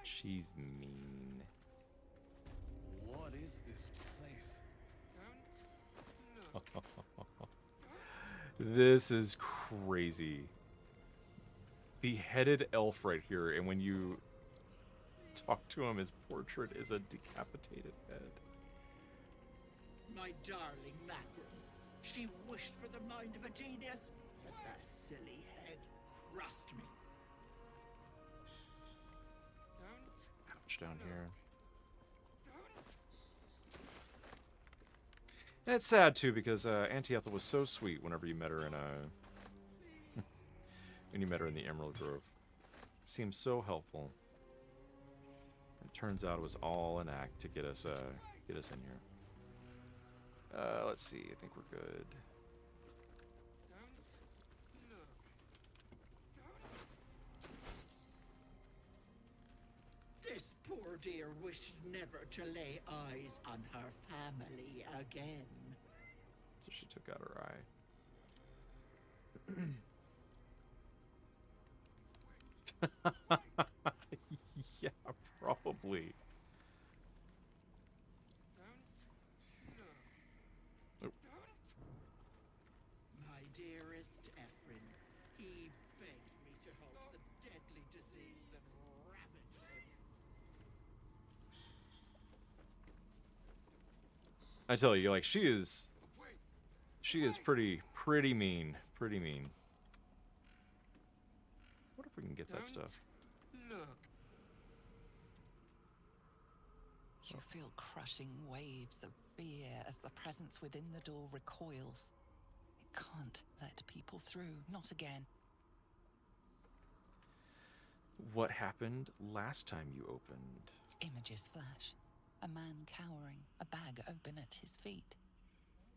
She's mean. What is this place? This is crazy. Beheaded elf right here, and when you talk to him, his portrait is a decapitated head. My darling Mackerel. She wished for the mind of a genius, but that silly head crushed me. Ouch, down here. And it's sad too because Auntie Ethel was so sweet whenever you met her in when you met her in the Emerald Grove. Seemed so helpful. It turns out it was all an act to get us in here. Let's see. I think we're good. This poor dear wished never to lay eyes on her family again. So she took out her eye. Yeah, probably. Oh. My dearest Ephraim, he begged me to halt the deadly disease that ravaged him. I tell you, like, she is pretty mean. Pretty mean. What if we can get that stuff? You feel crushing waves of fear as the presence within the door recoils. It can't let people through, not again. What happened last time you opened? Images flash. A man cowering, a bag open at his feet.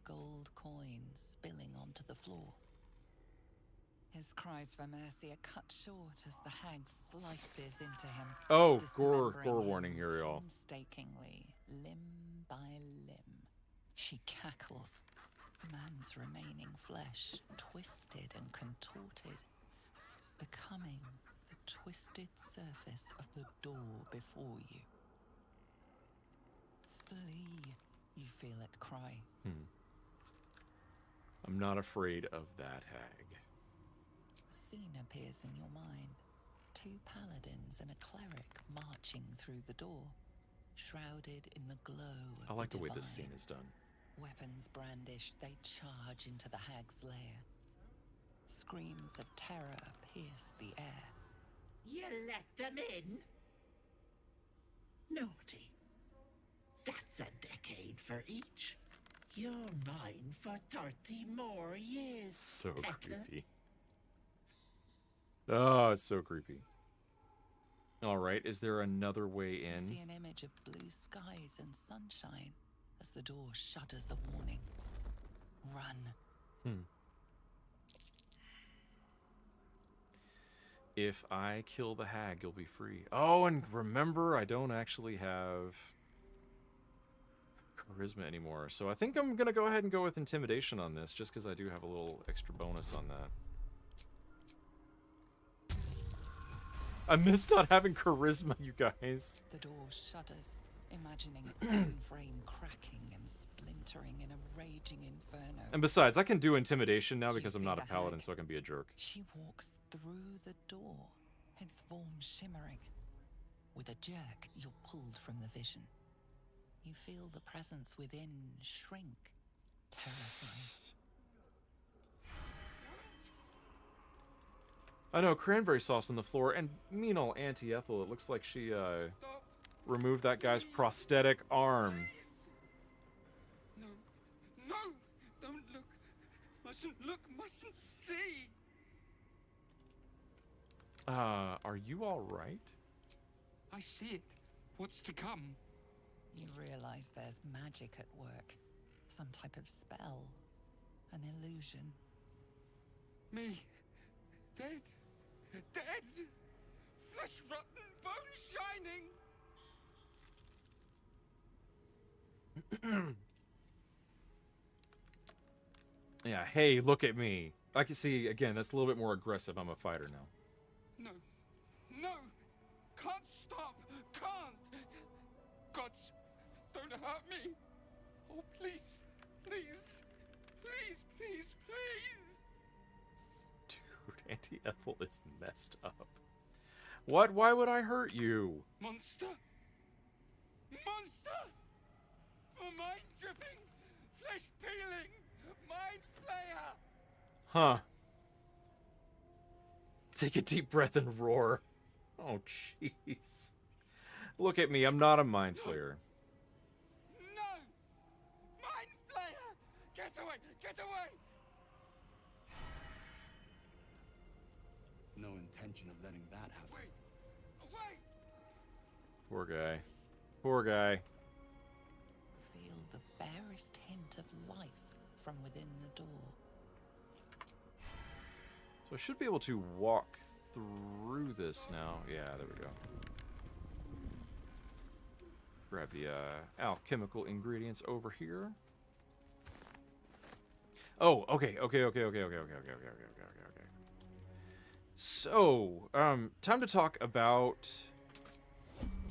Gold coins spilling onto the floor. His cries for mercy are cut short as the hag slices into him. Oh, gore dismembering him warning here, y'all. Painstakingly, limb by limb. She cackles. The man's remaining flesh twisted and contorted, becoming the twisted surface of the door before you. Flee, you feel it cry. I'm not afraid of that hag. A scene appears in your mind. 2 paladins and a cleric marching through the door, shrouded in the glow of I like the way divine. this scene is done. Weapons brandished, they charge into the hag's lair. Screams of terror pierce the air. You let them in? Naughty. That's a decade for each. You're mine for 30 more years. So Pecker. creepy. Oh, it's so creepy. All right, is there another way You in? see an image of blue skies and sunshine as the door shudders a warning. Run. If I kill the hag, you'll be free. Oh, and remember, I don't actually have charisma anymore. So I think I'm going to go ahead and go with intimidation on this, just because I do have a little extra bonus on that. I miss not having charisma, you guys. The door shudders, imagining its own frame cracking and splintering. splintering in a raging inferno. And besides, I can do intimidation now You because I'm see not a the paladin, hag? so I can be a jerk. She walks through the door, its form shimmering. With a jerk, you're pulled from the vision. You feel the presence within shrink, terrifying. I know, cranberry sauce on the floor, and mean old Auntie Ethel, it looks like she, removed that guy's prosthetic arm. No, no, don't look. Mustn't look, mustn't see. Are you alright? I see it. What's to come? You realize there's magic at work. Some type of spell. An illusion. Me. Dead. Dead. Flesh rotten, bone shining. Yeah, hey, look at me. I can see, again, that's a little bit more aggressive. I'm a fighter now. No. No. Can't stop. Can't. Gods, don't hurt me. Oh, please. Please. Please, please, please. Dude, Auntie Ethel is messed up. What? Why would I hurt you? Monster. Monster. For mind dripping, flesh peeling, mind flayer. Huh. Take a deep breath and roar. Oh, jeez. Look at me, I'm not a mind flayer. No! Mind flayer! Get away! Get away! No intention of letting that happen. Away! Away! Poor guy. Poor guy. Feel the barest hint of life from within the door. So I should be able to walk through this now. Yeah, there we go. Grab the alchemical ingredients over here. Oh, okay. So, time to talk about...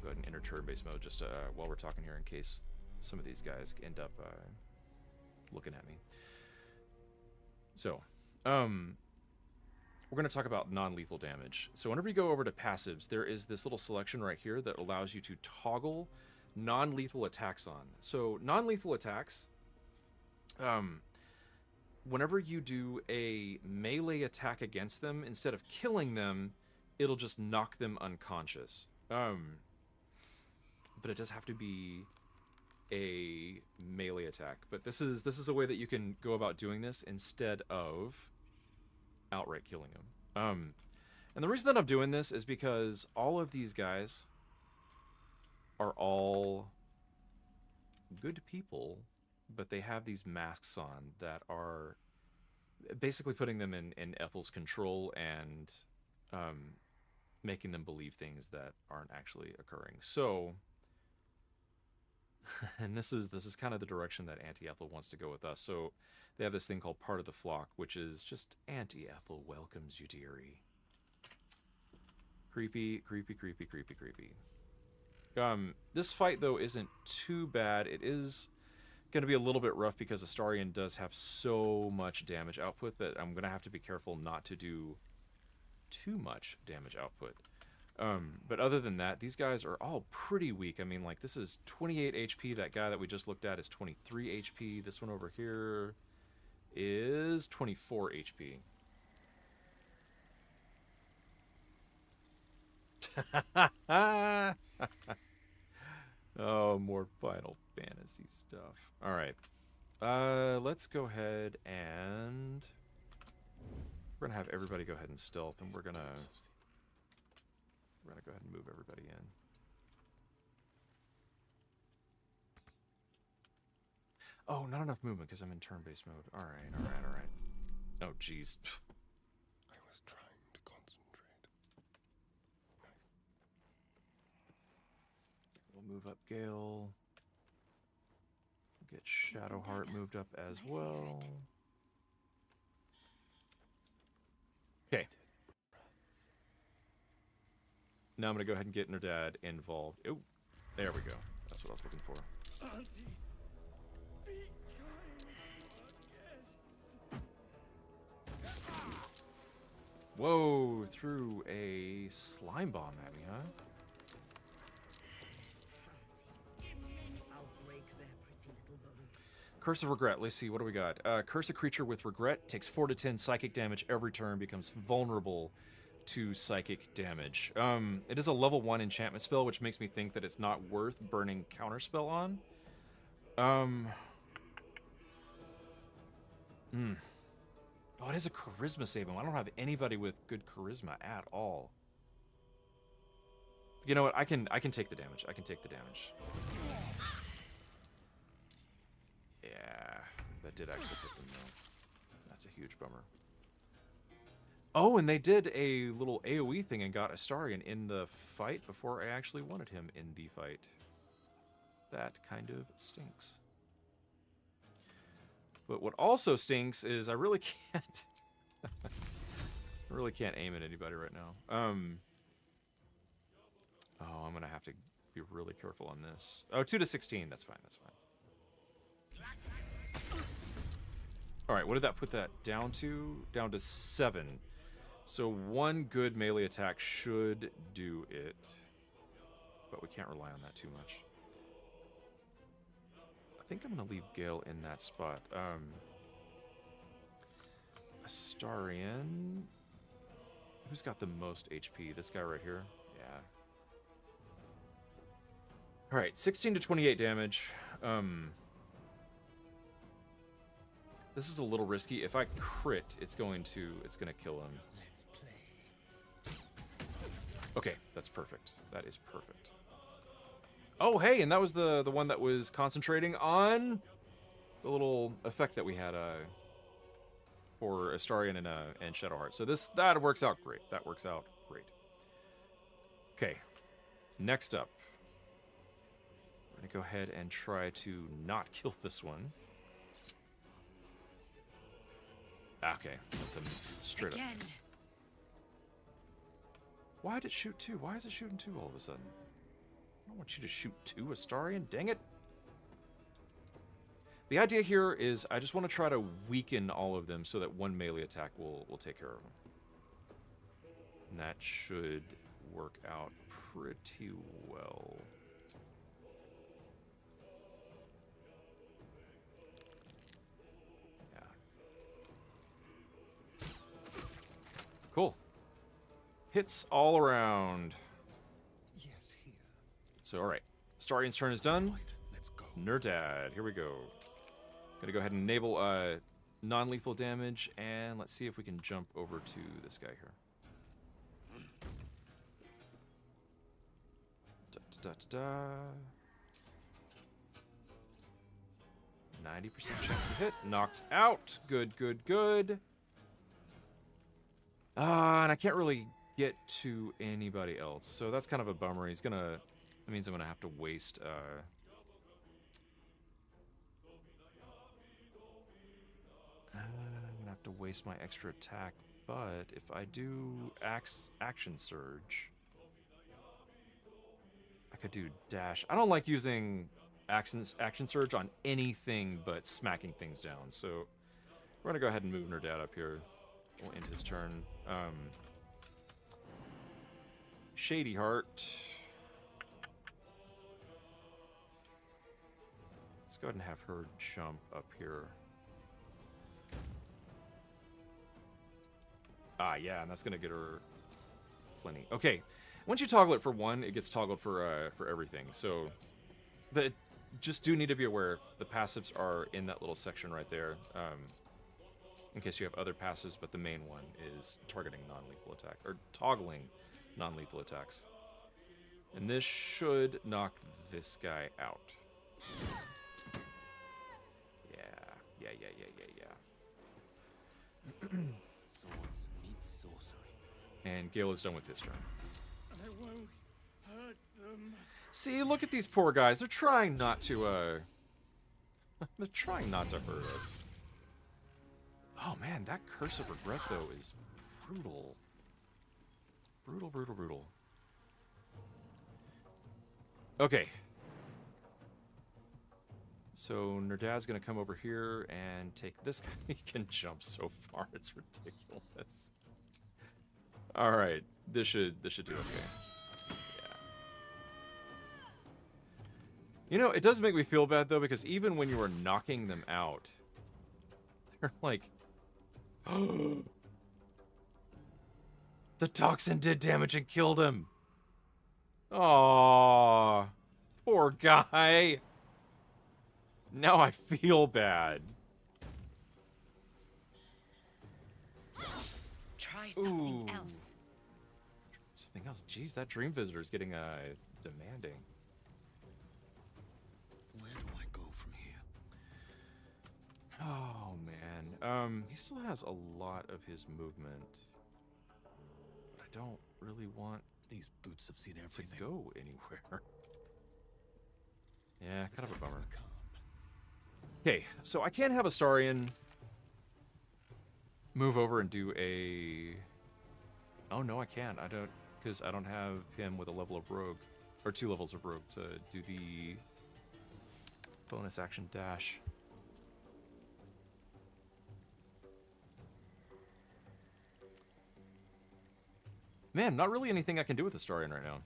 Go ahead and enter turn-based mode just while we're talking here in case some of these guys end up looking at me. So, we're going to talk about non-lethal damage. So whenever you go over to passives, there is this little selection right here that allows you to toggle non-lethal attacks on. So non-lethal attacks, whenever you do a melee attack against them, instead of killing them, it'll just knock them unconscious. But it does have to be a melee attack. But this is a way that you can go about doing this instead of outright killing him. And the reason that I'm doing this is because all of these guys are all good people, but they have these masks on that are basically putting them in Ethel's control and making them believe things that aren't actually occurring. So, and this is kind of the direction that Auntie Ethel wants to go with us. So they have this thing called Part of the Flock, which is just Auntie Ethel welcomes you, dearie. Creepy, creepy, creepy, creepy, creepy. This fight, though, isn't too bad. It is going to be a little bit rough because Astarion does have so much damage output that I'm going to have to be careful not to do too much damage output. But other than that, these guys are all pretty weak. I mean, like, this is 28 HP. That guy that we just looked at is 23 HP. This one over here is 24 HP. Oh, more Final Fantasy stuff. All right. Let's go ahead and... We're going to have everybody go ahead and stealth, and we're going to go ahead and move everybody in. Oh, not enough movement because I'm in turn-based mode. All right. Oh, jeez. I was trying to concentrate. We'll move up Gale. Get Shadowheart moved up as well. Okay. Now I'm going to go ahead and get Nerdad involved. Oh, there we go. That's what I was looking for. Auntie, be Whoa, threw a slime bomb at me, huh? I'll break their pretty little bones. Curse of Regret. Let's see, what do we got? Curse a creature with regret. Takes 4 to 10 psychic damage every turn. Becomes vulnerable to psychic damage. It is a level 1 enchantment spell, which makes me think that it's not worth burning counterspell on. Oh, it is a charisma saving. I don't have anybody with good charisma at all. You know what? I can take the damage. I can take the damage. Yeah, that did actually hit them though. That's a huge bummer. Oh, and they did a little AoE thing and got Astarion in the fight before I actually wanted him in the fight. That kind of stinks. But what also stinks is I really can't... I really can't aim at anybody right now. Oh, I'm going to have to be really careful on this. Oh, 2 to 16. That's fine. That's fine. All right, what did that put that down to? Down to 7. So 1 good melee attack should do it. But we can't rely on that too much. I think I'm going to leave Gale in that spot. Astarion. Who's got the most HP? This guy right here? Yeah. Alright, 16 to 28 damage. This is a little risky. If I crit, it's gonna kill him. Let's play. Okay, that's perfect. That is perfect. Oh, hey, and that was the one that was concentrating on the little effect that we had for Astarion and Shadowheart. So that works out great. That works out great. Okay, next up, we're gonna go ahead and try to not kill this one. Okay, that's a straight up miss. Why did it shoot 2? Why is it shooting 2 all of a sudden? I don't want you to shoot 2 Astarion, dang it. The idea here is I just want to try to weaken all of them so that 1 melee attack will take care of them. And that should work out pretty well. Yeah. Cool. Hits all around. Yes, here. So, alright. Astarion's turn is done. Let's go. Nerdad, here we go. Gonna go ahead and enable non-lethal damage, and let's see if we can jump over to this guy here. Da-da-da-da. 90% chance to hit. Knocked out. Good, good, good. And I can't really get to anybody else, so that's kind of a bummer. That means I'm gonna have to waste I'm gonna have to waste my extra attack, but if I do action surge, I could do dash. I don't like using action surge on anything but smacking things down, so we're gonna go ahead and move Nerdad up here. We'll end his turn. Shady Heart. Let's go ahead and have her jump up here. Ah, yeah, and that's gonna get her plenty. Okay, once you toggle it for 1, it gets toggled for everything. So, but just do need to be aware the passives are in that little section right there. In case you have other passives, but the main one is targeting non-lethal attack or toggling non-lethal attacks. And this should knock this guy out. Yeah. Swords meet sorcery. And Gale is done with his turn. I won't hurt them. See, look at these poor guys. They're trying not to, they're trying not to hurt us. Oh man, that Curse of Regret, though, is brutal. Brutal, brutal, brutal. Okay. So Nerdad's gonna come over here and take this guy. He can jump so far, it's ridiculous. All right, this should do okay. Yeah. You know, it does make me feel bad though, because even when you are knocking them out, they're like, the toxin did damage and killed him. Aww, poor guy. Now I feel bad. Try something else. Something else? Jeez, that dream visitor is getting demanding. Where do I go from here? Oh man, he still has a lot of his movement, but I don't really want These boots have seen everything. to go anywhere. Yeah, kind of a bummer. Okay, so I can't have Astarion move over and do a... Oh no, I can't. I don't, because I don't have him with a level of rogue, or 2 levels of rogue to do the bonus action dash. Man, not really anything I can do with Astarion right now.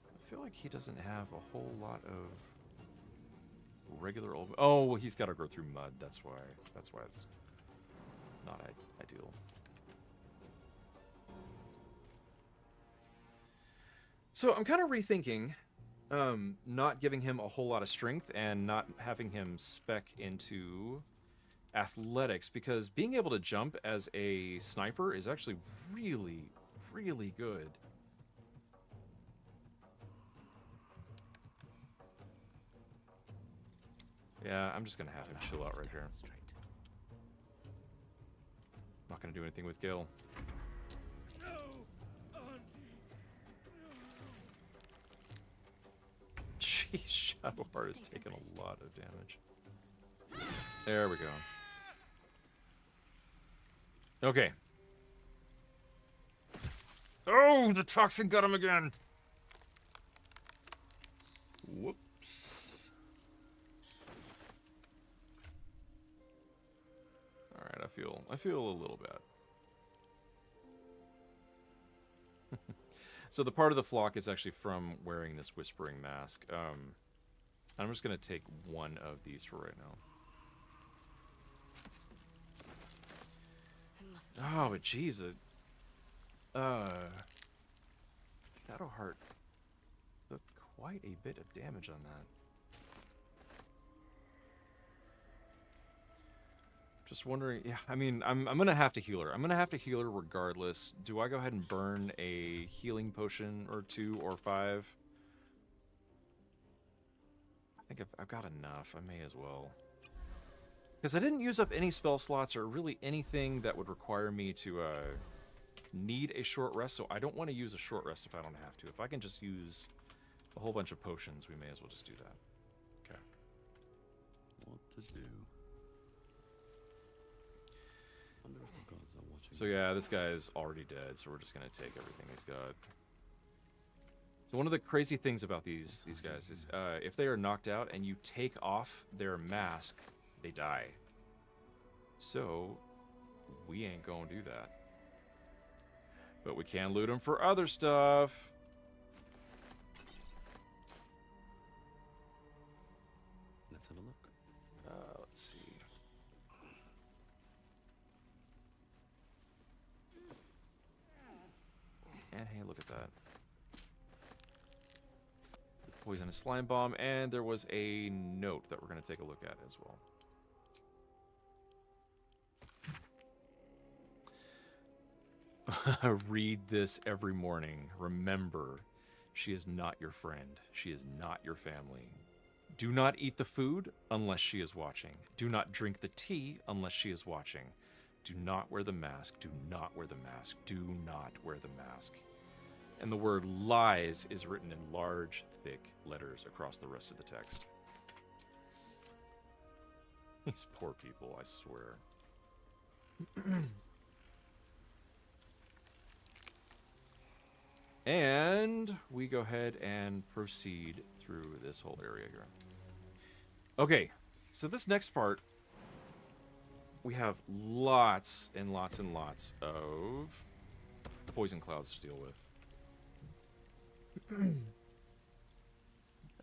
I feel like he doesn't have a whole lot of regular old... Oh, well, he's got to go through mud. That's why it's not ideal. So I'm kind of rethinking not giving him a whole lot of strength and not having him spec into athletics, because being able to jump as a sniper is actually really, really good. Yeah, I'm just gonna have him chill out right here. Not gonna do anything with Gil. Jeez, Shadowheart has taken a lot of damage. There we go. Okay. Oh, the toxin got him again. Whoops. All right, I feel a little bad. So the part of the flock is actually from wearing this whispering mask. I'm just gonna take one of these for right now. Oh, but jeez, Shadowheart took quite a bit of damage on that. Just wondering, yeah, I mean, I'm gonna have to heal her. I'm gonna have to heal her regardless. Do I go ahead and burn a healing potion or 2 or 5? I think I've got enough. I may as well. Because I didn't use up any spell slots or really anything that would require me to need a short rest, so I don't want to use a short rest if I don't have to. If I can just use a whole bunch of potions, we may as well just do that. Okay. What to do? Wonder if the gods are watching. So yeah, this guy's already dead, so we're just gonna take everything he's got. So one of the crazy things about these guys is if they are knocked out and you take off their mask, they die. So we ain't gonna do that. But we can loot them for other stuff. Let's have a look. Let's see. And hey, look at that. Poisonous slime bomb, and there was a note that we're going to take a look at as well. Read this every morning. Remember, she is not your friend. She is not your family. Do not eat the food unless she is watching. Do not drink the tea unless she is watching. Do not wear the mask. Do not wear the mask. Do not wear the mask. And the word lies is written in large, thick letters across the rest of the text. These poor people, I swear. And we go ahead and proceed through this whole area here. Okay, so this next part we have lots and lots and lots of poison clouds to deal with.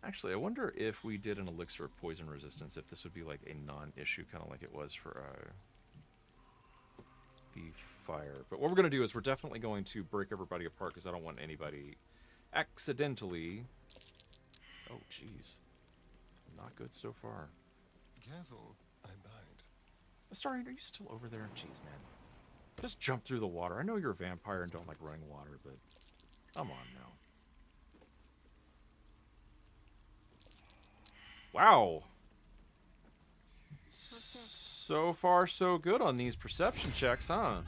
Actually, I wonder if we did an elixir of poison resistance, if this would be like a non-issue, kind of like it was for the fire. But what we're going to do is we're definitely going to break everybody apart because I don't want anybody accidentally... Oh, jeez. Not good so far. Careful, I bite. Astarion, are you still over there? Jeez, man. Just jump through the water. I know you're a vampire and don't like running water, but come on now. Wow. So far, so good on these perception checks, huh?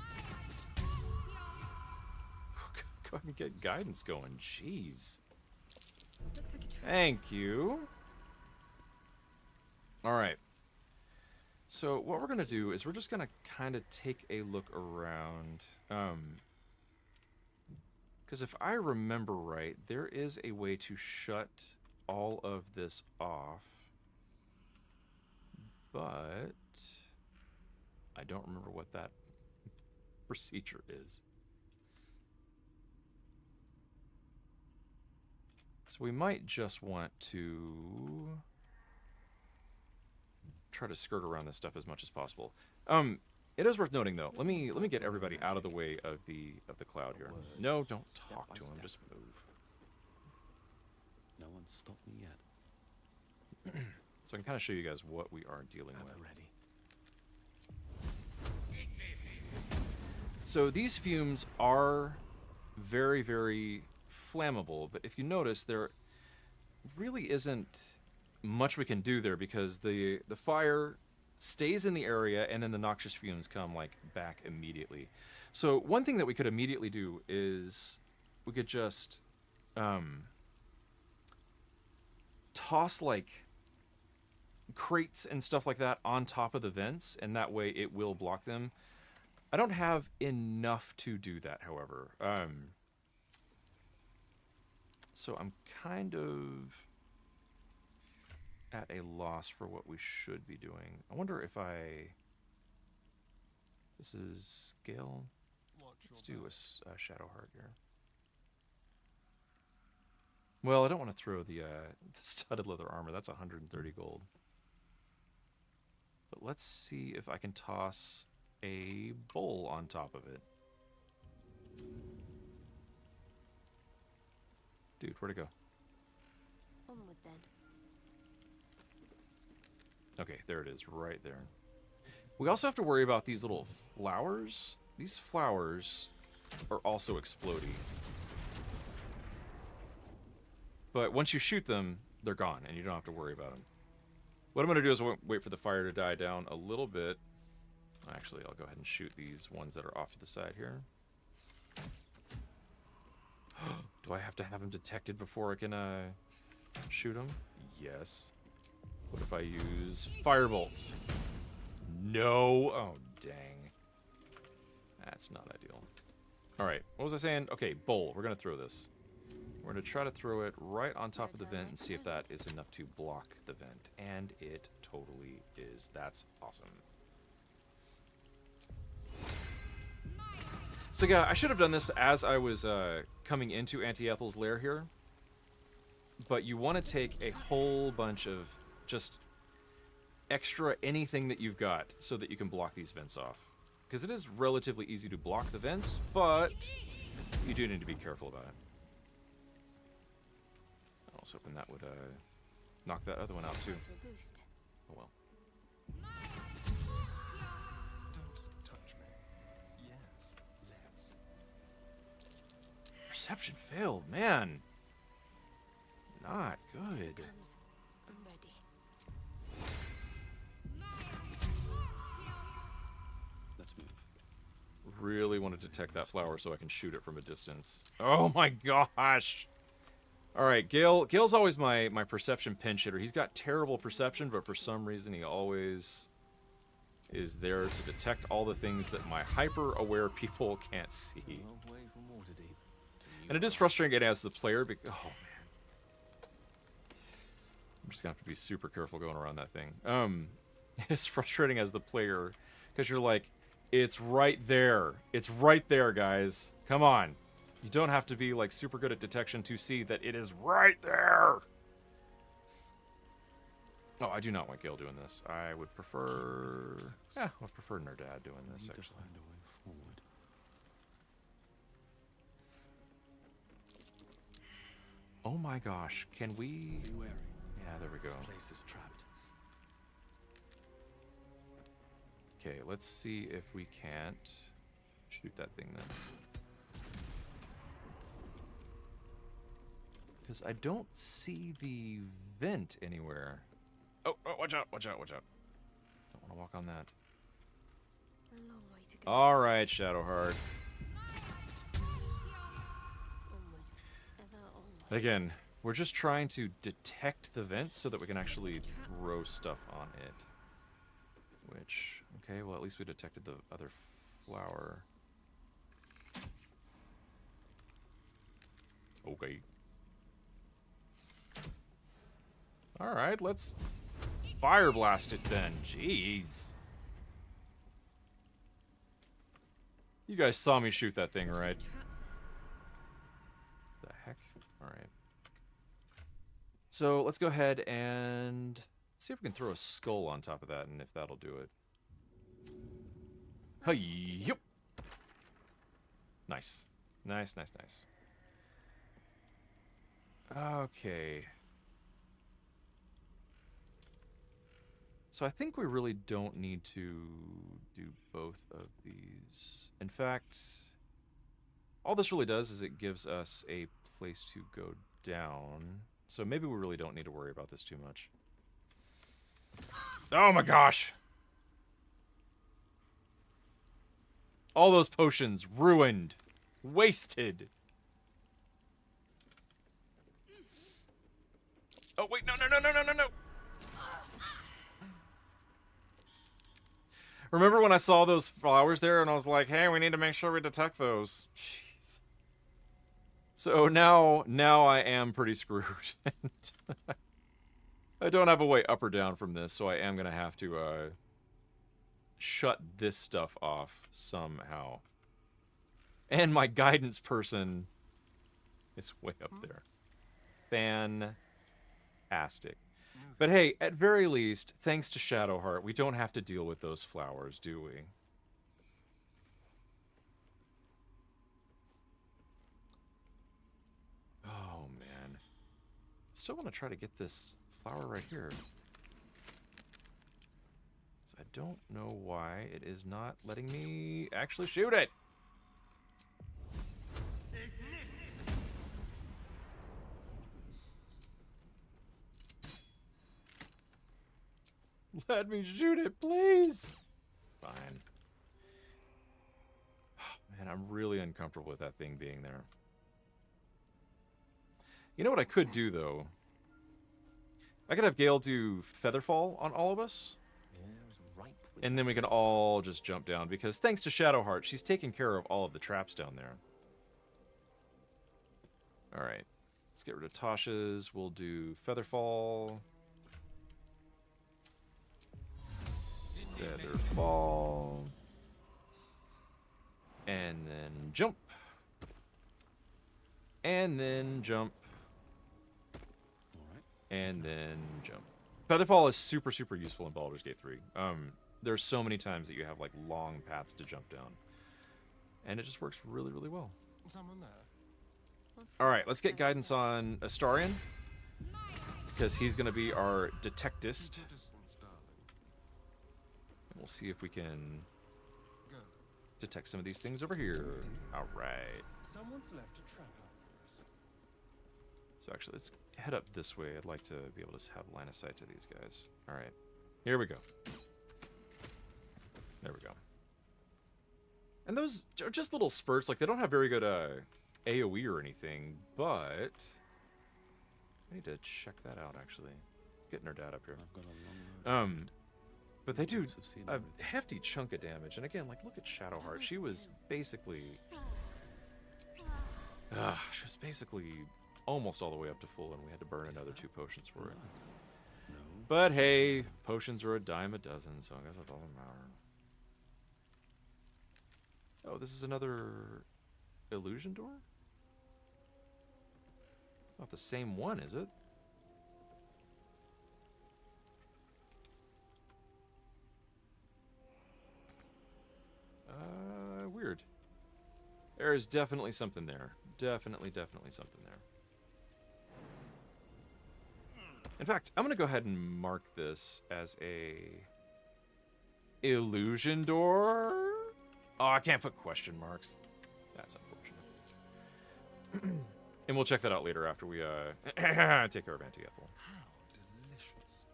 Go ahead and get guidance going. Jeez. Thank you. All right. So what we're going to do is we're just going to kind of take a look around. Because if I remember right, there is a way to shut all of this off. But I don't remember what that procedure is. So we might just want to try to skirt around this stuff as much as possible. It is worth noting though. Let me get everybody out of the way of the cloud here. No, don't talk to him. Just move. No one's stopped me yet. So I can kind of show you guys what we are dealing with. Ready. So these fumes are very, very flammable, but if you notice, there really isn't much we can do there because the fire stays in the area and then the noxious fumes come like back immediately. So one thing that we could immediately do is we could just toss like crates and stuff like that on top of the vents, and that way it will block them. I don't have enough to do that, however. So I'm kind of at a loss for what we should be doing. I wonder if this is scale. Let's do a shadow heart here. Well, I don't want to throw the studded leather armor. That's 130 gold. But let's see if I can toss a bowl on top of it. Dude, where'd it go? Onward then. Okay, there it is, right there. We also have to worry about these little flowers. These flowers are also explodey. But once you shoot them, they're gone, and you don't have to worry about them. What I'm going to do is wait for the fire to die down a little bit. Actually, I'll go ahead and shoot these ones that are off to the side here. Do I have to have them detected before I can shoot them? Yes. What if I use Firebolt? No. Oh, dang. That's not ideal. All right. What was I saying? Okay, bowl. We're going to throw this. We're going to try to throw it right on top of the vent and see if that is enough to block the vent. And it totally is. That's awesome. So yeah, I should have done this as I was coming into Auntie Ethel's lair here. But you want to take a whole bunch of just extra anything that you've got so that you can block these vents off. Because it is relatively easy to block the vents, but you do need to be careful about it. I was hoping that would knock that other one out too. Oh well. Don't touch me. Yes, let's. Perception failed, man. Not good. I'm ready. Let's move. Really want to detect that flower so I can shoot it from a distance. Oh my gosh. All right, Gale's always my perception pinch hitter. He's got terrible perception, but for some reason he always is there to detect all the things that my hyper-aware people can't see. And it is frustrating as the player because, oh man. I'm just gonna have to be super careful going around that thing. It's frustrating as the player because you're like, it's right there. It's right there, guys. Come on. You don't have to be like super good at detection to see that it is right there. Oh, I do not want Gale doing this. I would prefer... Yeah, I would prefer Nerdad doing this, actually. Find a way forward. Oh my gosh, can we... Be wary. Yeah, there we go. This place is trapped. Okay, let's see if we can't shoot that thing then. Because I don't see the vent anywhere. Oh, watch out, watch out, watch out. Don't want to walk on that. A long way to go. Alright, Shadowheart. Again, we're just trying to detect the vent so that we can actually throw stuff on it. Which, okay, well at least we detected the other flower. Okay. Alright, let's fire blast it then. Jeez. You guys saw me shoot that thing, right? The heck? Alright. So let's go ahead and see if we can throw a skull on top of that and if that'll do it. Hey, yep. Nice. Nice, nice, nice. Okay. So I think we really don't need to do both of these. In fact, all this really does is it gives us a place to go down. So maybe we really don't need to worry about this too much. Oh my gosh! All those potions ruined. Wasted. Oh wait, no, no, no, no, no, no, no! Remember when I saw those flowers there and I was like, hey, we need to make sure we detect those. Jeez. So now I am pretty screwed. I don't have a way up or down from this, so I am going to have to shut this stuff off somehow. And my guidance person is way up there. Fantastic. But hey, at very least, thanks to Shadowheart, we don't have to deal with those flowers, do we? Oh, man. Still want to try to get this flower right here. So I don't know why it is not letting me actually shoot it. Let me shoot it, please. Fine. Oh, man, I'm really uncomfortable with that thing being there. You know what I could do, though? I could have Gale do Featherfall on all of us. And then we can all just jump down, because thanks to Shadowheart, she's taking care of all of the traps down there. Alright. Let's get rid of Tasha's. We'll do Featherfall. Featherfall. And then jump. And then jump. And then jump. Featherfall is super, super useful in Baldur's Gate 3. There's so many times that you have like long paths to jump down. And it just works really, really well. Someone there. Alright, let's get guidance on Astarion. Because he's going to be our detectist. And we'll see if we can detect some of these things over here. Alright. Someone's left a trap out for us. So actually, let's head up this way. I'd like to be able to have line of sight to these guys. Alright. Here we go. There we go. And those are just little spurts. Like, they don't have very good AoE or anything, but I need to check that out, actually. Let's get Nerdad up here. I've got a long road. But they do a hefty chunk of damage. And again, like, look at Shadowheart. She was basically... she was basically almost all the way up to full, and we had to burn another 2 potions for it. No. But hey, potions are a dime a dozen, so I guess it doesn't matter. Oh, this is another illusion door? Not the same one, is it? Weird. There is definitely something there. Definitely something there. In fact, I'm gonna go ahead and mark this as a illusion door. Oh, I can't put question marks. That's unfortunate. And we'll check that out later after we take care of Auntie Ethel. How delicious.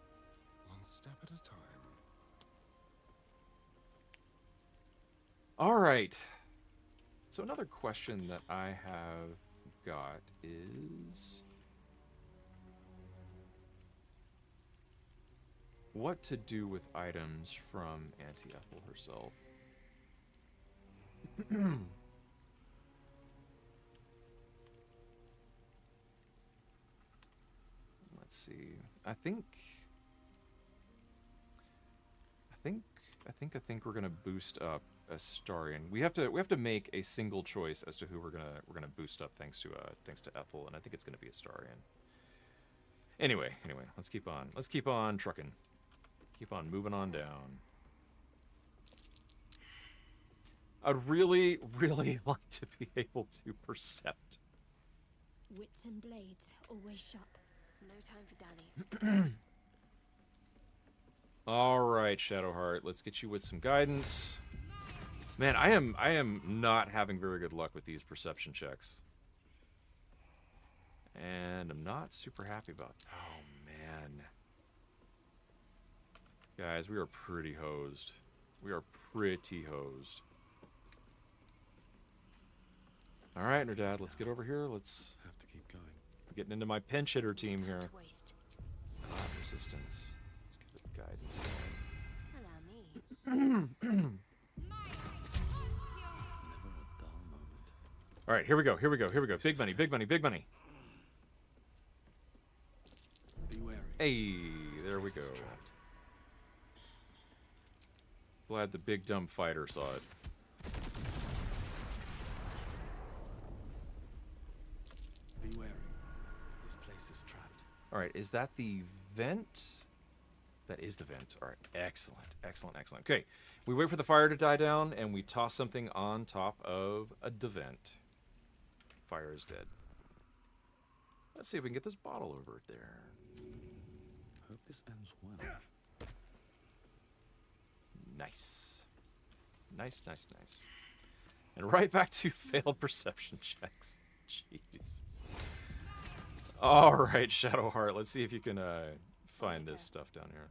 One step at a time. All right. So another question that I have got is what to do with items from Auntie Ethel herself. Let's see. I think we're gonna boost up Astarion. We have to make a single choice as to who we're gonna boost up thanks to Ethel, and I think it's gonna be Astarion. Anyway, let's keep on trucking. Keep on moving on down. I'd really like to be able to percept. Wits and blades, always sharp. No time for Danny. All right, Shadowheart, let's get you with some guidance. Man, I am not having very good luck with these perception checks. And I'm not super happy about... Oh, man. Guys, we are pretty hosed. We are pretty hosed. All right, Nerdad, let's get over here. Let's have to keep going. Getting into my pinch hitter team here. Resistance. Let's get the guidance going. Allow me. All right, here we go. Big money. Be wary. Hey, there we go. Glad the big dumb fighter saw it. Be wary. This place is trapped. All right, is that the vent? That is the vent. All right, excellent. Okay, we wait for the fire to die down, and we toss something on top of the vent. Fire is dead. Let's see if we can get this bottle over it there. Hope this ends well. Nice. And right back to failed perception checks. Jeez. All right, Shadowheart, let's see if you can find this stuff down here.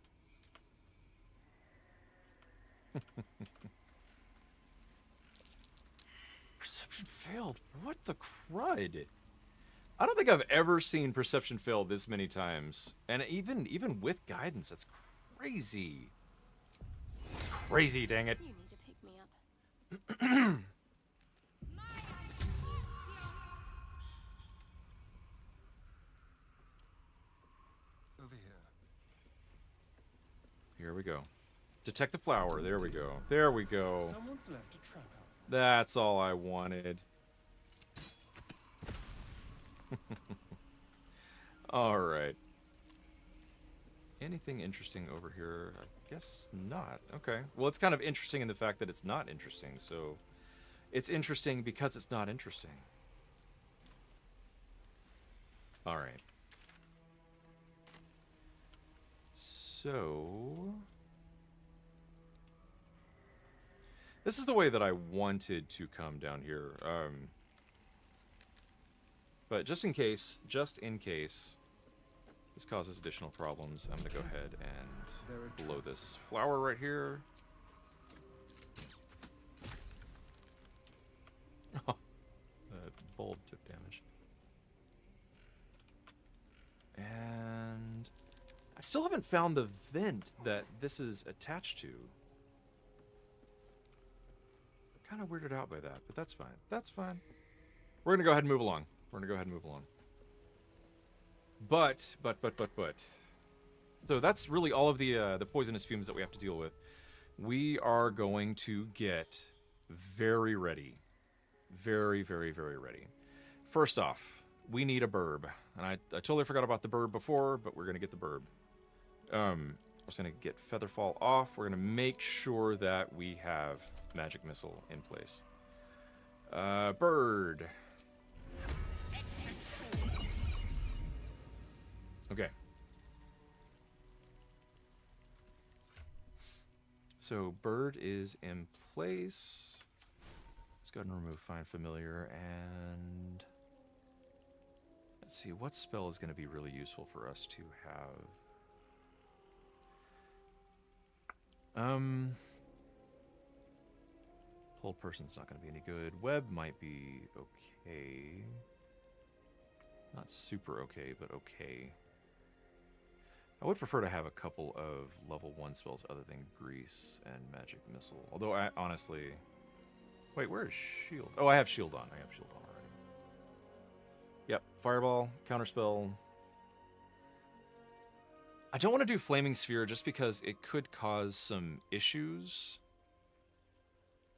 Perception failed. What the crud? I don't think I've ever seen perception fail this many times. And even with guidance, that's crazy. It's crazy, dang it. You need to pick me up. Over here. Here we go. Detect the flower. There we go. Someone's left a trap out. That's all I wanted. All right. Anything interesting over here? I guess not. Okay. Well, it's kind of interesting in the fact that it's not interesting, so it's interesting because it's not interesting. All right. So this is the way that I wanted to come down here. But just in case this causes additional problems, I'm gonna go ahead and blow this flower right here. Oh, the bulb took damage. And I still haven't found the vent that this is attached to. Kind of weirded out by that, but that's fine. We're gonna go ahead and move along. But. So that's really all of the poisonous fumes that we have to deal with. We are going to get very ready. Very, very, very ready. First off, we need a burb. And I totally forgot about the burb before, but we're going to get the burb. We're just going to get Featherfall off. We're going to make sure that we have Magic Missile in place. Bird. Okay. So Bird is in place. Let's go ahead and remove Find Familiar, and let's see, what spell is going to be really useful for us to have? Hold Person's not going to be any good. Web might be okay. Not super okay, but okay. I would prefer to have a couple of level 1 spells other than Grease and Magic Missile. Although, I honestly... Wait, where is Shield? Oh, I have Shield on. I have Shield on already. Yep, Fireball, Counterspell. I don't want to do Flaming Sphere just because it could cause some issues.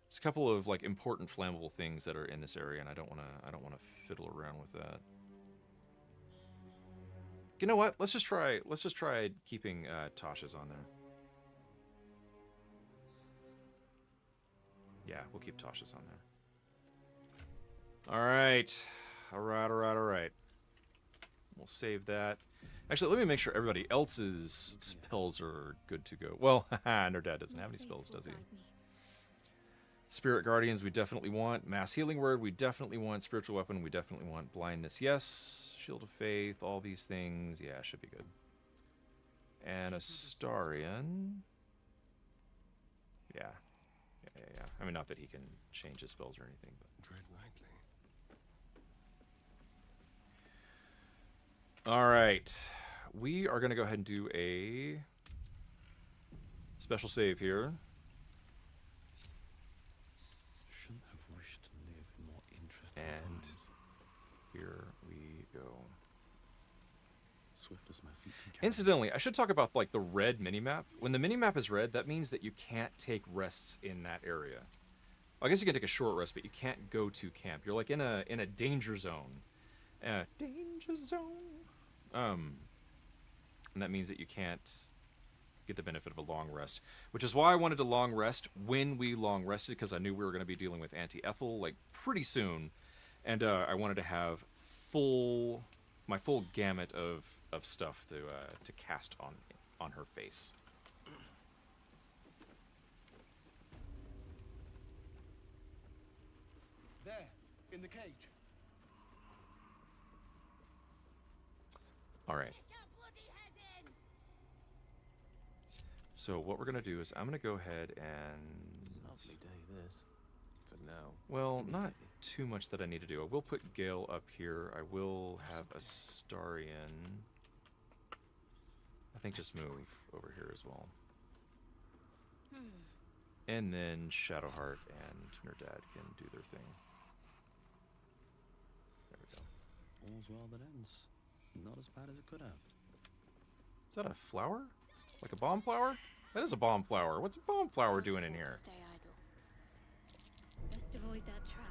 There's a couple of like important flammable things that are in this area, and I don't want to fiddle around with that. You know what? Let's just try keeping Tasha's on there. Yeah, we'll keep Tasha's on there. All right. We'll save that. Actually, let me make sure everybody else's spells are good to go. Well, Nerdad doesn't have any spells, does he? Spirit Guardians, we definitely want. Mass Healing Word, we definitely want. Spiritual Weapon, we definitely want. Blindness, yes. Shield of Faith, all these things. Yeah, should be good. And Astarion. Yeah. I mean, not that he can change his spells or anything, but... Tread lightly. All right. We are going to go ahead and do a special save here. Shouldn't have wished to live in more interesting And times. here we go. Swift as my feet can carry. Incidentally, I should talk about like the red minimap. When the minimap is red, that means that you can't take rests in that area. I guess you can take a short rest, but you can't go to camp. You're like in a danger zone. Danger zone. And that means that you can't get the benefit of a long rest, which is why I wanted to long rest when we long rested, because I knew we were going to be dealing with Auntie Ethel like pretty soon, and I wanted to have my full gamut of stuff to cast on her face. There, in the cage. All right. So what we're gonna do is I'm gonna go ahead and Lovely day this. For now. well, not too much that I need to do. I will put Gale up here. I will have Astarion. I think just move over here as well. And then Shadowheart and Nerdad can do their thing. There we go. All's well that ends. Not as bad as it could have. Is that a flower? Like a bomb flower? That is a bomb flower. What's a bomb flower doing in here? Stay idle. Best avoid that trap.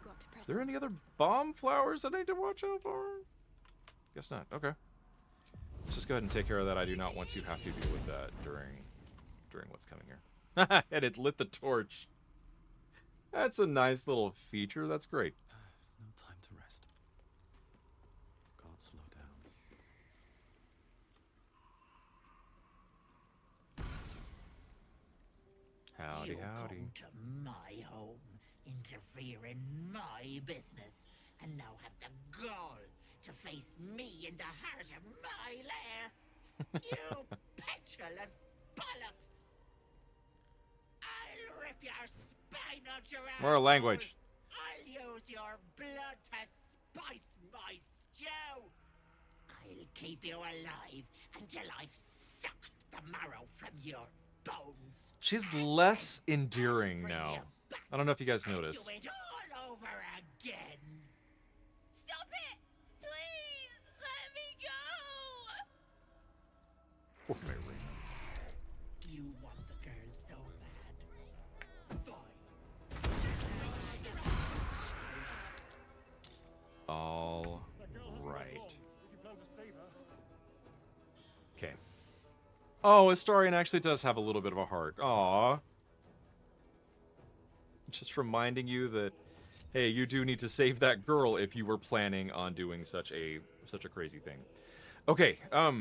Got to press Are there on. any other bomb flowers that I need to watch out for? Guess not. Okay. Let's just go ahead and take care of that. I do not want to have to deal with that during what's coming here. And it lit the torch. That's a nice little feature. That's great. No time to rest. Can't slow down. Howdy, You howdy. come to my home, interfere in my business, and now have the gall to face me in the heart of my lair. You petulant bollocks! I'll rip your spine out your ass. More language. I'll use your blood to spice my stew. I'll keep you alive until I've sucked the marrow from your bones. She's less endearing now. I don't know if you guys Do noticed. it all over again. Stop it! Please! Let me go! Poor Mary. You want the girl so bad. Fine. Okay. Oh, Astarion actually does have a little bit of a heart. Aww. Just reminding you that, hey, you do need to save that girl if you were planning on doing such a crazy thing. Okay, I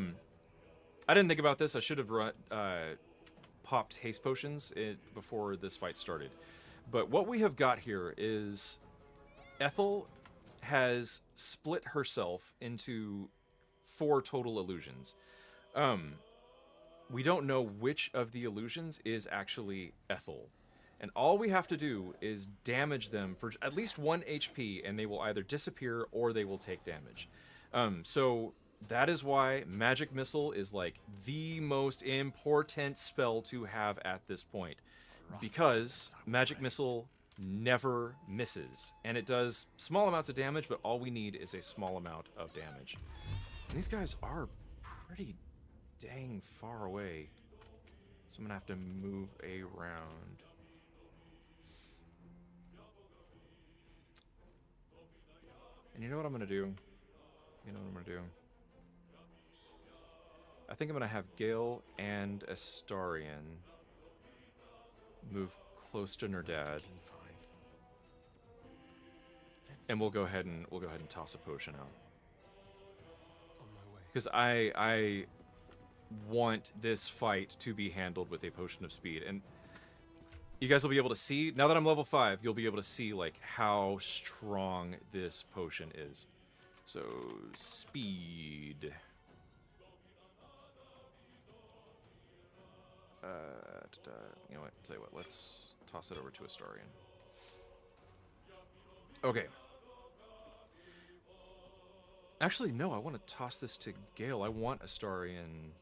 didn't think about this. I should have popped haste potions before this fight started. But what we have got here is Ethel has split herself into 4 total illusions. We don't know which of the illusions is actually Ethel. And all we have to do is damage them for at least 1 HP, and they will either disappear or they will take damage. So that is why Magic Missile is like the most important spell to have at this point. Because Magic Missile never misses. And it does small amounts of damage, but all we need is a small amount of damage. And these guys are pretty dang far away. So I'm gonna have to move around. And you know what I'm gonna do? You know what I'm gonna do? I think I'm gonna have Gale and Astarion move close to Nerdad. And we'll go ahead and toss a potion out. Because I want this fight to be handled with a potion of speed. And you guys will be able to see, now that I'm level 5, you'll be able to see like how strong this potion is. So, speed. You know what, tell you what, let's toss it over to Astarion. Okay. Actually, no, I want to toss this to Gale. I want Astarion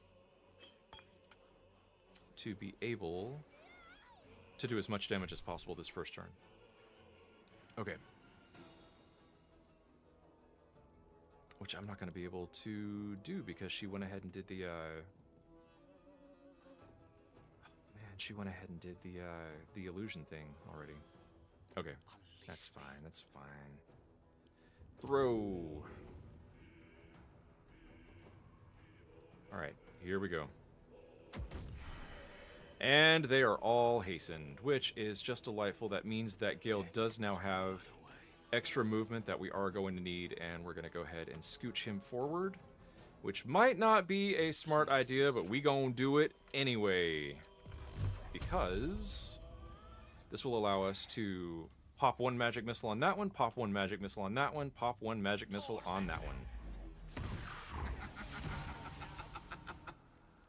to be able to do as much damage as possible this first turn. Okay. Which I'm not going to be able to do because she went ahead and did the, she went ahead and did the illusion thing already. Okay. That's fine, that's fine. Throw. Alright, here we go. And they are all hastened, which is just delightful. That means that Gale does now have extra movement that we are going to need, and we're going to go ahead and scooch him forward, which might not be a smart idea, but we gonna do it anyway. Because this will allow us to pop 1 magic missile on that one, pop 1 magic missile on that one, pop 1 magic missile on that one.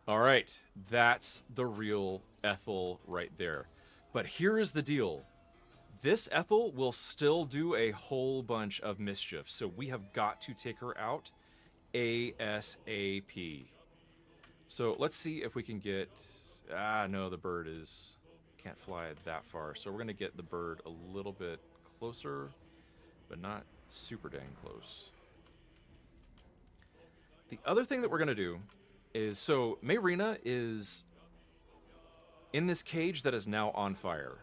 Alright, that's the real Ethel right there. But here is the deal. This Ethel will still do a whole bunch of mischief, so we have got to take her out ASAP. So let's see if we can get... no, the bird can't fly that far, so we're going to get the bird a little bit closer, but not super dang close. The other thing that we're going to do is, so Mayrina is in this cage that is now on fire.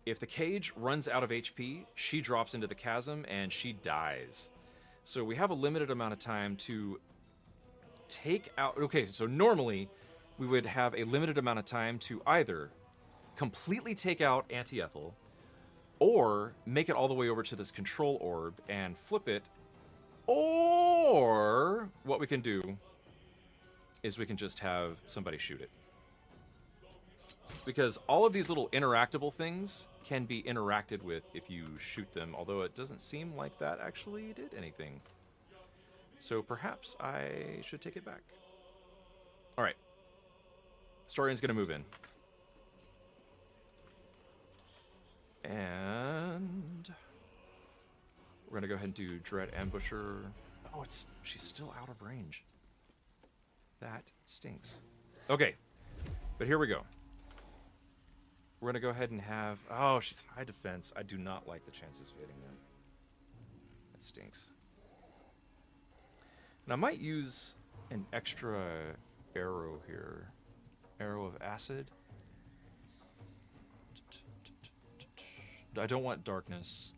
If the cage runs out of HP, she drops into the chasm and she dies. So we have a limited amount of time to take out... Okay, so normally we would have a limited amount of time to either completely take out Anti-Ethel or make it all the way over to this control orb and flip it, or what we can do is we can just have somebody shoot it. Because all of these little interactable things can be interacted with if you shoot them, although it doesn't seem like that actually did anything. So perhaps I should take it back. Alright. Astarion's gonna move in. And we're gonna go ahead and do Dread Ambusher. Oh, she's still out of range. That stinks. Okay, but here we go. We're gonna go ahead and have... Oh, she's high defense. I do not like the chances of hitting that. That stinks. And I might use an extra arrow here. Arrow of acid. I don't want darkness.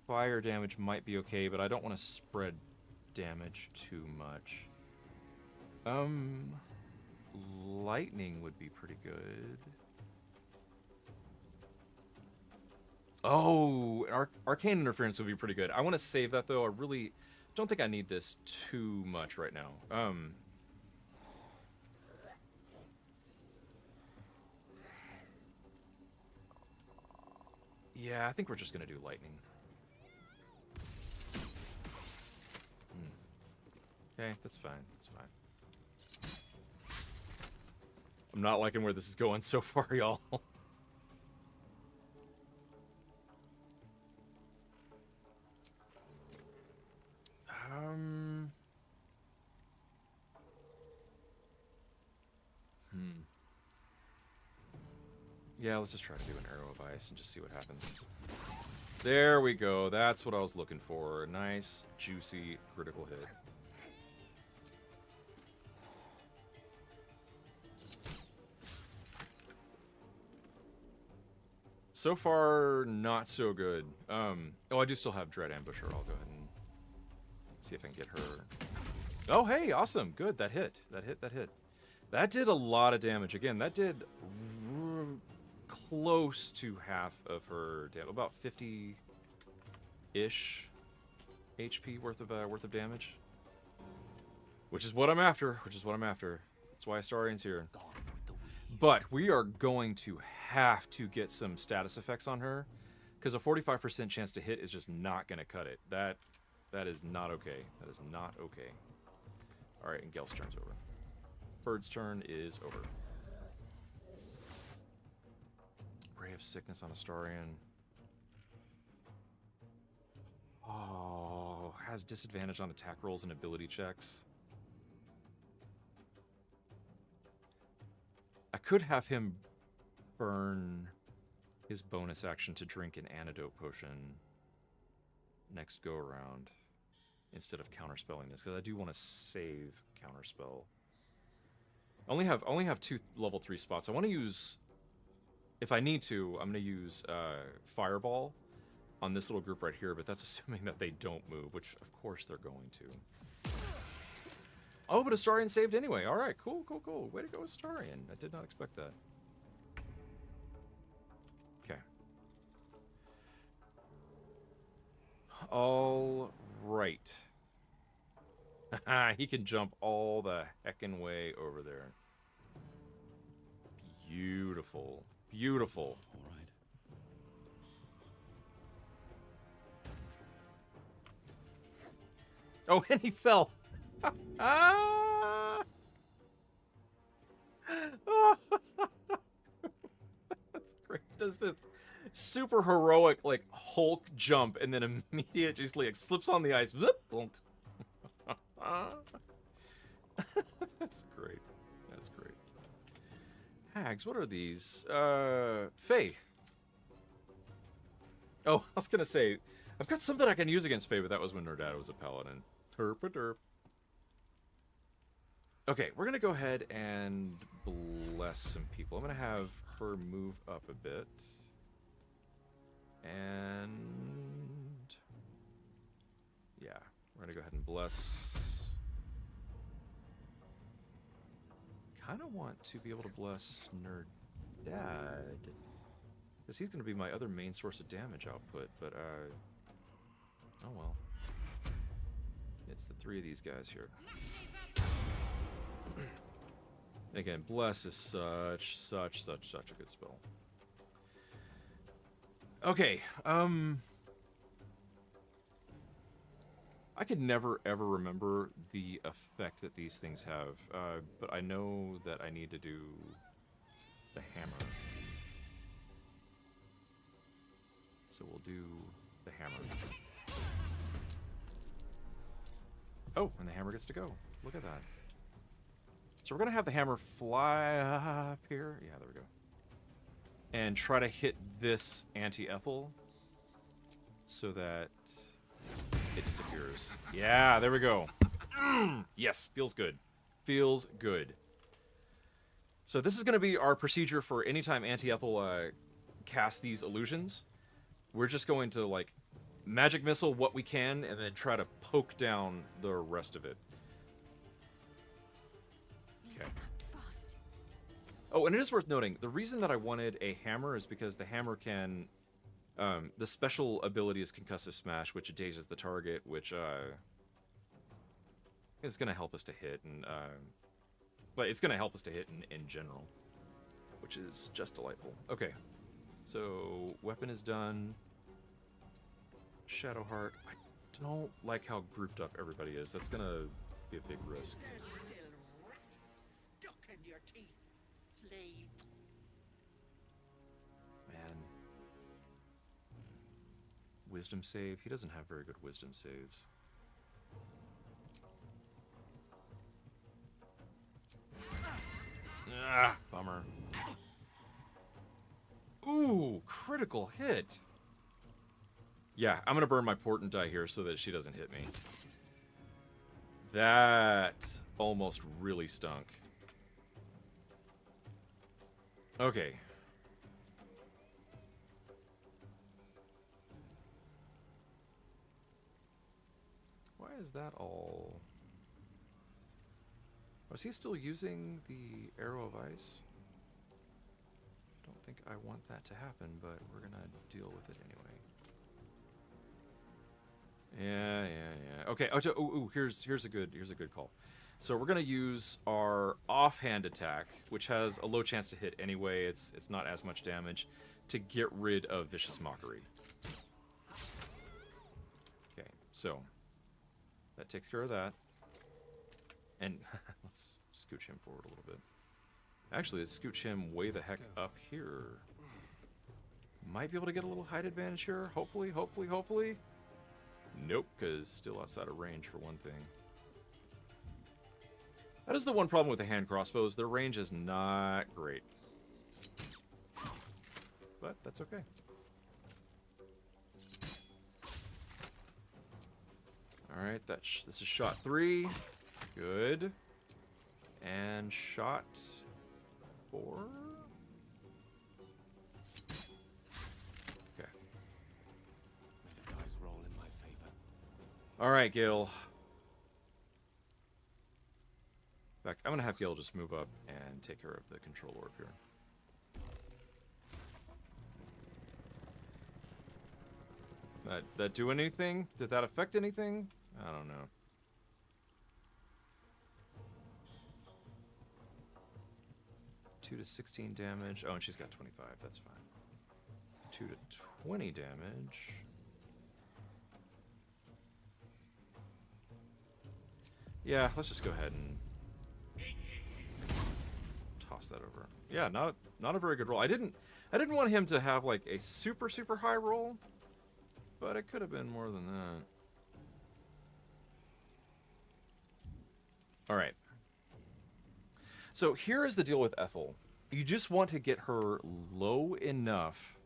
Fire damage might be okay, but I don't want to spread damage too much. Lightning would be pretty good. Oh, arcane interference would be pretty good. I want to save that though. I really don't think I need this too much right now. Yeah, I think we're just gonna do lightning. Okay, that's fine. That's fine. I'm not liking where this is going so far, y'all. Yeah, let's just try to do an arrow of ice and just see what happens. There we go. That's what I was looking for. A nice, juicy, critical hit. So far, not so good. Oh, I do still have Dread Ambusher. I'll go ahead and see if I can get her. Oh, hey, awesome. Good, that hit. That hit, that hit. That did a lot of damage. Again, that did close to half of her damage. About 50-ish HP worth of damage. Which is what I'm after. Which is what I'm after. That's why Astarian's here. But we are going to have to get some status effects on her, because a 45% chance to hit is just not going to cut it. That is not okay. That is not okay. All right, and Gel's turn's over. Bird's turn is over. Ray of Sickness on Astarian. Oh, has disadvantage on attack rolls and ability checks. I could have him burn his bonus action to drink an antidote potion next go around instead of counterspelling this, because I do want to save counterspell. I only have 2 level 3 spots. I want to use, if I need to, I'm going to use Fireball on this little group right here, but that's assuming that they don't move, which of course they're going to. Oh, but Astarian saved anyway. All right, cool, cool, cool. Way to go, Astarian. I did not expect that. Okay. All right. He can jump all the heckin' way over there. Beautiful. Beautiful. All right. Oh, and he fell. That's great. Does this super heroic like Hulk jump and then immediately just like slips on the ice. Blunk. That's great. That's great. Hags, what are these? Faye. Oh, I was gonna say, I've got something I can use against Faye, but that was when Nerdad was a paladin. Herp-a-derp. Okay, we're gonna go ahead and bless some people. I'm gonna have her move up a bit. And yeah, we're gonna go ahead and bless. Kinda want to be able to bless Nerdad, because he's gonna be my other main source of damage output, but oh well. It's the 3 of these guys here. And again, bless is such a good spell. Okay, I could never ever remember the effect that these things have, but I know that I need to do the hammer. So we'll do the hammer. Oh, and the hammer gets to go. Look at that. So we're going to have the hammer fly up here. Yeah, there we go. And try to hit this anti-Ethel so that it disappears. Yeah, there we go. Yes, feels good. Feels good. So this is going to be our procedure for anytime anti-Ethel casts these illusions. We're just going to, like, magic missile what we can and then try to poke down the rest of it. Okay. Oh, and it is worth noting, the reason that I wanted a hammer is because the hammer can... the special ability is Concussive Smash, which dazes the target, which is going to help us to hit, and but it's going to help us to hit in general, which is just delightful. Okay, so weapon is done. Shadowheart. I don't like how grouped up everybody is. That's going to be a big risk. Stuck in your teeth, slave. Man. Wisdom save. He doesn't have very good wisdom saves. Ah, bummer. Ooh, critical hit. Yeah, I'm gonna burn my port and die here so that she doesn't hit me. That almost really stunk. Okay. Why is that all... Was he still using the Arrow of Ice? Don't think I want that to happen, but we're gonna deal with it anyway. Yeah. Okay. Here's a good call. So we're gonna use our offhand attack, which has a low chance to hit anyway. It's not as much damage, to get rid of Vicious Mockery. Okay. So that takes care of that. And let's scooch him forward a little bit. Actually, let's scooch him way the heck up here. Might be able to get a little height advantage here. Hopefully. Nope, because still outside of range for one thing. That is the one problem with the hand crossbows. Their range is not great. But that's okay. Alright, this is shot 3. Good. And shot 4. Okay. May the dice roll in my favor. Alright, Gil. In fact, I'm gonna have Gil just move up and take care of the control orb here. That do anything? Did that affect anything? I don't know. Two to 16 damage. Oh, and she's got 25. That's fine. 2 to 20 damage. Yeah, let's just go ahead and toss that over. Yeah, not a very good roll. I didn't want him to have like a super high roll, but it could have been more than that. All right. So here is the deal with Ethel. You just want to get her low enough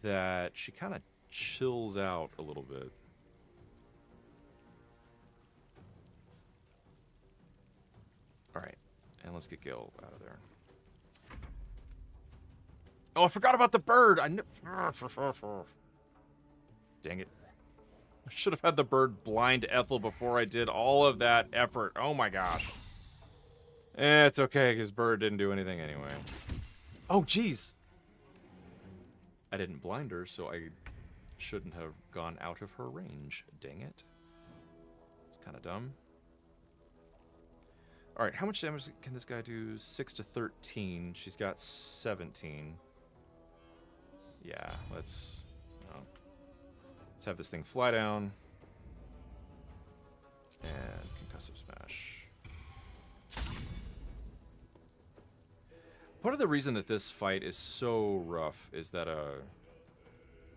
that she kind of chills out a little bit. All right. And let's get Gil out of there. Oh, I forgot about the bird. Dang it. I should have had the bird blind Ethel before I did all of that effort. Oh my gosh. It's okay, because bird didn't do anything anyway. Oh, jeez. I didn't blind her, so I shouldn't have gone out of her range. Dang it. It's kind of dumb. Alright, how much damage can this guy do? 6 to 13. She's got 17. Yeah, let's have this thing fly down. And concussive smash. Part of the reason that this fight is so rough is that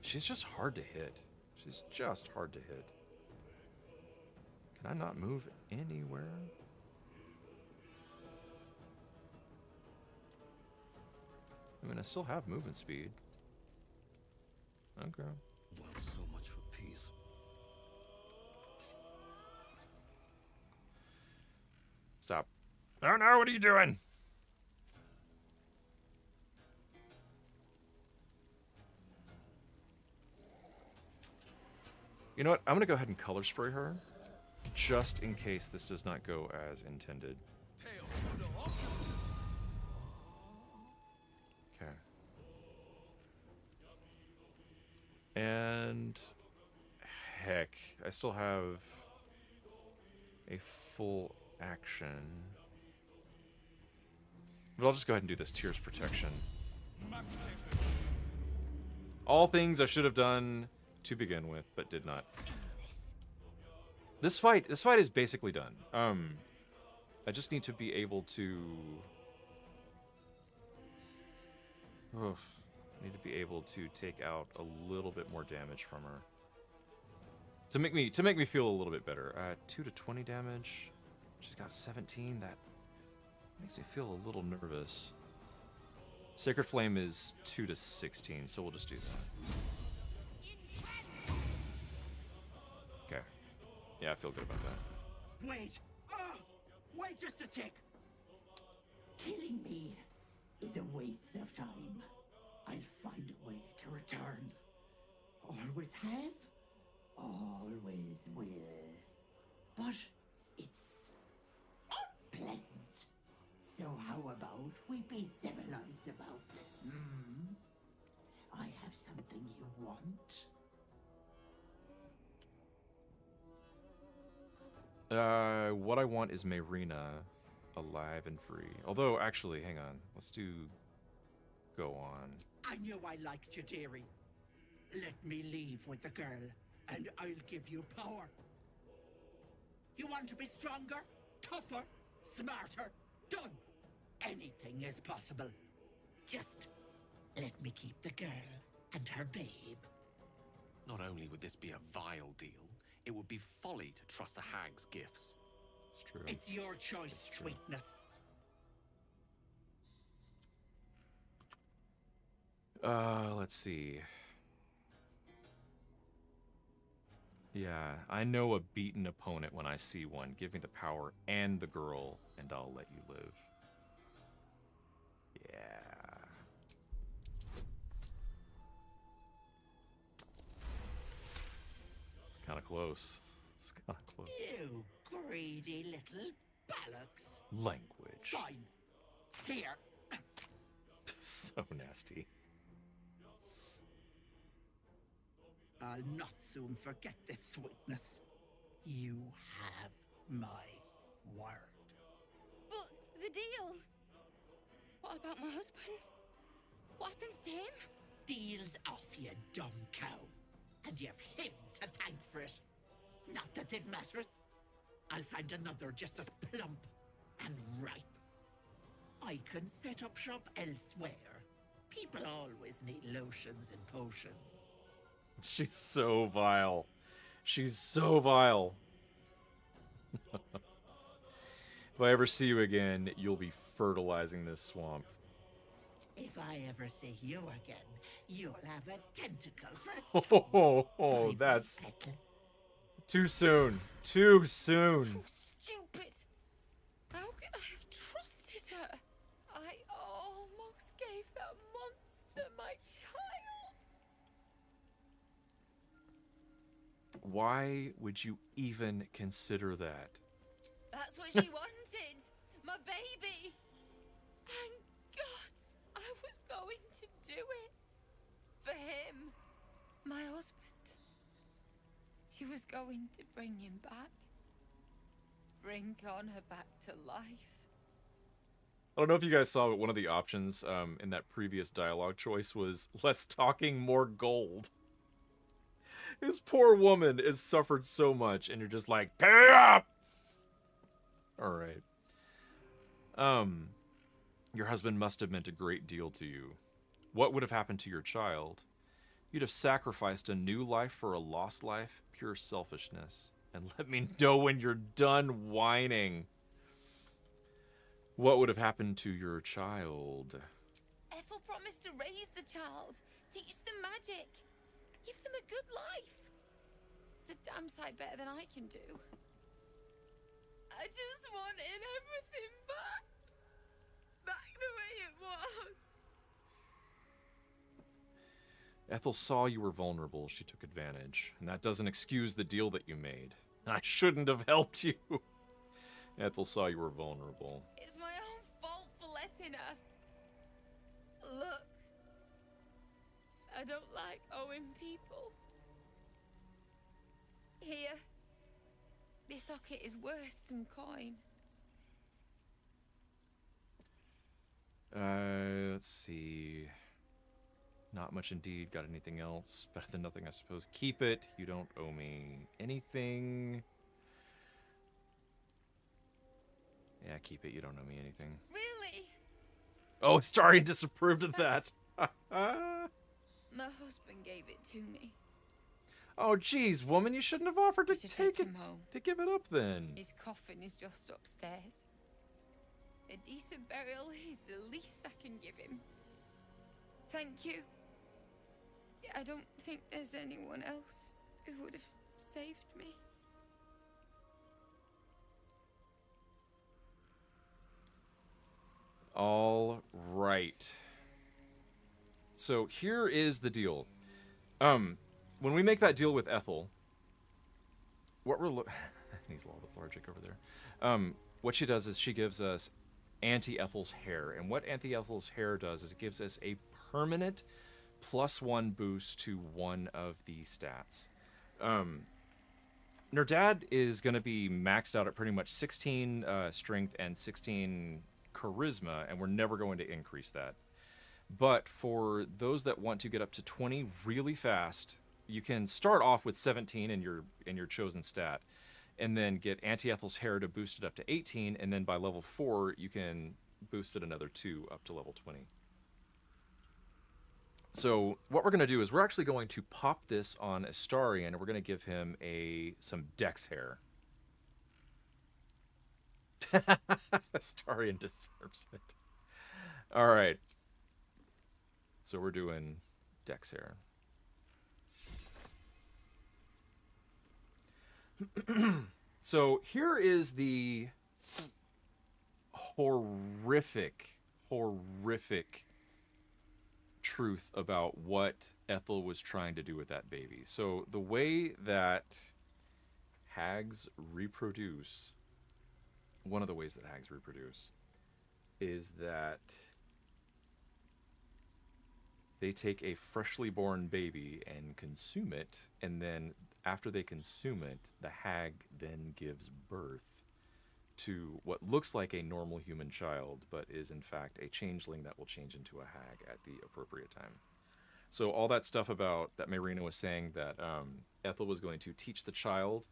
she's just hard to hit. She's just hard to hit. Can I not move anywhere? I mean, I still have movement speed. Okay. Well, so much for peace. Stop. Oh no, what are you doing? You know what? I'm going to go ahead and color spray her, just in case this does not go as intended. Okay. And heck, I still have a full action. But I'll just go ahead and do this Tears Protection. All things I should have done to begin with, but did not. This fight is basically done. I just need to be able to... Oof. I need to be able to take out a little bit more damage from her. To make me feel a little bit better. 2 to 20 damage. She's got 17. That makes me feel a little nervous. Sacred Flame is 2 to 16, so we'll just do that. Okay. Yeah, I feel good about that. Wait! Wait just a tick! Killing me is a waste of time. I'll find a way to return. Always have, always will. But it's unpleasant. So how about we be civilized about this, hmm? I have something you want? What I want is Mayrina alive and free. Although, actually, hang on. Let's do go on. I knew I liked you, dearie. Let me leave with the girl, and I'll give you power. You want to be stronger, tougher, smarter? Done. Anything is possible. Just let me keep the girl and her babe. Not only would this be a vile deal, it would be folly to trust a hag's gifts. It's true. It's your choice, sweetness. Let's see. Yeah, I know a beaten opponent when I see one. Give me the power and the girl, and I'll let you live. Yeah. It's kind of close. It's kind of close. You greedy little bollocks. Language. Fine. Here. So nasty. I'll not soon forget this, sweetness. You have my word. But the deal. What about my husband? What happens to him? Deal's off, you dumb cow. And you've him to thank for it. Not that it matters. I'll find another just as plump and ripe. I can set up shop elsewhere. People always need lotions and potions. She's so vile. She's so vile. If I ever see you again, you'll be fertilizing this swamp. If I ever see you again, you'll have a tentacle for a Oh, that's too soon. Too soon. So stupid. How could I have trusted her? I almost gave that monster my child. Why would you even consider that? That's what she wanted. My baby. And gods, I was going to do it. For him. My husband. She was going to bring him back. Bring Connor back to life. I don't know if you guys saw, but one of the options in that previous dialogue choice was less talking, more gold. This poor woman has suffered so much, and you're just like, pay up! Alright. Your husband must have meant a great deal to you. What would have happened to your child? You'd have sacrificed a new life for a lost life, pure selfishness. And let me know when you're done whining. What would have happened to your child? Ethel promised to raise the child, teach them magic, give them a good life. It's a damn sight better than I can do. I just wanted everything back. Back the way it was. Ethel saw you were vulnerable. She took advantage. And that doesn't excuse the deal that you made. I shouldn't have helped you. Ethel saw you were vulnerable. It's my own fault for letting her. Look, I don't like owing people. Here, this socket is worth some coin. Let's see. Not much indeed. Got anything else? Better than nothing, I suppose. Keep it. You don't owe me anything. Yeah, keep it. You don't owe me anything. Really? Oh, Starian disapproved of that. My husband gave it to me. Oh, geez, woman, you shouldn't have offered to take him home. To give it up then. His coffin is just upstairs. A decent burial is the least I can give him. Thank you. I don't think there's anyone else who would have saved me. All right. So here is the deal. When we make that deal with Ethel, what we're he's a little lethargic over there. What she does is she gives us Auntie Ethel's hair, and what Auntie Ethel's hair does is it gives us a permanent +1 boost to one of the stats. Nerdad is going to be maxed out at pretty much 16 strength and 16 charisma, and we're never going to increase that. But for those that want to get up to 20 really fast, you can start off with 17 in your chosen stat, and then get Auntie Ethel's hair to boost it up to 18, and then by level 4 you can boost it another 2 up to level 20. So what we're going to do is we're actually going to pop this on Astarion, and we're going to give him some Dex hair. Astarion deserves it. All right. So we're doing Dex hair. So here is the horrific truth about what Ethel was trying to do with that baby. So the way that hags reproduce, one of the ways that hags reproduce, is that they take a freshly born baby and consume it, and then after they consume it, the hag then gives birth to what looks like a normal human child, but is in fact a changeling that will change into a hag at the appropriate time. So all that stuff about that Marina was saying that Ethel was going to teach the child,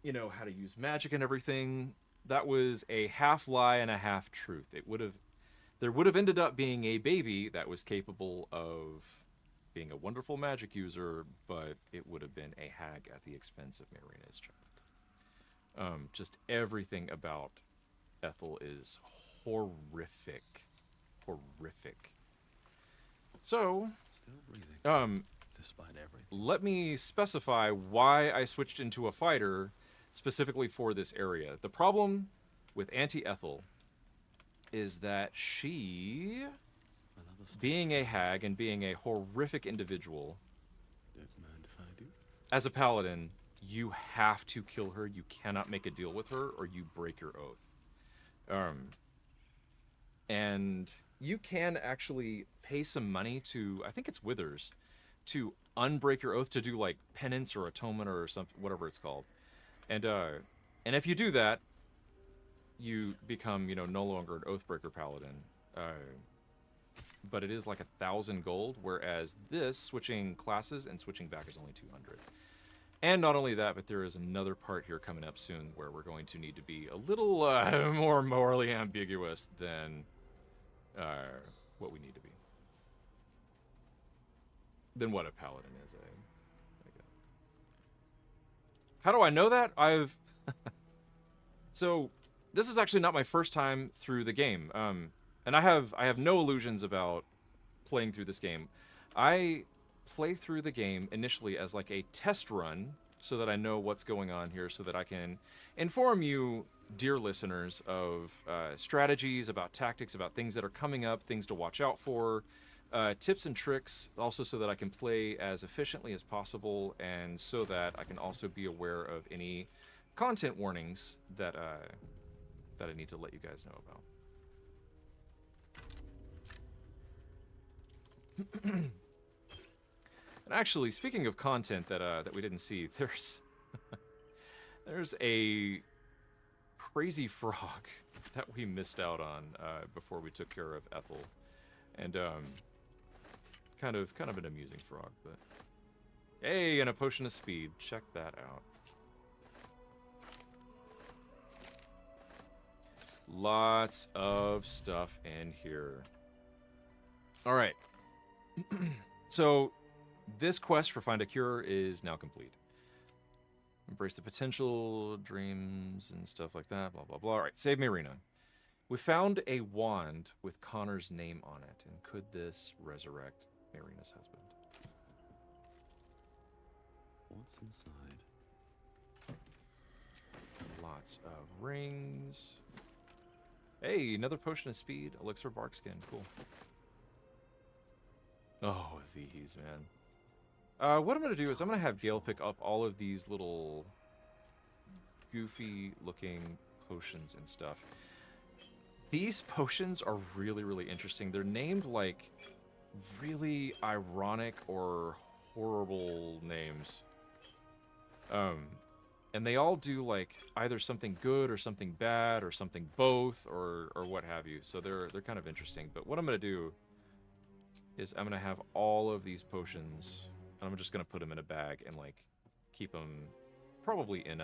you know, how to use magic and everything, that was a half lie and a half truth. There would have ended up being a baby that was capable of being a wonderful magic user, but it would have been a hag at the expense of Marina's child. Just everything about Ethel is horrific. So, still breathing, despite everything. Let me specify why I switched into a fighter specifically for this area. The problem with Auntie Ethel is that she, being a hag and being a horrific individual, Don't mind if I do. as a paladin, you have to kill her. You cannot make a deal with her, or you break your oath. And you can actually pay some money to, I think it's Withers, to unbreak your oath, to do like penance or atonement or something, whatever it's called. And if you do that, you become, you know, no longer an Oathbreaker Paladin. But it is like 1,000 gold, whereas this, switching classes and switching back, is only 200. And not only that, but there is another part here coming up soon where we're going to need to be a little more morally ambiguous than what we need to be. Than what a Paladin is. How do I know that? So, this is actually not my first time through the game. And I have no illusions about playing through this game. I play through the game initially as like a test run so that I know what's going on here, so that I can inform you, dear listeners, of strategies, about tactics, about things that are coming up, things to watch out for, tips and tricks, also so that I can play as efficiently as possible, and so that I can also be aware of any content warnings that that I need to let you guys know about. And actually, speaking of content that we didn't see, there's a crazy frog that we missed out on before we took care of Ethel, and kind of an amusing frog, but hey, and a potion of speed. Check that out. Lots of stuff in here. All right. So this quest for Find a Cure is now complete. Embrace the potential, dreams, and stuff like that, blah, blah, blah. All right, save Marina. We found a wand with Connor's name on it, and could this resurrect Marina's husband? What's inside? Lots of rings. Hey, another potion of speed. Elixir barkskin. Cool. Oh, these, man. What I'm going to do is I'm going to have Gale pick up all of these little goofy-looking potions and stuff. These potions are really, really interesting. They're named, like, really ironic or horrible names. And they all do, like, either something good or something bad or something both or what have you. So they're kind of interesting. But what I'm going to do is I'm going to have all of these potions, and I'm just going to put them in a bag and, like, keep them probably in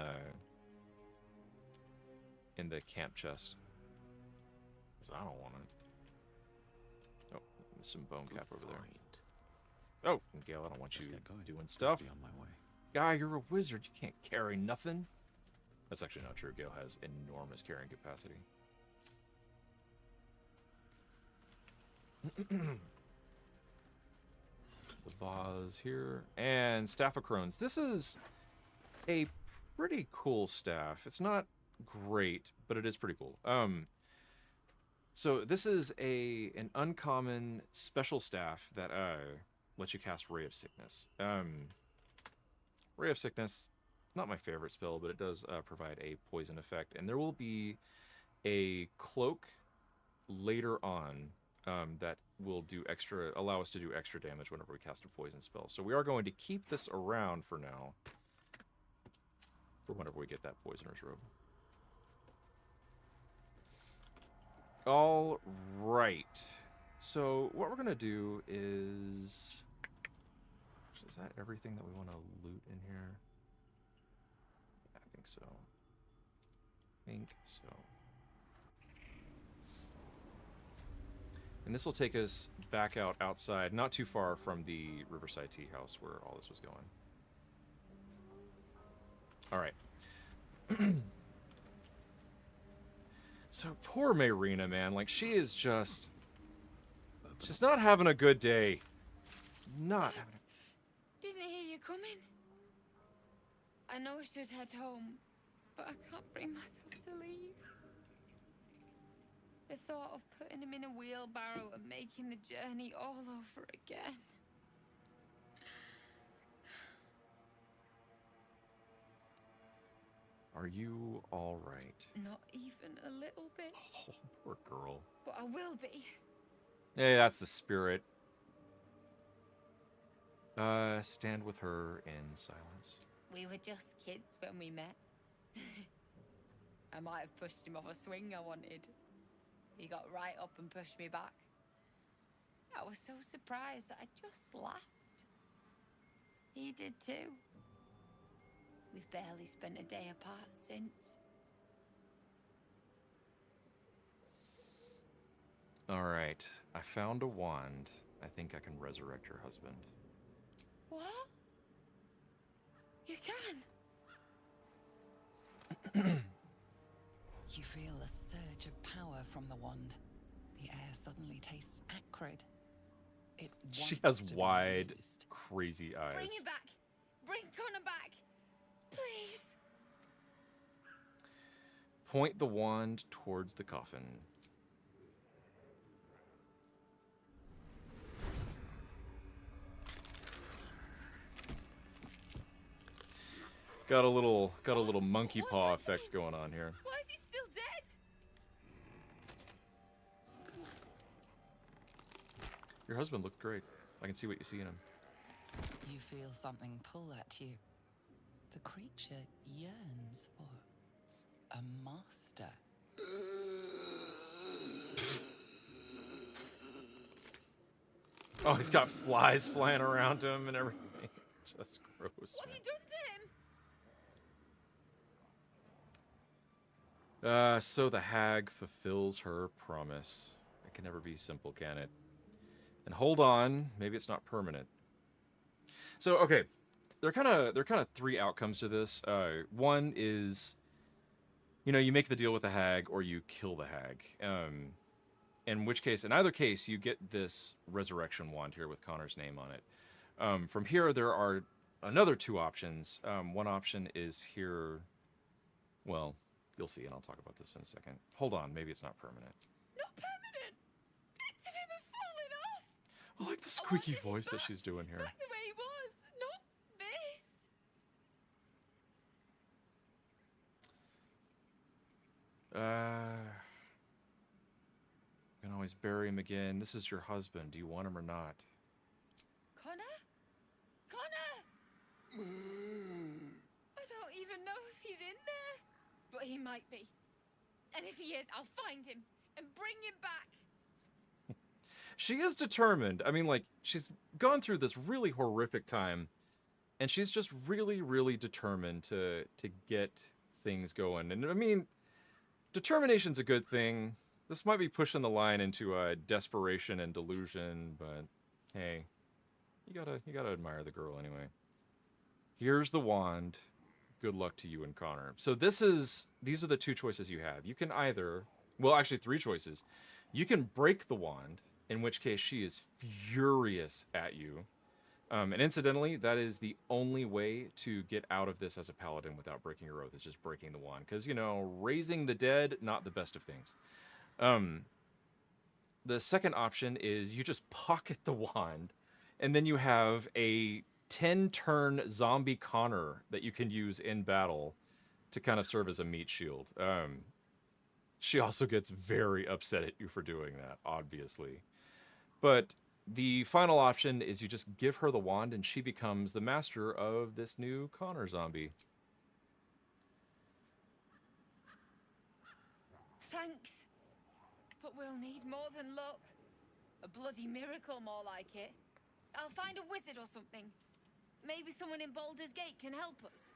the camp chest. Because I don't want it. Oh, there's some bone cap over there. Oh, Gale, I don't want you doing stuff. On my way. Guy, you're a wizard. You can't carry nothing. That's actually not true. Gale has enormous carrying capacity. The vase here. And Staff of Crones. This is a pretty cool staff. It's not great, but it is pretty cool. So this is an uncommon special staff that lets you cast Ray of Sickness. Ray of Sickness, not my favorite spell, but it does provide a poison effect. And there will be a cloak later on that will allow us to do extra damage whenever we cast a poison spell. So we are going to keep this around for now, for whenever we get that Poisoner's Robe. All right. So what we're going to do is that everything that we want to loot in here? Yeah, I think so. And this will take us back outside, not too far from the Riverside Tea House where all this was going. All right. So poor Marina, man. Like, she is just... She's not having a good day. Not having a... Didn't hear you coming. I know I should head home, but I can't bring myself to leave. The thought of putting him in a wheelbarrow and making the journey all over again. Are you all right? Not even a little bit. Oh, poor girl. But I will be. Hey, that's the spirit. Stand with her in silence. We were just kids when we met. I might have pushed him off a swing I wanted. He got right up and pushed me back. I was so surprised that I just laughed. He did too. We've barely spent a day apart since. All right. I found a wand. I think I can resurrect your husband. What? You can? You feel a surge of power from the wand. The air suddenly tastes acrid. It She wants has to be wide, used. crazy eyes. Bring it back! Bring Connor back! Please! Point the wand towards the coffin. Got a little monkey paw effect going on here. Why is he still dead? Your husband looked great. I can see what you see in him. You feel something pull at you. The creature yearns for a master. Oh, he's got flies flying around him and everything. Just gross. What have you done to him? So the hag fulfills her promise. It can never be simple, can it? And hold on, maybe it's not permanent. So okay, there are kind of three outcomes to this. One is, you know, you make the deal with the hag or you kill the hag. In which case, in either case, you get this resurrection wand here with Connor's name on it. From here, there are another two options. One option is here. Well, you'll see, and I'll talk about this in a second. Hold on, maybe it's not permanent. Not permanent. Bits of him have fallen off. I like the squeaky voice that she's doing here. Back the way he was, not this. You can always bury him again. This is your husband. Do you want him or not? Connor? Connor! I don't even know if he's in there. But he might be. And if he is, I'll find him and bring him back. She is determined. I mean, like, she's gone through this really horrific time, and she's just really, really determined to get things going. And I mean, determination's a good thing. This might be pushing the line into desperation and delusion, but hey, you gotta admire the girl anyway. Here's the wand. Good luck to you and Connor. So these are the two choices you have. You can either, well, actually three choices. You can break the wand, in which case she is furious at you. And incidentally, that is the only way to get out of this as a paladin without breaking your oath, is just breaking the wand. Because, you know, raising the dead, not the best of things. The second option is you just pocket the wand, and then you have a 10-turn zombie Connor that you can use in battle to kind of serve as a meat shield. She also gets very upset at you for doing that, obviously. But the final option is you just give her the wand and she becomes the master of this new Connor zombie. Thanks. But we'll need more than luck. A bloody miracle, more like it. I'll find a wizard or something. Maybe someone in Baldur's Gate can help us.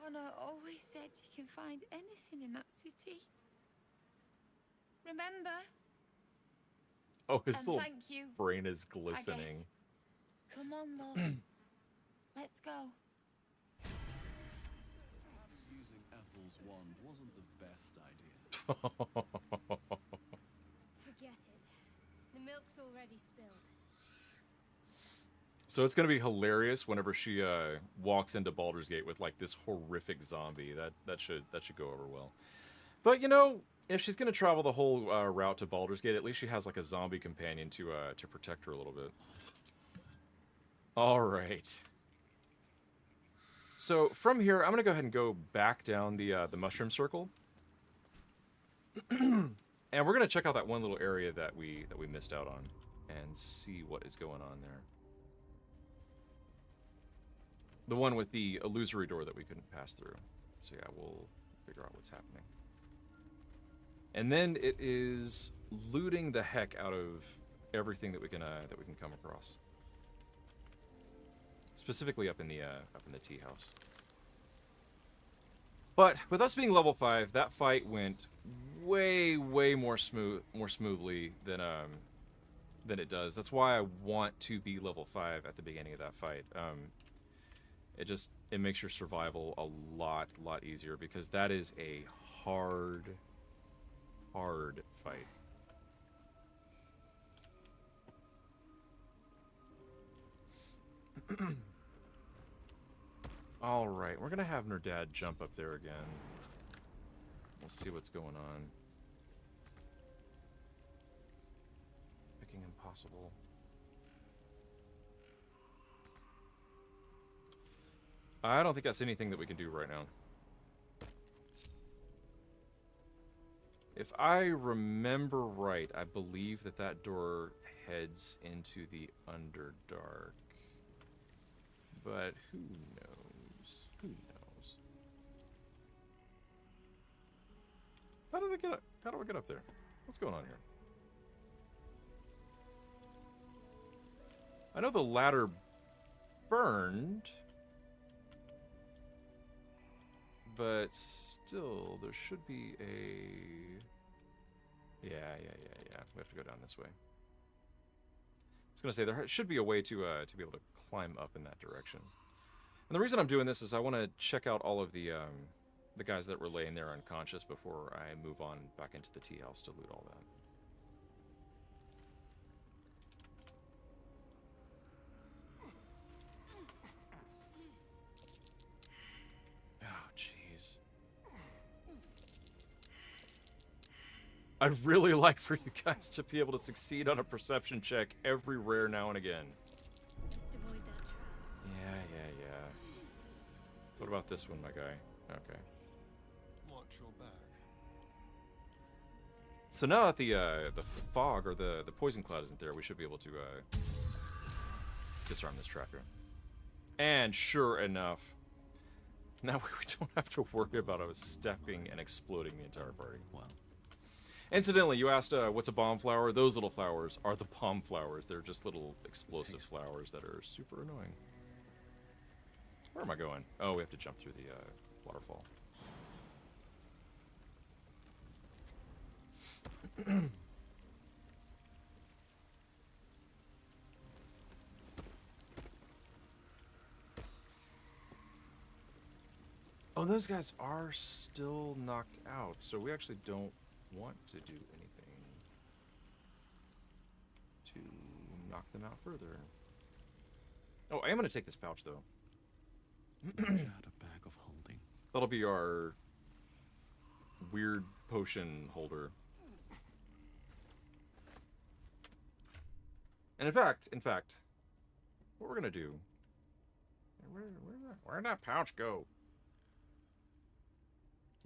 Connor always said you can find anything in that city. Remember? Oh, his And little thank you, brain is I glistening. guess. Come on, love. Let's go. Perhaps using Ethel's wand wasn't the best idea. Forget it. The milk's already spilled. So it's going to be hilarious whenever she walks into Baldur's Gate with like this horrific zombie. That should go over well. But you know, if she's going to travel the whole route to Baldur's Gate, at least she has like a zombie companion to protect her a little bit. All right. So from here, I'm going to go ahead and go back down the mushroom circle, and we're going to check out that one little area that we missed out on and see what is going on there. The one with the illusory door that we couldn't pass through. So yeah, we'll figure out what's happening. And then it is looting the heck out of everything that we can come across. Specifically up in the tea house. But with us being level 5, that fight went way more smoothly than it does. That's why I want to be level 5 at the beginning of that fight. It makes your survival a lot easier, because that is a hard fight. All right, we're gonna have Nerdad jump up there again. We'll see what's going on. Picking impossible. I don't think that's anything that we can do right now. If I remember right, I believe that that door heads into the Underdark. But who knows? Who knows? How did I get up? How do I get up there? What's going on here? I know the ladder burned, but still, there should be a... Yeah. We have to go down this way. I was gonna say there should be a way to be able to climb up in that direction. And the reason I'm doing this is I want to check out all of the guys that were laying there unconscious before I move on back into the tea house to loot all that. Oh, jeez. I'd really like for you guys to be able to succeed on a perception check every rare now and again. Yeah. What about this one, my guy? Okay. Watch your back. So now that the fog or the poison cloud isn't there, we should be able to disarm this tracker. And sure enough, now we don't have to worry about us stepping and exploding the entire party. Wow. Incidentally, you asked what's a bomb flower? Those little flowers are the bomb flowers. They're just little explosive flowers that are super annoying. Where am I going? Oh, we have to jump through the waterfall. Oh, those guys are still knocked out, so we actually don't want to do anything to knock them out further. Oh, I am going to take this pouch, though. Had a bag of holding. That'll be our weird potion holder. And in fact, what we're gonna do? Where'd that pouch go?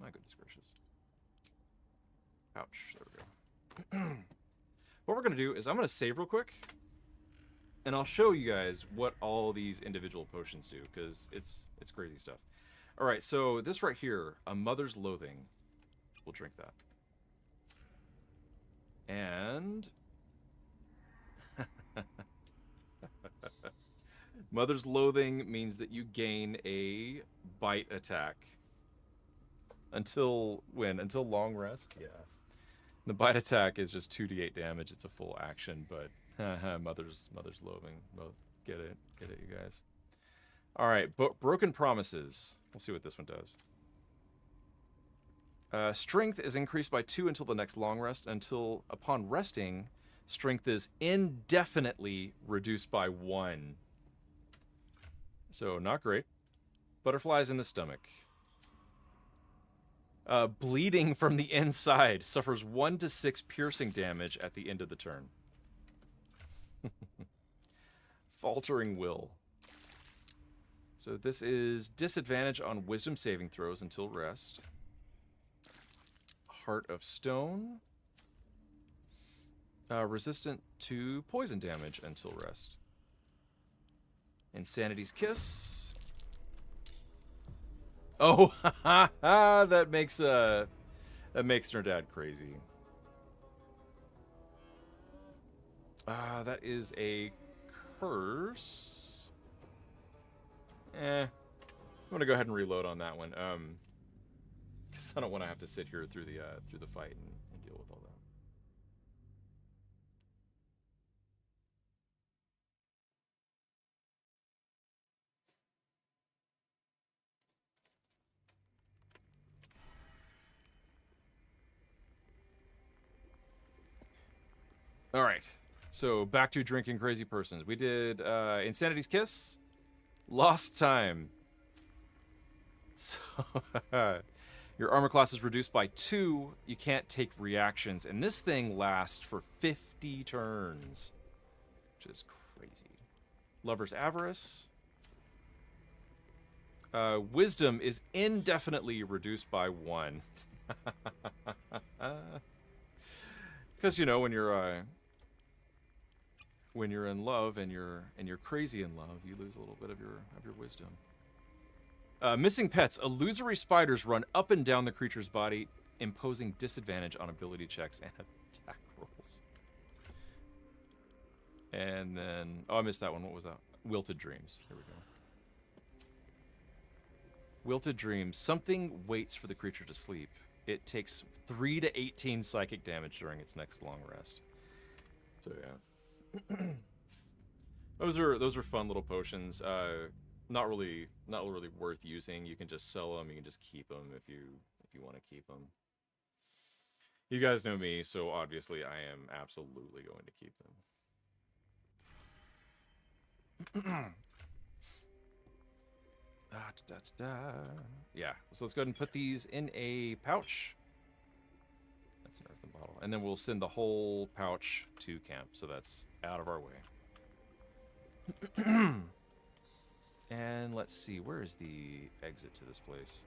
My goodness gracious. Pouch. There we go. What we're gonna do is I'm gonna save real quick, and I'll show you guys what all these individual potions do, because it's crazy stuff. All right, so this right here, a Mother's Loathing. We'll drink that. And Mother's Loathing means that you gain a bite attack. Until when? Until long rest? Yeah. The bite attack is just 2d8 damage. It's a full action, but Mother's Loathing. Well, get it, you guys. All right, Broken Promises. We'll see what this one does. Strength is increased by 2 until the next long rest. Until upon resting, strength is indefinitely reduced by 1. So not great. Butterflies in the stomach. Bleeding from the inside suffers 1 to 6 piercing damage at the end of the turn. Faltering Will. So this is disadvantage on wisdom saving throws until rest. Heart of Stone. Resistant to poison damage until rest. Insanity's Kiss. Oh, that makes Nerdad crazy. That is a curse. I'm gonna go ahead and reload on that one. Because I don't want to have to sit here through the fight and deal with all that. All right, so back to drinking crazy persons. We did Insanity's Kiss, Lost Time. So your armor class is reduced by 2. You can't take reactions, and this thing lasts for 50 turns, which is crazy. Lover's Avarice. Wisdom is indefinitely reduced by 1. Because you know when you're in love and you're crazy in love, you lose a little bit of your wisdom. Missing pets. Illusory spiders run up and down the creature's body, imposing disadvantage on ability checks and attack rolls. And then, oh, I missed that one. What was that? Wilted Dreams. Here we go. Wilted Dreams. Something waits for the creature to sleep. It takes 3 to 18 psychic damage during its next long rest. So yeah. Those are fun little potions. Not really worth using. You can just sell them. You can just keep them if you want to keep them. You guys know me, so obviously I am absolutely going to keep them. Yeah, so let's go ahead and put these in a pouch. That's an earthen bottle. And then we'll send the whole pouch to camp, so that's out of our way. And let's see, where is the exit to this place?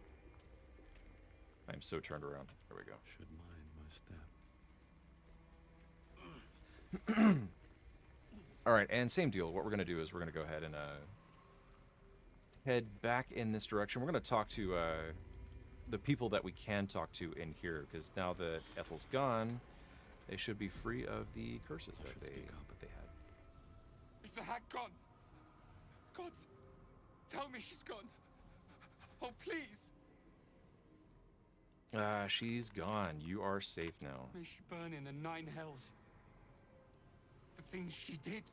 I'm so turned around. There we go. Should mind my step. All right, and same deal. What we're going to do is we're going to go ahead and head back in this direction. We're going to talk to the people that we can talk to in here, because now that Ethel's gone, they should be free of the curses that they had. Is the hag gone? Gods, tell me she's gone. Oh, please. She's gone. You are safe now. May she burn in the 9 hells. The things she did.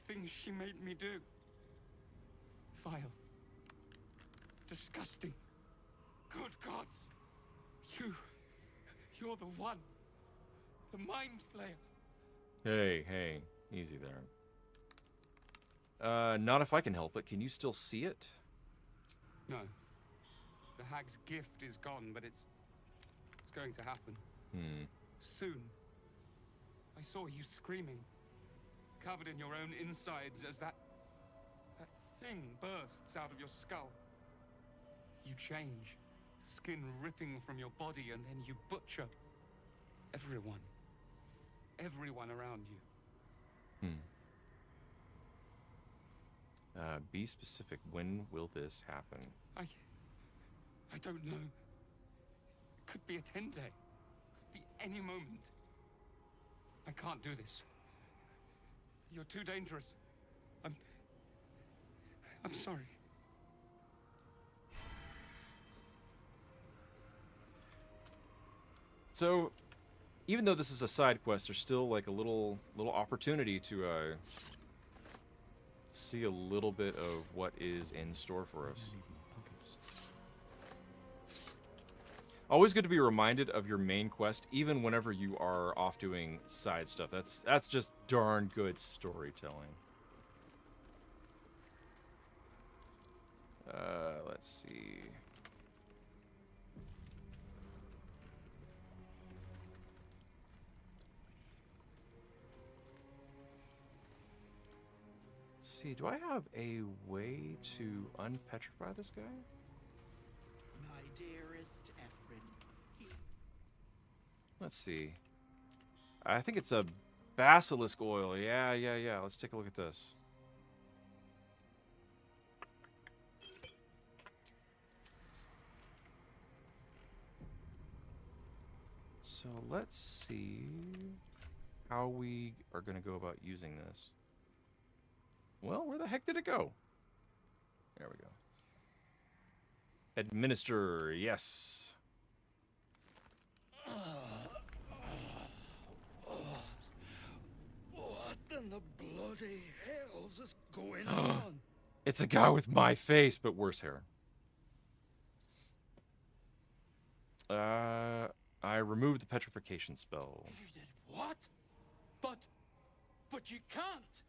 The things she made me do. Vile. Disgusting. Good gods. You're the one. The Mind Flayer. Hey, easy there. Not if I can help it. Can you still see it? No. The hag's gift is gone, but it's going to happen. Soon. I saw you screaming, covered in your own insides as that thing bursts out of your skull. You change, skin ripping from your body, and then you butcher everyone around you. Be specific. When will this happen? I don't know. It could be a 10-day. Could be any moment. I can't do this. You're too dangerous. I'm sorry. So, even though this is a side quest, there's still like a little opportunity to see a little bit of what is in store for us. Always good to be reminded of your main quest, even whenever you are off doing side stuff. That's just darn good storytelling. Let's see. Let's see, do I have a way to unpetrify this guy? My dearest Ephraim. Let's see. I think it's a basilisk oil. Yeah. Let's take a look at this. So let's see how we are going to go about using this. Well, where the heck did it go? There we go. Administer, yes. What in the bloody hells is going on? It's a guy with my face, but worse hair. I removed the petrification spell. You did what? But you can't.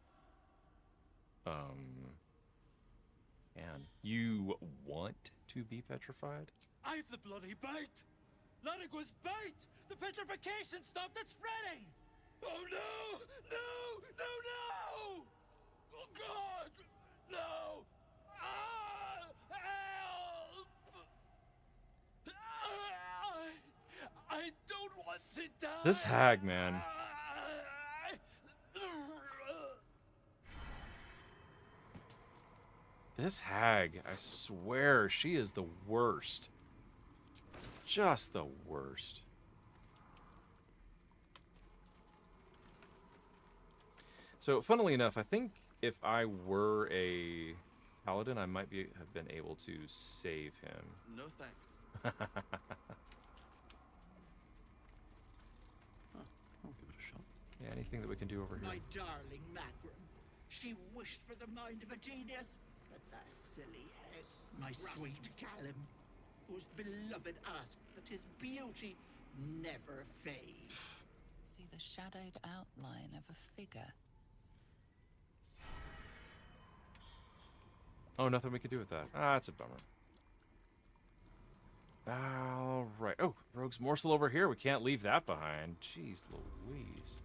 And you want to be petrified? I've the bloody bite. Larigo's bite. The petrification stopped it spreading. Oh no! No! No! No! Oh God! No! Ah! to die. This hag, man. This hag, I swear, she is the worst. Just the worst. So, funnily enough, I think if I were a paladin, I might have been able to save him. No thanks. I'll give it a shot. Yeah, anything that we can do over here. My darling Macram. She wished for the mind of a genius, but that silly head, my sweet Callum, whose beloved asked that his beauty never fade. See the shadowed outline of a figure. Oh, nothing we can do with that. Ah, that's a bummer. All right. Oh, rogue's morsel over here. We can't leave that behind. Jeez Louise.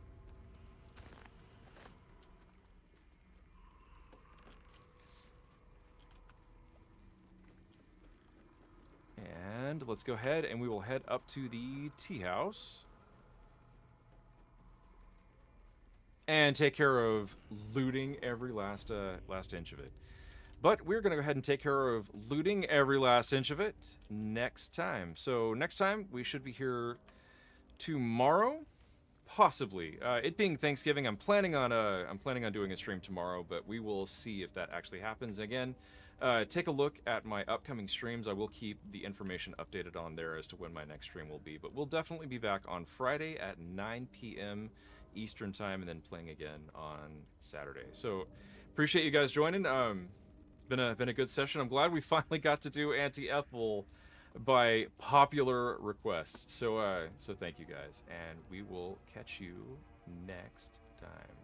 And let's go ahead and we will head up to the tea house. And take care of looting every last inch of it. But we're going to go ahead and take care of looting every last inch of it next time. So next time, we should be here tomorrow, possibly. It being Thanksgiving, I'm planning on doing a stream tomorrow, but we will see if that actually happens. Again, take a look at my upcoming streams. I will keep the information updated on there as to when my next stream will be. But we'll definitely be back on Friday at 9 p.m. Eastern Time, and then playing again on Saturday. So appreciate you guys joining. Been a good session. I'm glad we finally got to do Anti-Ethel by popular request. So so thank you guys, and we will catch you next time.